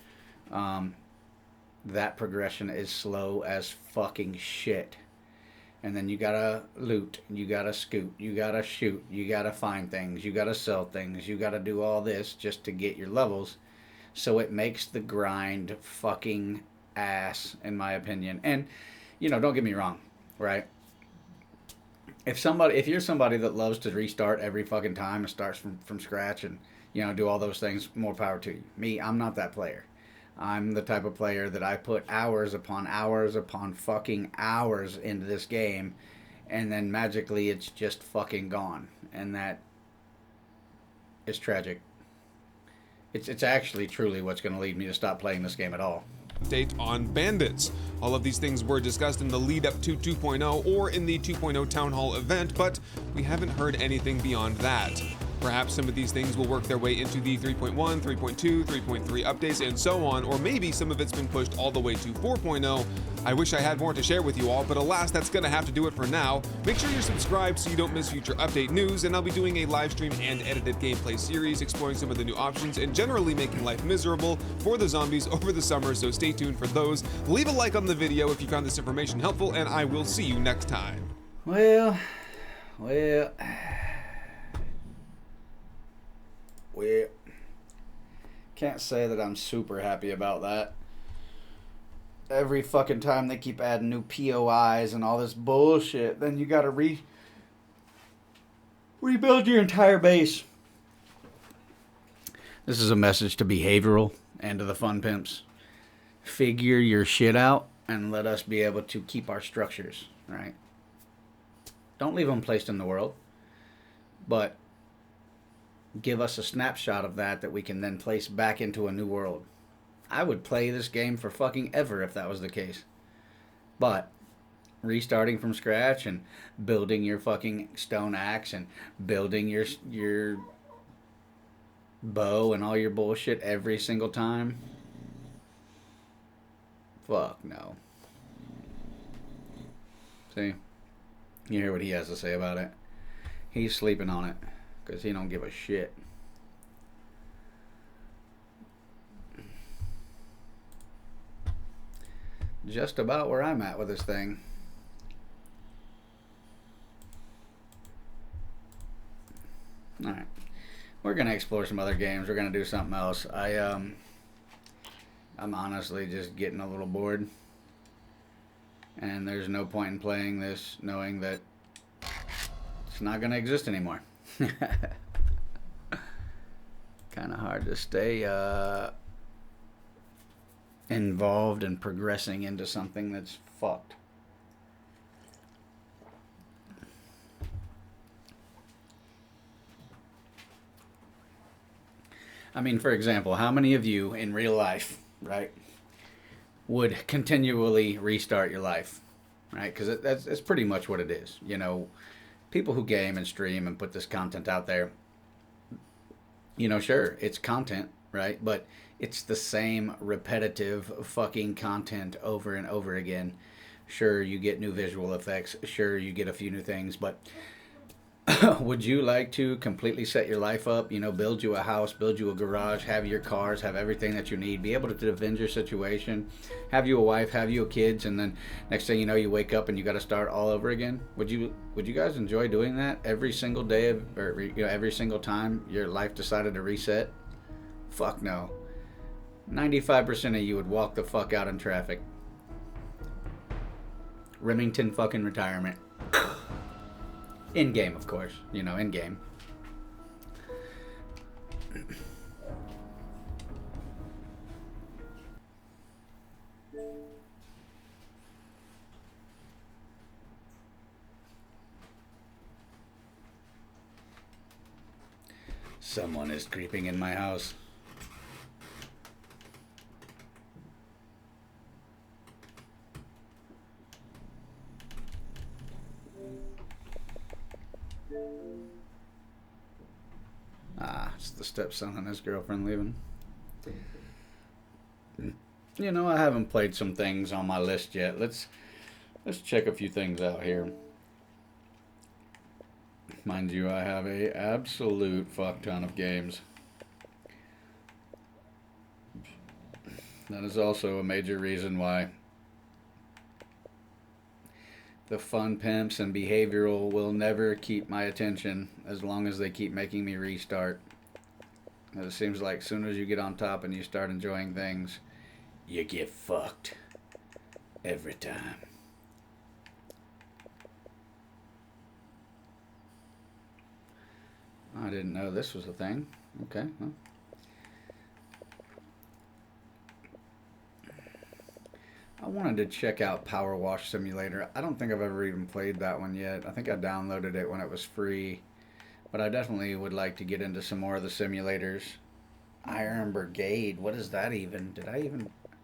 Speaker 1: that progression is slow as fucking shit. And then you gotta loot, you gotta scoot, you gotta shoot, you gotta find things, you gotta sell things, you gotta do all this just to get your levels. So it makes the grind fucking ass, in my opinion. And, you know, don't get me wrong, right? If you're somebody that loves to restart every fucking time and starts from scratch and, you know, do all those things, more power to you. Me, I'm not that player. I'm the type of player that I put hours upon fucking hours into this game, and then magically it's just fucking gone. And that is tragic. It's actually truly what's going to lead me to stop playing this game at all.
Speaker 12: Update on bandits. All of these things were discussed in the lead up to 2.0 or in the 2.0 Town Hall event, but we haven't heard anything beyond that. Perhaps some of these things will work their way into the 3.1, 3.2, 3.3 updates and so on, or maybe some of it's been pushed all the way to 4.0. I wish I had more to share with you all, but alas, that's gonna have to do it for now. Make sure you're subscribed so you don't miss future update news, and I'll be doing a live stream and edited gameplay series exploring some of the new options and generally making life miserable for the zombies over the summer, so stay tuned for those. Leave a like on the video if you found this information helpful, and I will see you next time.
Speaker 1: Well, can't say that I'm super happy about that. Every fucking time they keep adding new POIs and all this bullshit, then you gotta rebuild your entire base. This is a message to behavioral and to the fun pimps. Figure your shit out and let us be able to keep our structures, right? Don't leave them placed in the world, but give us a snapshot of that we can then place back into a new world. I would play this game for fucking ever if that was the case. But restarting from scratch and building your fucking stone axe and building your bow and all your bullshit every single time, fuck no. See? You hear what he has to say about it? He's sleeping on it because he don't give a shit. Just about where I'm at with this thing. Alright. We're going to explore some other games. We're going to do something else. I'm honestly just getting a little bored. And there's no point in playing this knowing that it's not going to exist anymore. Kind of hard to stay involved and progressing into something that's fucked. I mean, for example, how many of you in real life, right, would continually restart your life, right? Because that's pretty much what it is. You know, people who game and stream and put this content out there, you know, sure, it's content, right? But it's the same repetitive fucking content over and over again. Sure, you get new visual effects. Sure, you get a few new things. But would you like to completely set your life up? You know, build you a house, build you a garage, have your cars, have everything that you need, be able to defend your situation, have you a wife, have you kids, and then next thing you know, you wake up and you got to start all over again? Would you guys enjoy doing that every single day or you know, every single time your life decided to reset? Fuck no. 95% of you would walk the fuck out in traffic. Remington fucking retirement. In game, of course. You know, in game. Someone is creeping in my house. It's the stepson and his girlfriend leaving. You know, I haven't played some things on my list yet. Let's check a few things out here. Mind you, I have a absolute fuck ton of games. That is also a major reason why the fun pimps and behavioral will never keep my attention as long as they keep making me restart. It seems like as soon as you get on top and you start enjoying things, you get fucked every time. I didn't know this was a thing. Okay, well. I wanted to check out Power Wash Simulator. I don't think I've ever even played that one yet. I think I downloaded it when it was free. But I definitely would like to get into some more of the simulators. Iron Brigade. What is that even? I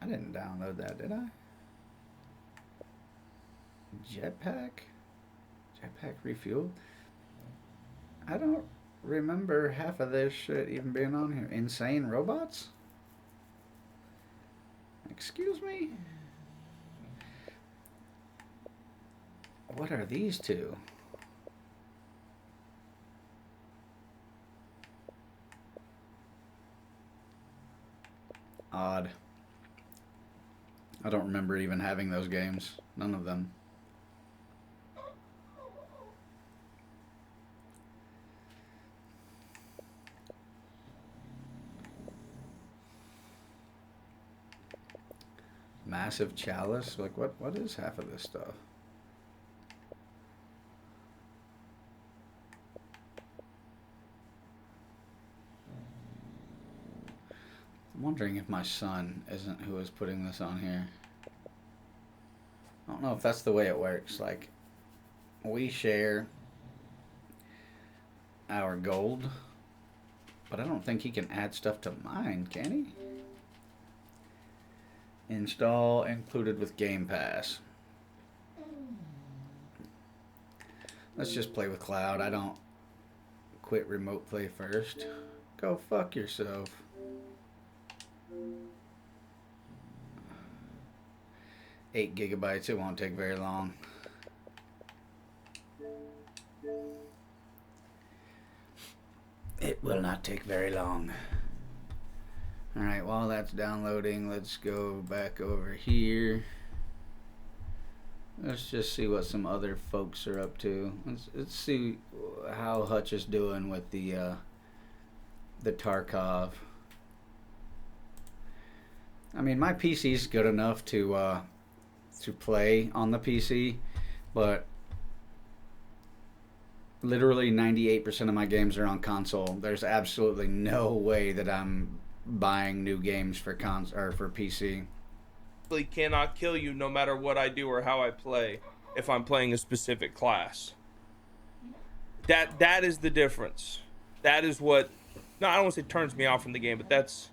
Speaker 1: didn't download that, did I? Jetpack? Jetpack refuel? I don't remember half of this shit even being on here. Insane robots? Excuse me? What are these two? Odd. I don't remember even having those games. None of them. Massive chalice? Like what is half of this stuff? I'm wondering if my son isn't who is putting this on here. I don't know if that's the way it works. Like, we share our gold, but I don't think he can add stuff to mine, can he? Install included with Game Pass. Let's just play with Cloud. I don't quit remote play first. Go fuck yourself. $8 GB, it won't take very long. It will not take very long. Alright, while that's downloading, let's go back over here. Let's just see what some other folks are up to. Let's see how Hutch is doing with the Tarkov. I mean, my PC's good enough to play on the PC, but literally 98% of my games are on console. There's absolutely no way that I'm buying new games for for PC.
Speaker 13: Cannot kill you no matter what I do or how I play if I'm playing a specific class. That is the difference. That is what, no, I don't want to say turns me off from the game, but that's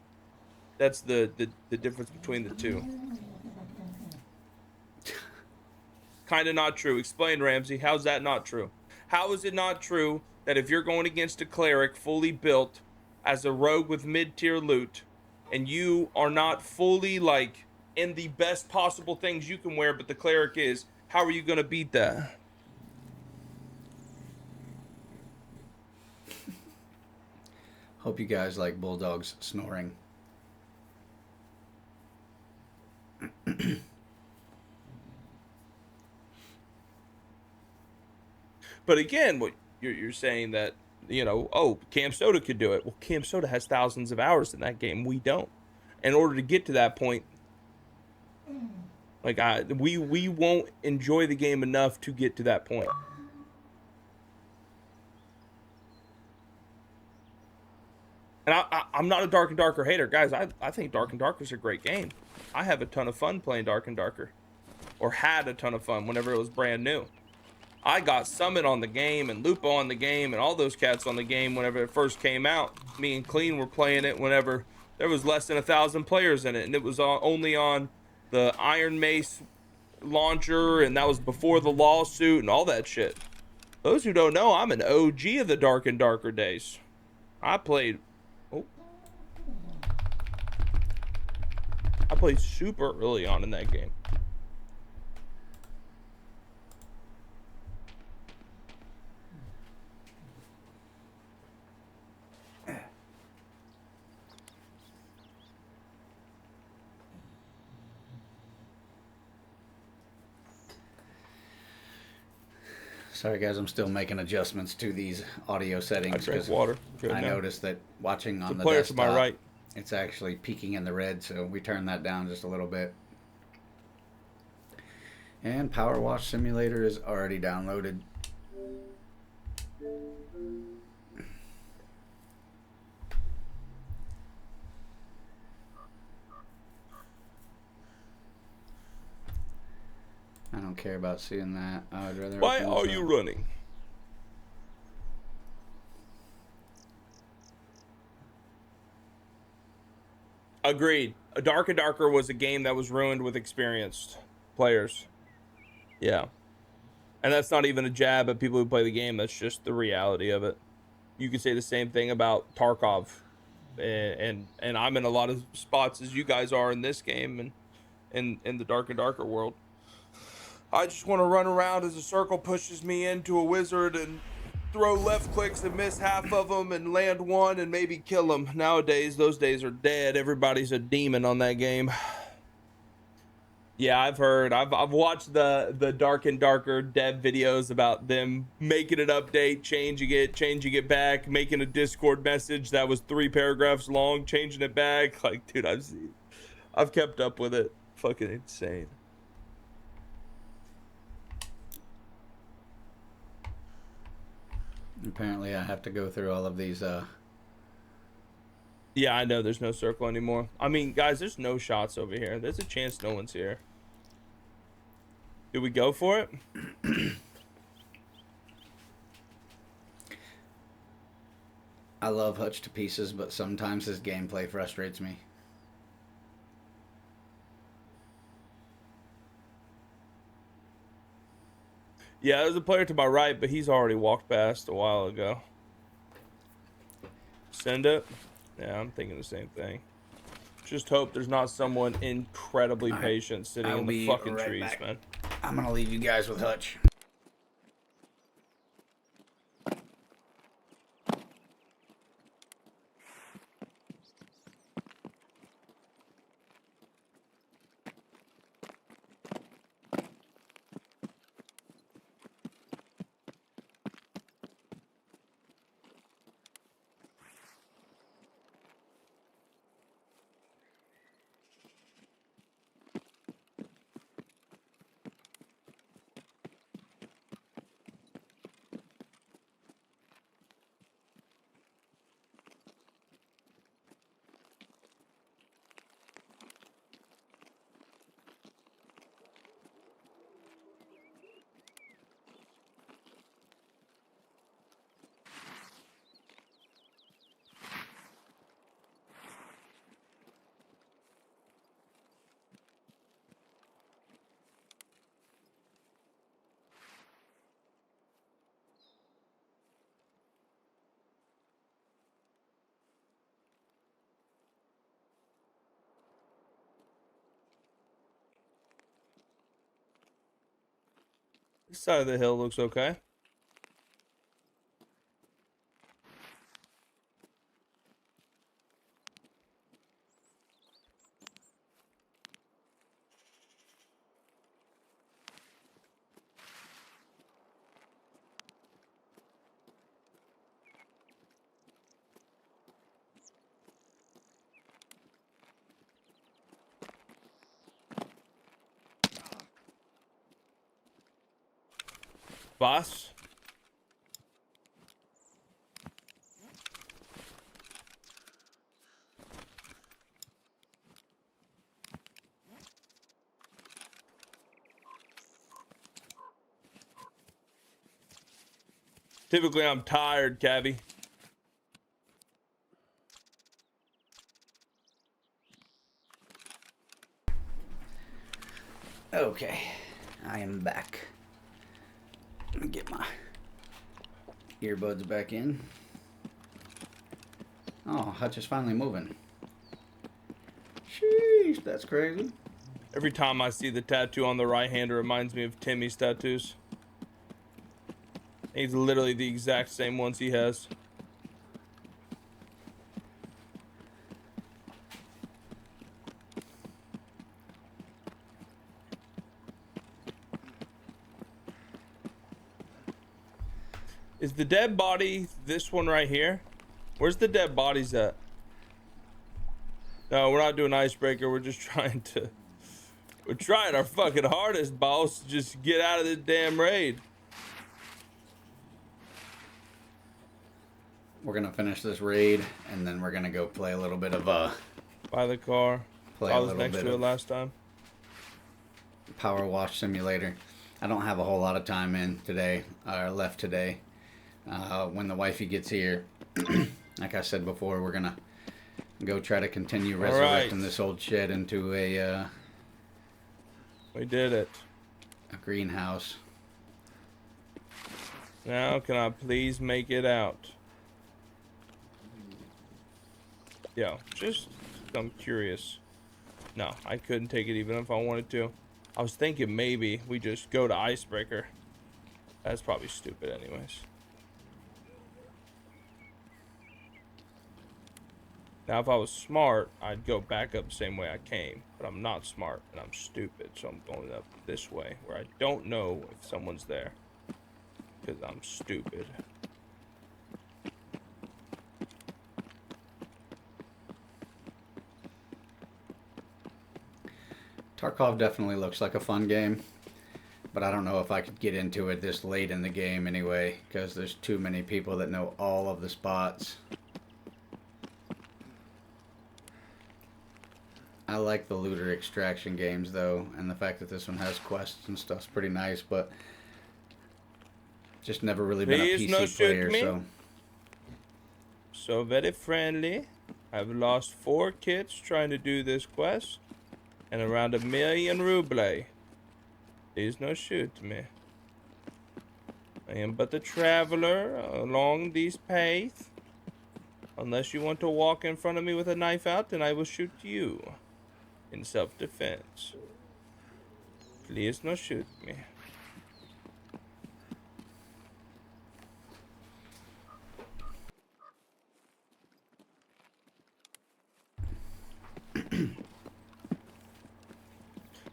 Speaker 13: the difference between the two. Kind of not true. Explain, Ramsey. How's that not true? How is it not true that if you're going against a cleric fully built as a rogue with mid-tier loot, and you are not fully like in the best possible things you can wear, but the cleric is, how are you going to beat that?
Speaker 1: Hope you guys like bulldogs snoring.
Speaker 13: But again, what you're saying that, you know, oh, Cam Soda could do it. Well, Cam Soda has thousands of hours in that game. We don't. In order to get to that point, like we won't enjoy the game enough to get to that point. And I'm not a Dark and Darker hater, guys. I think Dark and Darker is a great game. I have a ton of fun playing Dark and Darker, or had a ton of fun whenever it was brand new. I got Summit on the game and Lupo on the game and all those cats on the game whenever it first came out. Me and Clean were playing it whenever there was less than 1,000 players in it, and it was only on the Iron Mace launcher, and that was before the lawsuit and all that shit. Those who don't know, I'm an OG of the Dark and Darker days. I played super early on in that game.
Speaker 1: Sorry guys, I'm still making adjustments to these audio settings.
Speaker 13: I drank water.
Speaker 1: I noticed that watching on the
Speaker 13: player
Speaker 1: desktop,
Speaker 13: to my right,
Speaker 1: it's actually peaking in the red, so we turned that down just a little bit. And Power Wash Simulator is already downloaded. I don't care about seeing that. I'd rather.
Speaker 13: Why are you running? Agreed. A Dark and Darker was a game that was ruined with experienced players. Yeah. And that's not even a jab at people who play the game. That's just the reality of it. You could say the same thing about Tarkov. And I'm in a lot of spots as you guys are in this game and in the Dark and Darker world. I just want to run around as a circle pushes me into a wizard and throw left clicks and miss half of them and land one and maybe kill them. Nowadays, those days are dead. Everybody's a demon on that game. Yeah, I've heard. I've watched the Dark and Darker dev videos about them making an update, changing it back, making a Discord message that was 3 paragraphs long, changing it back. Like, dude, I've kept up with it. Fucking insane.
Speaker 1: Apparently, I have to go through all of these.
Speaker 13: Yeah, I know there's no circle anymore. I mean, guys, there's no shots over here. There's a chance no one's here. Did we go for it?
Speaker 1: I love Hutch to pieces, but sometimes his gameplay frustrates me.
Speaker 13: Yeah, there's a player to my right, but he's already walked past a while ago. Send it? Yeah, I'm thinking the same thing. Just hope there's not someone incredibly patient sitting in the fucking trees, man.
Speaker 1: I'm gonna leave you guys with Hutch.
Speaker 13: This side of the hill looks okay. Boss? Typically, I'm tired, Cabby.
Speaker 1: Okay, I am back. Let me get my earbuds back in. Oh, Hutch is finally moving. Sheesh, that's crazy.
Speaker 13: Every time I see the tattoo on the right hand, it reminds me of Timmy's tattoos. He's literally the exact same ones he has. Is the dead body this one right here? Where's the dead bodies at? No, we're not doing icebreaker. We're just trying to... We're trying our fucking hardest, boss, to just get out of this damn raid.
Speaker 1: We're gonna finish this raid, and then we're gonna go play a little bit of
Speaker 13: By the car.
Speaker 1: Play
Speaker 13: I was next to it last time.
Speaker 1: Power Wash Simulator. I don't have a whole lot of time in today, or left today. When the wifey gets here, like I said before, we're gonna Go try to continue
Speaker 13: All
Speaker 1: resurrecting
Speaker 13: right.
Speaker 1: this old shed into a
Speaker 13: We did it.
Speaker 1: greenhouse.
Speaker 13: Now, can I please make it out? Yo, just, I'm curious. No, I couldn't take it even if I wanted to. I was thinking maybe we just go to Icebreaker. That's probably stupid anyways. Now, if I was smart, I'd go back up the same way I came. But I'm not smart, and I'm stupid, so I'm going up this way, where I don't know if someone's there. Because I'm stupid.
Speaker 1: Tarkov definitely looks like a fun game, but I don't know if I could get into it this late in the game anyway, because there's too many people that know all of the spots. I like the looter extraction games though, and the fact that this one has quests and stuff's pretty nice, but just never really been a PC player, so.
Speaker 13: So very friendly. I've lost 4 kids trying to do this quest, and around 1 million ruble. Please no shoot me. I am but a traveler along these paths. Unless you want to walk in front of me with a knife out, then I will shoot you. In self-defense. Please no shoot me.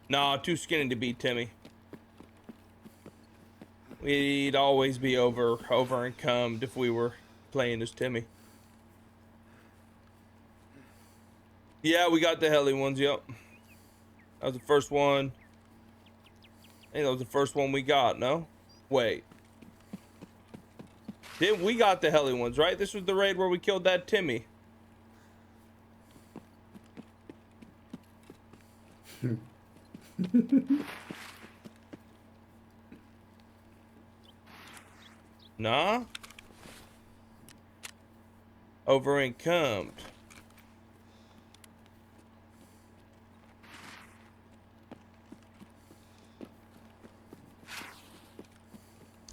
Speaker 13: Nah, too skinny to beat Timmy. We'd always be over and cummed if we were playing as Timmy. Yeah, we got the heli ones, yep. That was the first one. I think that was the first one we got, no? Wait. We got the heli ones, right? This was the raid where we killed that Timmy. Nah. Over and cummed.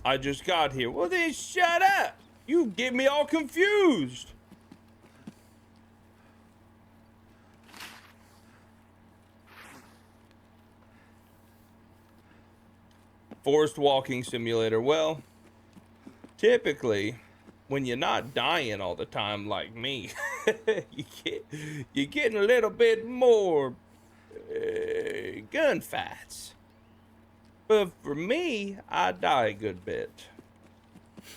Speaker 13: I just got here. Well, then shut up. You get me all confused. Forced walking simulator. Well, typically, when you're not dying all the time like me, you're getting a little bit more gunfights. But for me, I die a good bit.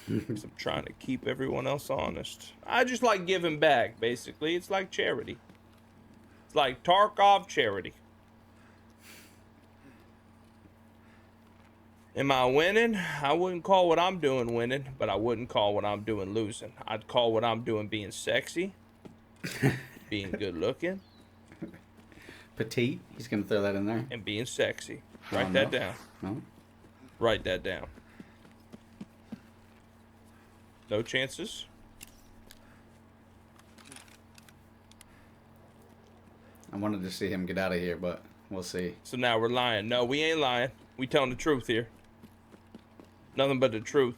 Speaker 13: Because I'm trying to keep everyone else honest. I just like giving back, basically. It's like charity. It's like Tarkov charity. Am I winning? I wouldn't call what I'm doing winning, but I wouldn't call what I'm doing losing. I'd call what I'm doing being sexy, being good looking.
Speaker 1: Petite? He's going to throw that in there.
Speaker 13: And being sexy. Write that down.
Speaker 1: No.
Speaker 13: Write that down. No chances.
Speaker 1: I wanted to see him get out of here, but we'll see.
Speaker 13: So now we're lying. No, we ain't lying. We telling the truth here. Nothing but the truth.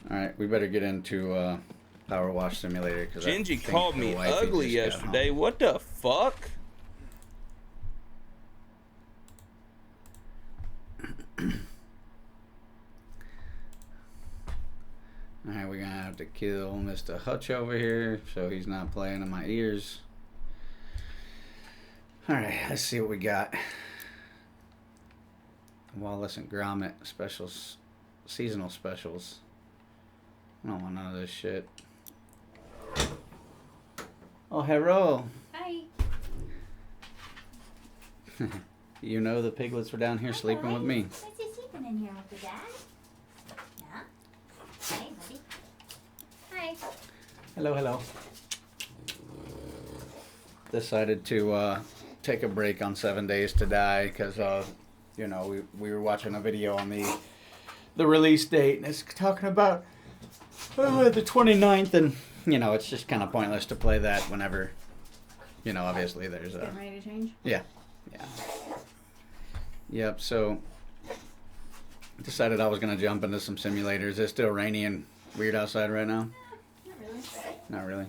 Speaker 1: Alright, we better get into Power Wash Simulator.
Speaker 13: Gingy called me ugly yesterday. What the fuck?
Speaker 1: Alright, we're gonna have to kill Mr. Hutch over here so he's not playing in my ears. Alright, let's see what we got. Wallace and Gromit specials, seasonal specials. I don't want none of this shit. Oh, hello.
Speaker 14: Hi.
Speaker 1: You know the piglets were down here sleeping with me.
Speaker 14: What's he sleeping in here with your dad? Yeah. Hey, buddy. Hi.
Speaker 1: Hello, hello. Decided to take a break on 7 Days to Die because, you know, we were watching a video on the release date, and it's talking about the 29th, and, you know, it's just kind of pointless to play that whenever, you know, obviously there's a...
Speaker 15: Getting ready to change?
Speaker 1: Yeah. Yeah. Yep, so decided I was going to jump into some simulators. It's still rainy and weird outside right now?
Speaker 15: Not really.
Speaker 1: Not really.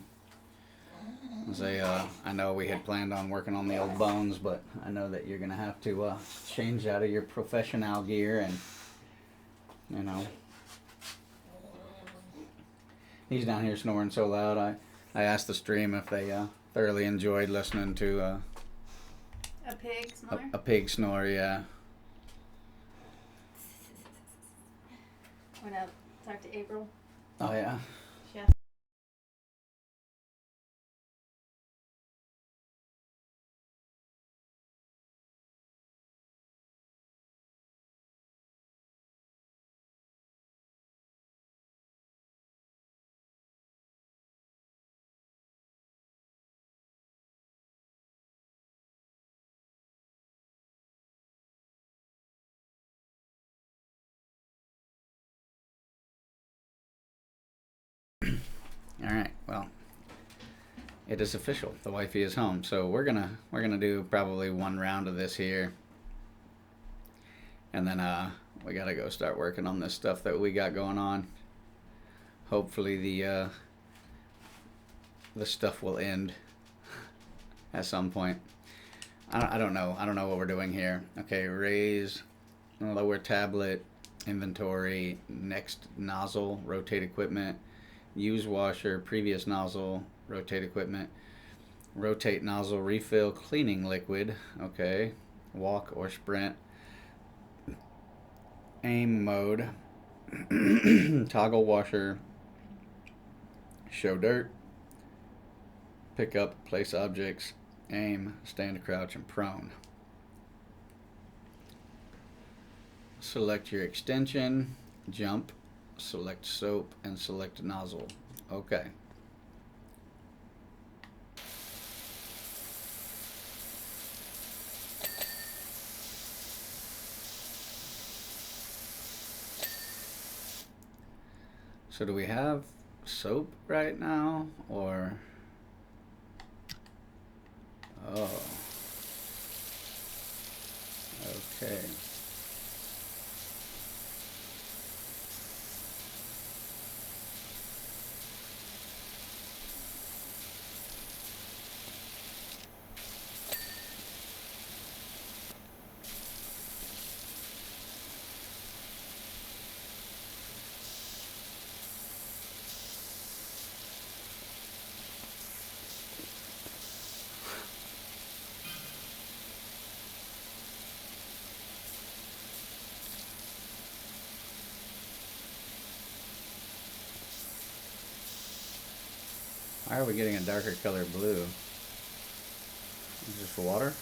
Speaker 1: I know we had planned on working on the old bones, but I know that you're going to have to change out of your professional gear, and, you know. He's down here snoring so loud. I asked the stream if they thoroughly enjoyed listening to
Speaker 15: A pig snore?
Speaker 1: a pig snore, yeah.
Speaker 15: Want to talk to April?
Speaker 1: Oh, yeah.
Speaker 15: She has
Speaker 1: All right. Well, it is official. The wifey is home. So we're gonna do probably one round of this here, and then we gotta go start working on this stuff that we got going on. Hopefully the stuff will end at some point. I don't know. I don't know what we're doing here. Okay, raise, lower tablet, inventory, next nozzle, rotate equipment, use washer, previous nozzle, rotate equipment, rotate nozzle, refill cleaning liquid. Okay, walk or sprint, aim mode, toggle washer, show dirt, pick up, place objects, aim, stand, crouch, and prone. Select your extension, jump, select soap, and select nozzle. Okay. So do we have soap right now, or... Oh. Okay. Why are we getting a darker color blue? Is this just water?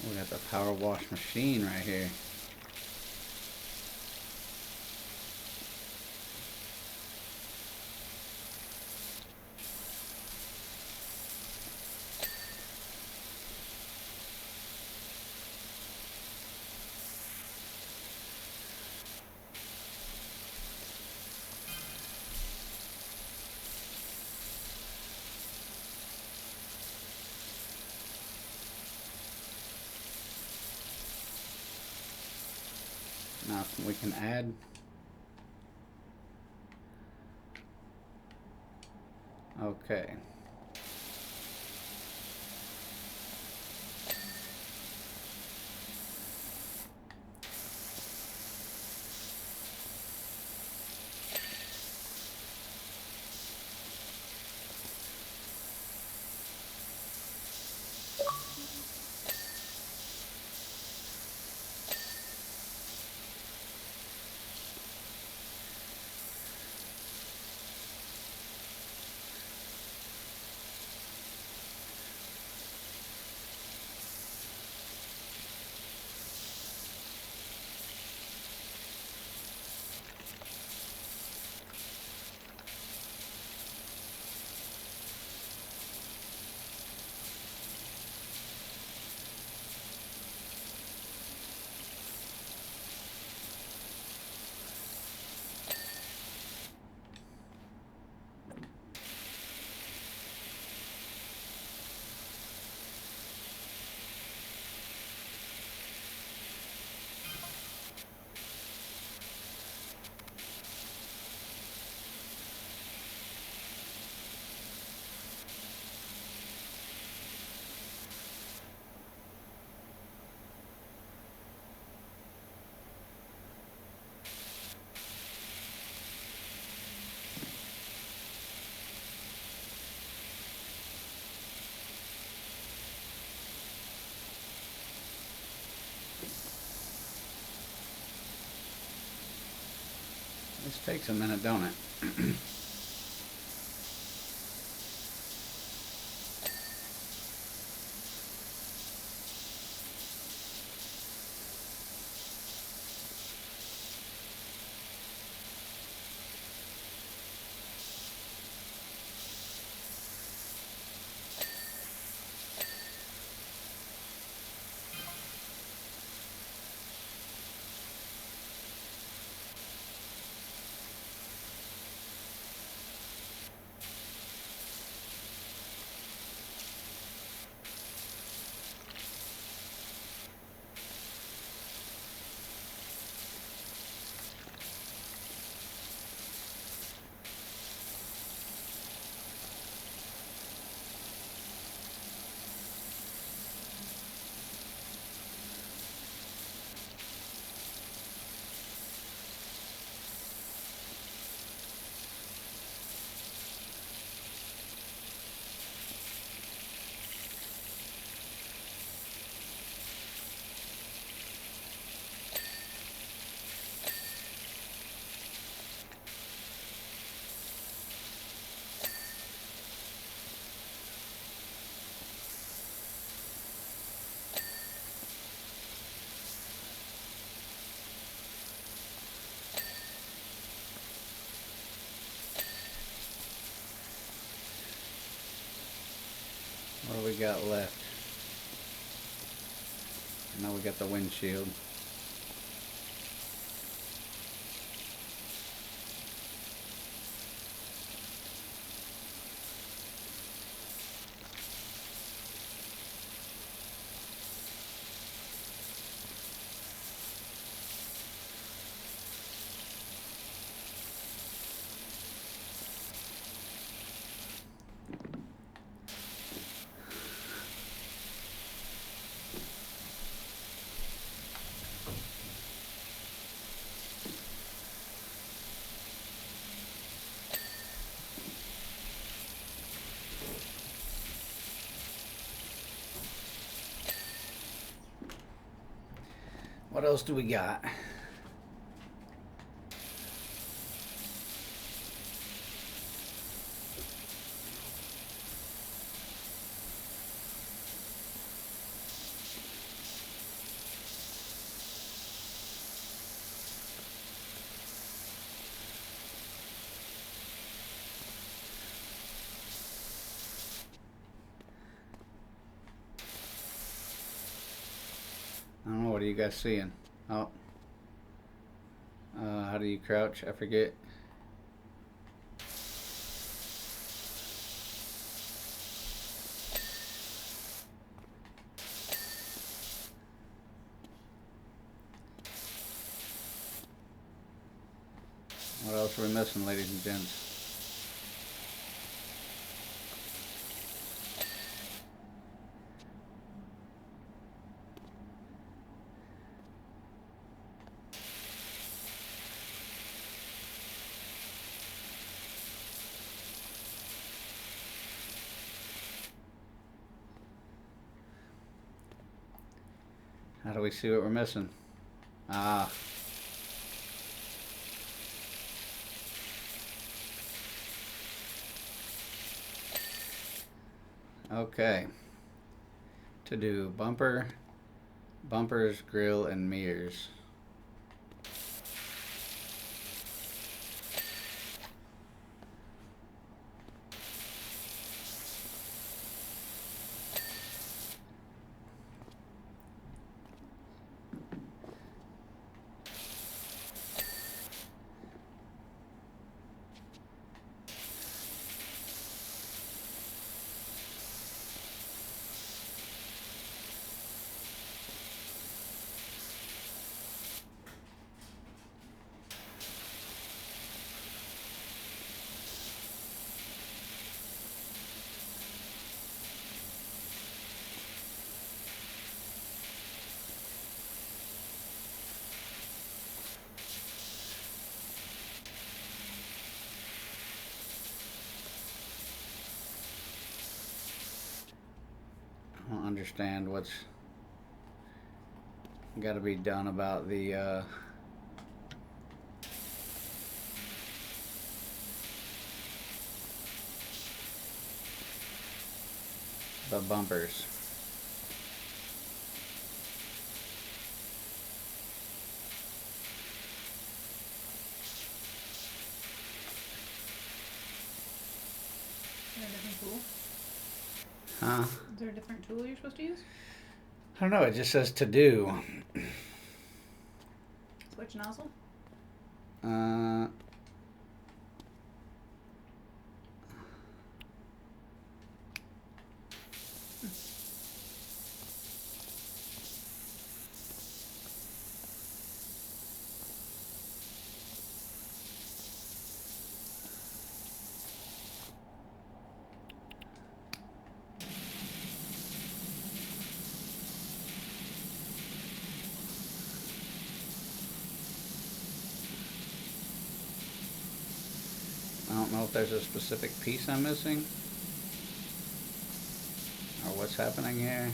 Speaker 1: We got the power wash machine right here. Now we can add okay. This takes a minute, don't it? What do we got left? Now we got the windshield. What else do we got? I don't know, what are you guys seeing? Oh. How do you crouch? I forget. What else are we missing, ladies and gents? How do we see what we're missing? Ah. Okay. To do bumper, bumpers, grill, and mirrors. I don't understand what's got to be done about the the bumpers.
Speaker 15: Is there a different tool?
Speaker 1: Huh?
Speaker 15: Is there a different tool you're supposed to use?
Speaker 1: I don't know, it just says to do.
Speaker 15: Switch nozzle?
Speaker 1: Uh, I don't know if there's a specific piece I'm missing or what's happening here.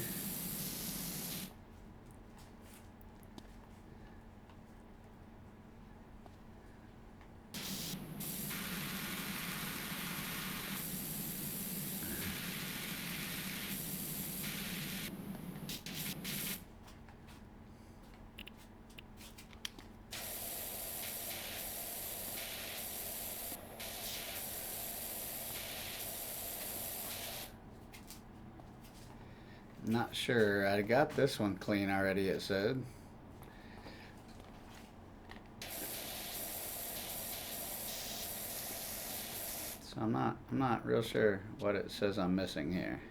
Speaker 1: Not sure. I got this one clean already, it said. So I'm not real sure what it says I'm missing here.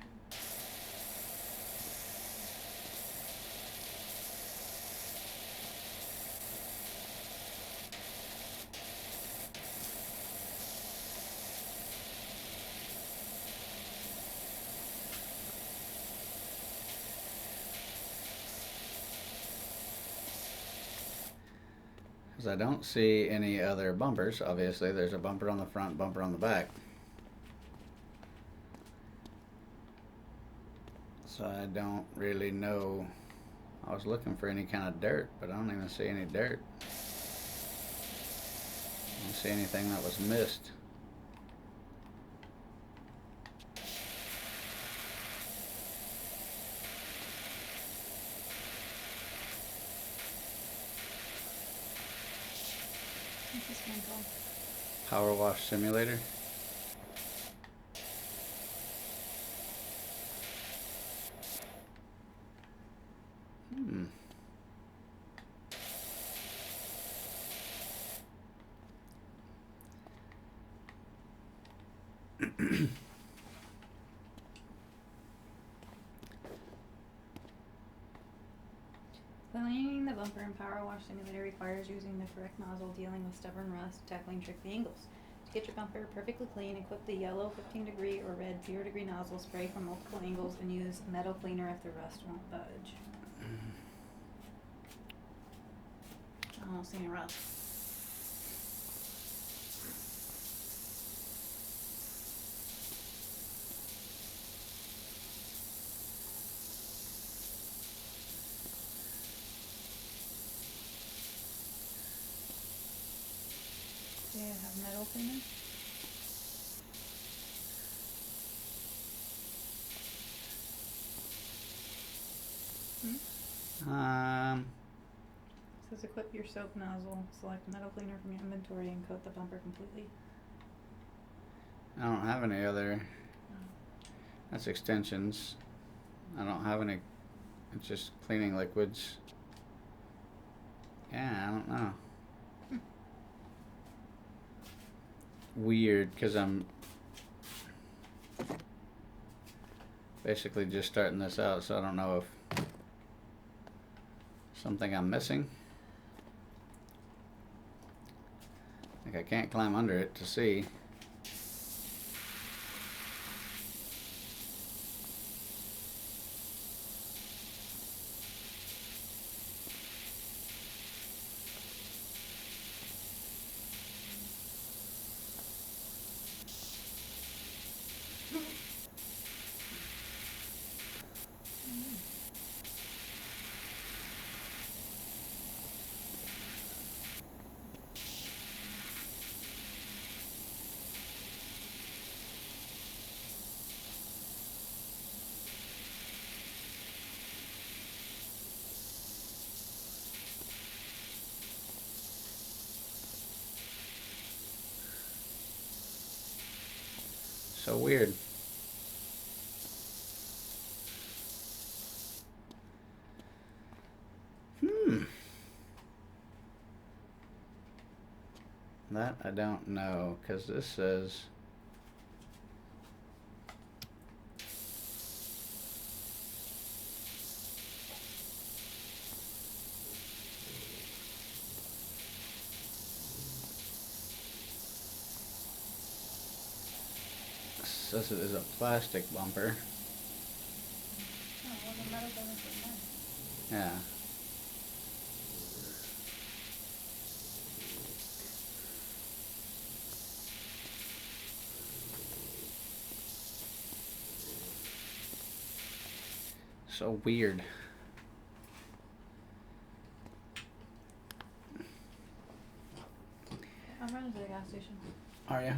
Speaker 1: Because I don't see any other bumpers. Obviously, there's a bumper on the front, bumper on the back. So I don't really know. I was looking for any kind of dirt, but I don't even see any dirt. I don't see anything that was missed.
Speaker 15: What's this one called?
Speaker 1: Power wash simulator.
Speaker 15: Cleaning the bumper in Power Wash Simulator requires using the correct nozzle, dealing with stubborn rust, tackling tricky angles. To get your bumper perfectly clean, equip the yellow 15-degree or red 0-degree nozzle, spray from multiple angles, and use metal cleaner if the rust won't budge. I don't see any rust. Do you have metal cleaner? It says equip your soap nozzle, select metal cleaner from your inventory, and coat the bumper completely.
Speaker 1: I don't have any other. That's extensions. I don't have any. It's just cleaning liquids. Yeah, I don't know. Weird, because I'm basically just starting this out, so I don't know if something I'm missing. Like I can't climb under it to see. So weird. That I don't know, because this says it is a plastic bumper.
Speaker 15: Oh, well, the metal doesn't fit mine.
Speaker 1: Yeah. So weird.
Speaker 15: I'm running to the gas station.
Speaker 1: Are you?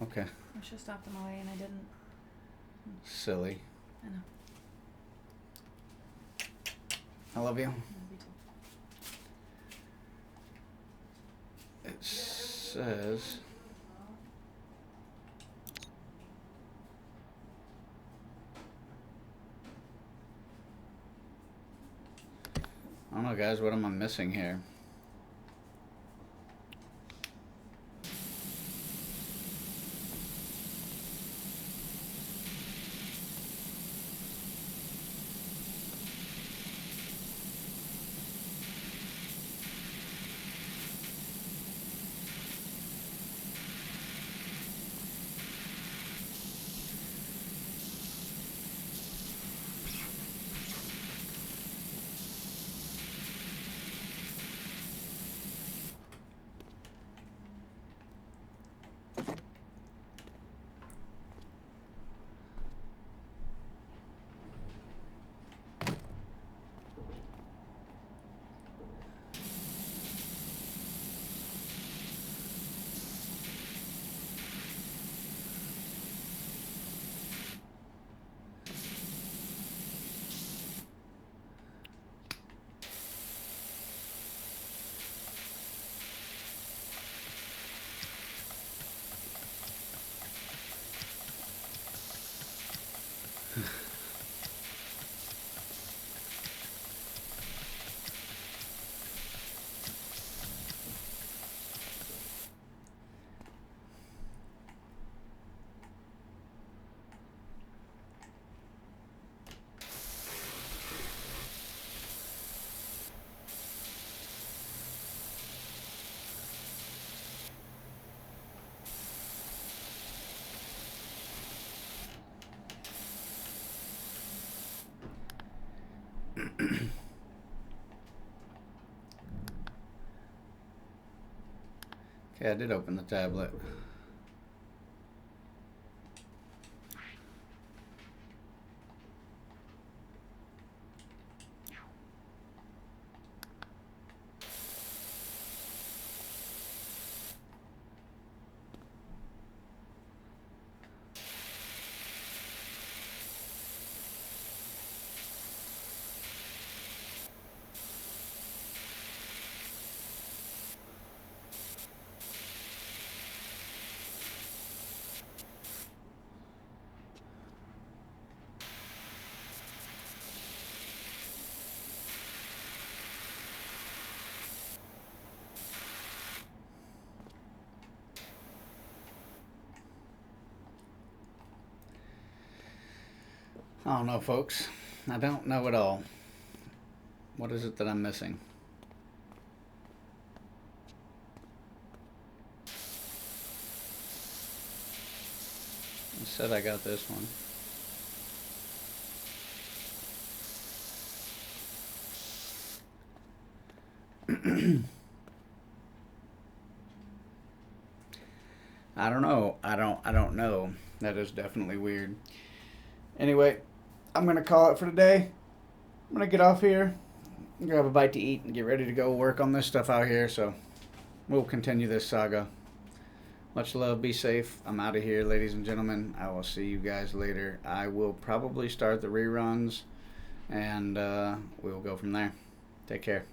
Speaker 1: Okay.
Speaker 15: I should have stopped on my way and I didn't.
Speaker 1: Silly.
Speaker 15: I know.
Speaker 1: I love you.
Speaker 15: Love you too.
Speaker 1: It says I don't know, guys, what am I missing here? Okay, I did open the tablet. I don't know, folks. I don't know at all. What is it that I'm missing? I said I got this one. I don't know. I don't know. That is definitely weird. Anyway, I'm going to call it for today. I'm going to get off here, grab a bite to eat, and get ready to go work on this stuff out here. So we'll continue this saga. Much love. Be safe. I'm out of here, ladies and gentlemen. I will see you guys later. I will probably start the reruns, and we'll go from there. Take care.